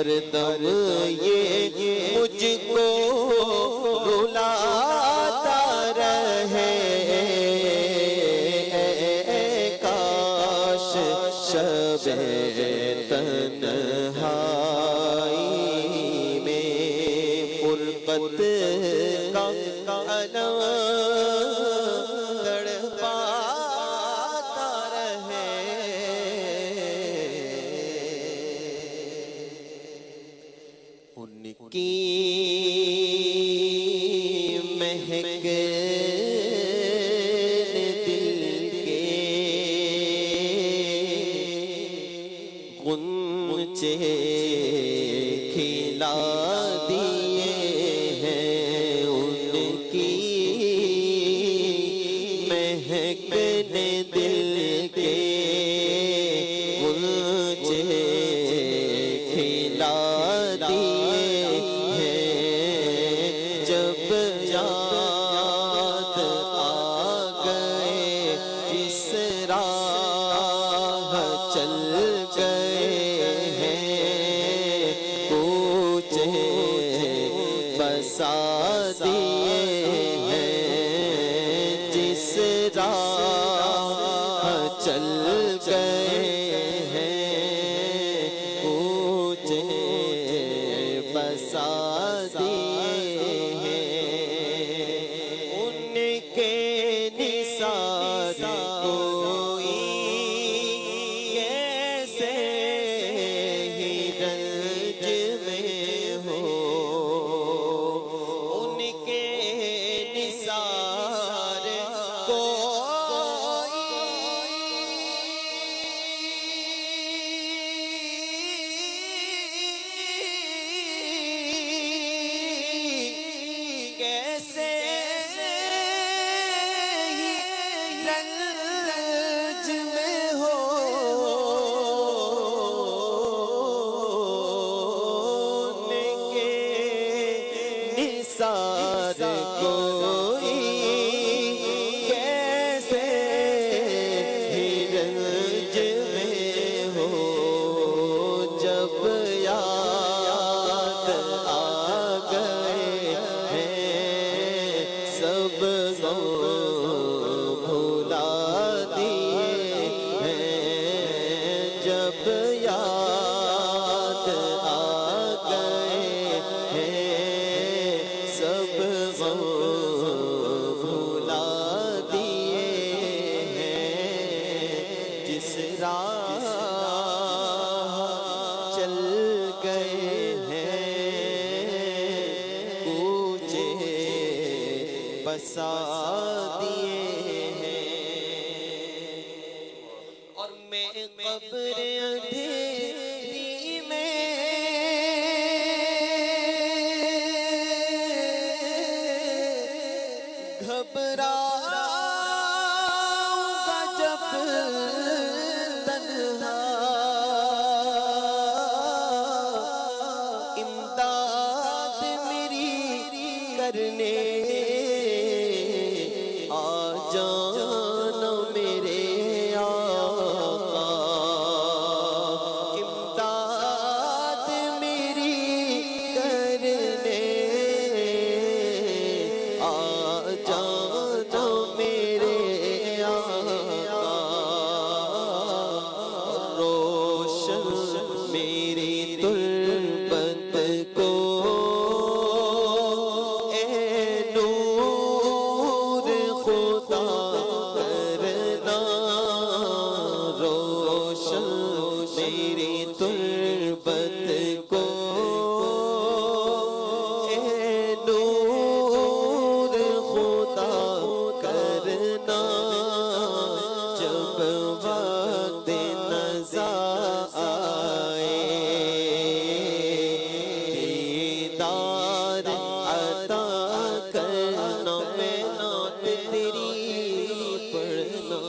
ہر دم یہ مجھ کو رلاتا رہے کاش شب تنہائی میں فرقت کا علم تڑپاتا رہے ان کی مہک دل کے غنچے کھلا دیے ہیں ان کی مہک نے دل کے غنچے کھلا دیے ہیں جب یاد آ گئے جس راہ چل گئے ہیں کوچے بسا دیے ہیں جس راہ چل گئے ہیں کوچے بسا دیے ہیں ان کے نثار کوئی کیسے ہی رنج میں ہو ان کے نثار کیسے ہی رنج میں ہو ان کے نثار کوئی کیسے ہی رنج میں ہو جب یاد آ گئے ہیں سب بھلا دیے ہیں جب یاد آ گئے ہیں سب بھلا دیے ہیں جس راہ چل گئے ہیں کوچے بسا دیے ہیں اور میں قبر اندھیری میں گھبراؤں گا جب تنہا امداد میری کرنے آ جانا میرے آقا امداد میری کرنے آ جانا میرے آقا روشن میری تربت کو اے نور خدا کرنا روشن میری تربت کو اے نور خدا کرنا جب وقت نزا آئے دیدار عطا کرنا میں نعت تیری پڑھنا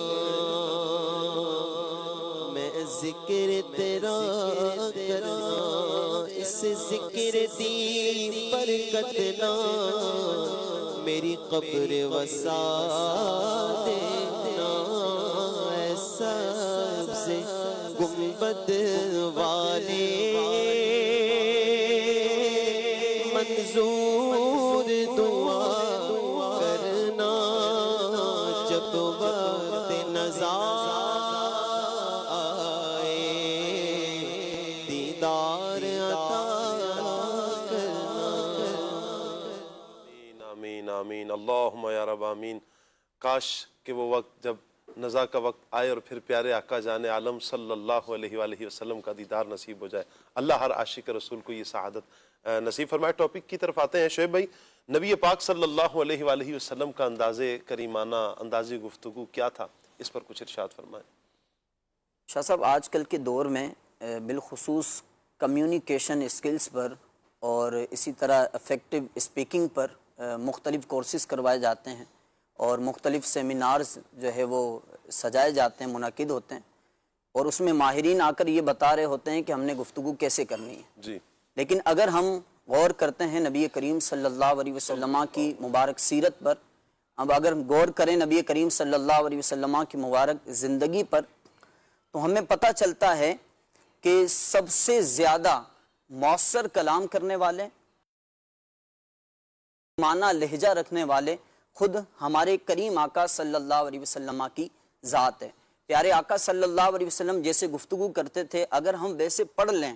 میں ذکر تیرا کرنا اس ذکر دی برکت نہ میری قبر وسا دینا اے سبز گنبد والے دیدار عطا آمین آمین آمین اللہم یا رب آمین. کاش کہ وہ وقت جب نزا کا وقت آئے اور پھر پیارے آقا جان عالم صلی اللہ علیہ وآلہ وسلم کا دیدار نصیب ہو جائے. اللہ ہر عاشق رسول کو یہ سعادت نصیب فرمائے. ٹاپک کی طرف آتے ہیں شعیب بھائی. نبی پاک صلی اللہ علیہ وآلہ وسلم کا انداز کریمانہ انداز گفتگو کیا تھا, اس پر کچھ ارشاد فرمائیں. شاہ صاحب آج کل کے دور میں بالخصوص کمیونیکیشن اسکلز پر اور اسی طرح افیکٹو اسپیکنگ پر مختلف کورسز کروائے جاتے ہیں اور مختلف سیمینارز جو ہے وہ سجائے جاتے ہیں, منعقد ہوتے ہیں, اور اس میں ماہرین آ کر یہ بتا رہے ہوتے ہیں کہ ہم نے گفتگو کیسے کرنی ہے جی. لیکن اگر ہم غور کرتے ہیں نبی کریم صلی اللہ علیہ وسلم کی مبارک سیرت پر, اب اگر غور کریں نبی کریم صلی اللہ علیہ وسلم کی مبارک زندگی پر, تو ہمیں پتہ چلتا ہے کہ سب سے زیادہ مؤثر کلام کرنے والے, معنی لہجہ رکھنے والے خود ہمارے کریم آقا صلی اللہ علیہ وسلم کی ذات ہے. پیارے آقا صلی اللہ علیہ وسلم جیسے گفتگو کرتے تھے, اگر ہم ویسے پڑھ لیں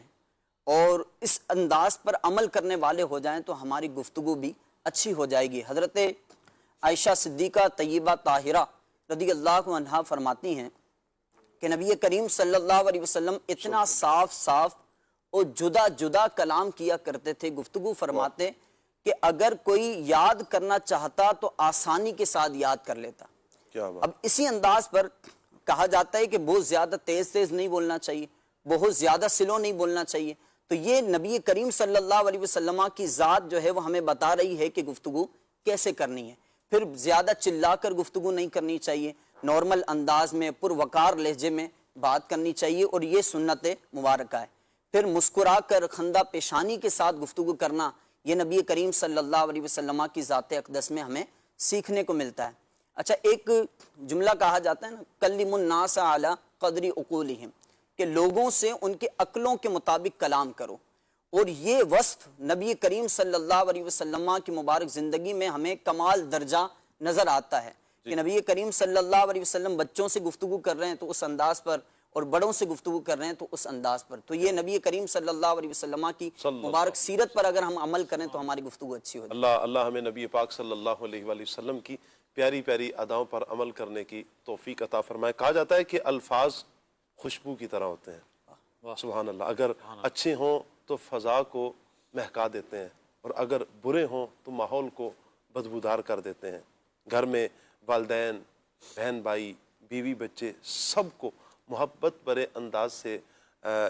اور اس انداز پر عمل کرنے والے ہو جائیں تو ہماری گفتگو بھی اچھی ہو جائے گی. حضرت عائشہ صدیقہ طیبہ طاہرہ رضی اللہ عنہا فرماتی ہیں کہ نبی کریم صلی اللہ علیہ وسلم اتنا صاف صاف اور جدا جدا کلام کیا کرتے تھے, گفتگو فرماتے کہ اگر کوئی یاد کرنا چاہتا تو آسانی کے ساتھ یاد کر لیتا. اب اسی انداز پر کہا جاتا ہے کہ بہت زیادہ تیز تیز نہیں بولنا چاہیے, بہت زیادہ سلو نہیں بولنا چاہیے. تو یہ نبی کریم صلی اللہ علیہ وسلم کی ذات جو ہے وہ ہمیں بتا رہی ہے کہ گفتگو کیسے کرنی ہے. پھر زیادہ چلا کر گفتگو نہیں کرنی چاہیے, نارمل انداز میں پروقار لہجے میں بات کرنی چاہیے, اور یہ سنت مبارکہ ہے. پھر مسکرا کر خندہ پیشانی کے ساتھ گفتگو کرنا, یہ نبی کریم صلی اللہ علیہ وسلم کی ذات اقدس میں ہمیں سیکھنے کو ملتا ہے. اچھا, ایک جملہ کہا جاتا ہے نا, کلم الناس علی قدر عقولہم, کہ لوگوں سے ان کے عقلوں کے مطابق کلام کرو. اور یہ وصف نبی کریم صلی اللہ علیہ وسلم کی مبارک زندگی میں ہمیں کمال درجہ نظر آتا ہے کہ نبی کریم صلی اللہ علیہ وسلم بچوں سے گفتگو کر رہے ہیں تو اس انداز پر, اور بڑوں سے گفتگو کر رہے ہیں تو اس انداز پر. تو یہ نبی کریم صلی اللہ علیہ وسلم کی مبارک سیرت پر اگر ہم عمل کریں تو ہماری گفتگو اچھی ہوتی ہے. اللہ ہمیں نبی پاک صلی اللہ علیہ وآلہ وسلم کی پیاری پیاری اداؤں پر عمل کرنے کی توفیق عطا فرمائے. کہا جاتا ہے کہ الفاظ خوشبو کی طرح ہوتے ہیں. سبحان اللہ. اگر اچھے ہوں تو فضا کو مہکا دیتے ہیں, اور اگر برے ہوں تو ماحول کو بدبودار کر دیتے ہیں. گھر میں والدین, بہن بھائی, بیوی بچے, سب کو محبت برے انداز سے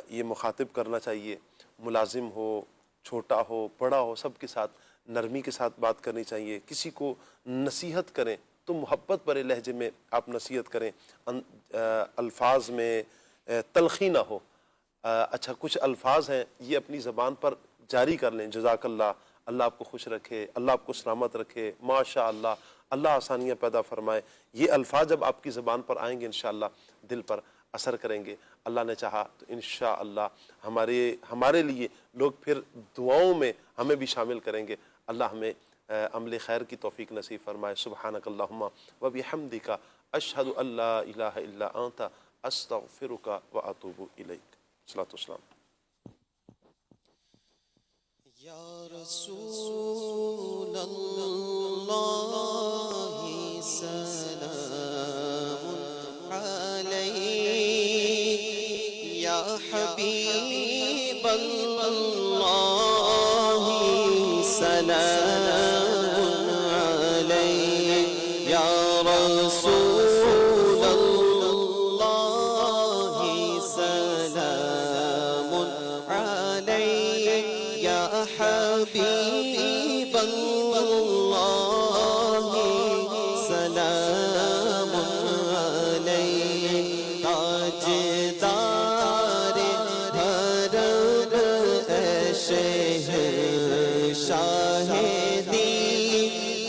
یہ مخاطب کرنا چاہیے. ملازم ہو, چھوٹا ہو, بڑا ہو, سب کے ساتھ نرمی کے ساتھ بات کرنی چاہیے. کسی کو نصیحت کریں تو محبت برے لہجے میں آپ نصیحت کریں, الفاظ میں تلخی نہ ہو. اچھا, کچھ الفاظ ہیں یہ اپنی زبان پر جاری کر لیں. جزاک اللہ, اللہ آپ کو خوش رکھے, اللہ آپ کو سلامت رکھے, ماشاء اللہ, اللہ آسانیاں پیدا فرمائے. یہ الفاظ جب آپ کی زبان پر آئیں گے انشاءاللہ دل پر اثر کریں گے. اللہ نے چاہا تو انشاءاللہ ہمارے لیے لوگ پھر دعاؤں میں ہمیں بھی شامل کریں گے. اللہ ہمیں عمل خیر کی توفیق نصیب فرمائے. سبحانک اللہم و بحمدک, اشہد ان لا الہ الا انت, استغفرک و اتوب الیک. صلاۃ والسلام. یا رسول اللہ سلام علیک, یا حبیب اللہ سلام علیک, یا رسول اللہ سلام علیک, یا حبیب اللہ سلام علیک, تاجدار حرم اے شہر شاہدی,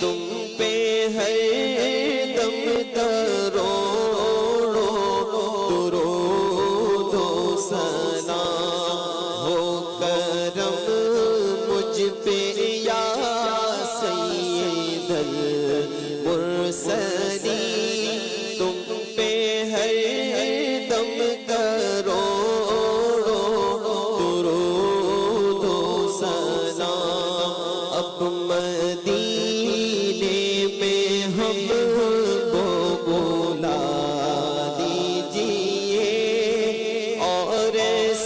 تم پہ ہر دم کروڑوں درود و سلام ہو. کرم مجھ پہ یا سید المرسلین, تم پہ ہر دم کروڑوں درود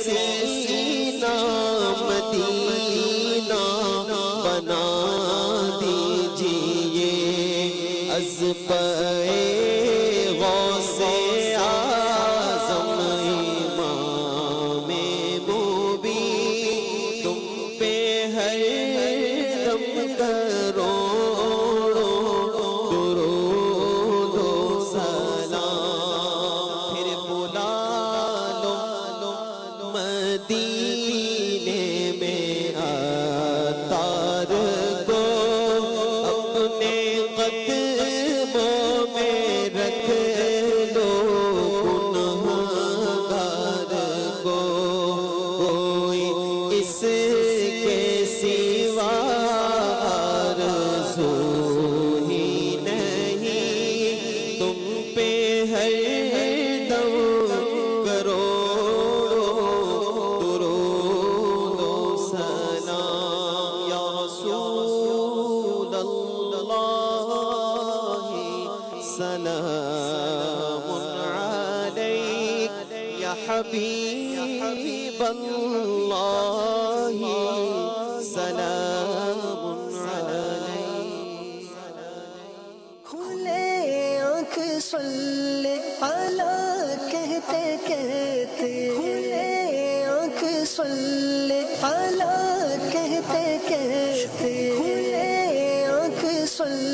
سینہ مدینہ بنا دیجئے از پے غوث اعظم امام مبین تم پہ ہر دم کروڑوں درود و سلام پھر بلا لو مدینے میں عطار کو اپنے قدموں میں رکھ لو گنہگار کو کوئی اس کے سوا آرزو ہی نہیں تم پہ ہر دم درود و سلام یا رسول اللہ سلام علیک یا حبیب اللہ سلام علیک کھلے آنکھ صلی اللہ کہتے کہتے کھلے آنکھ صلی اللہ کہتے کہتے کھلے آنکھ صلی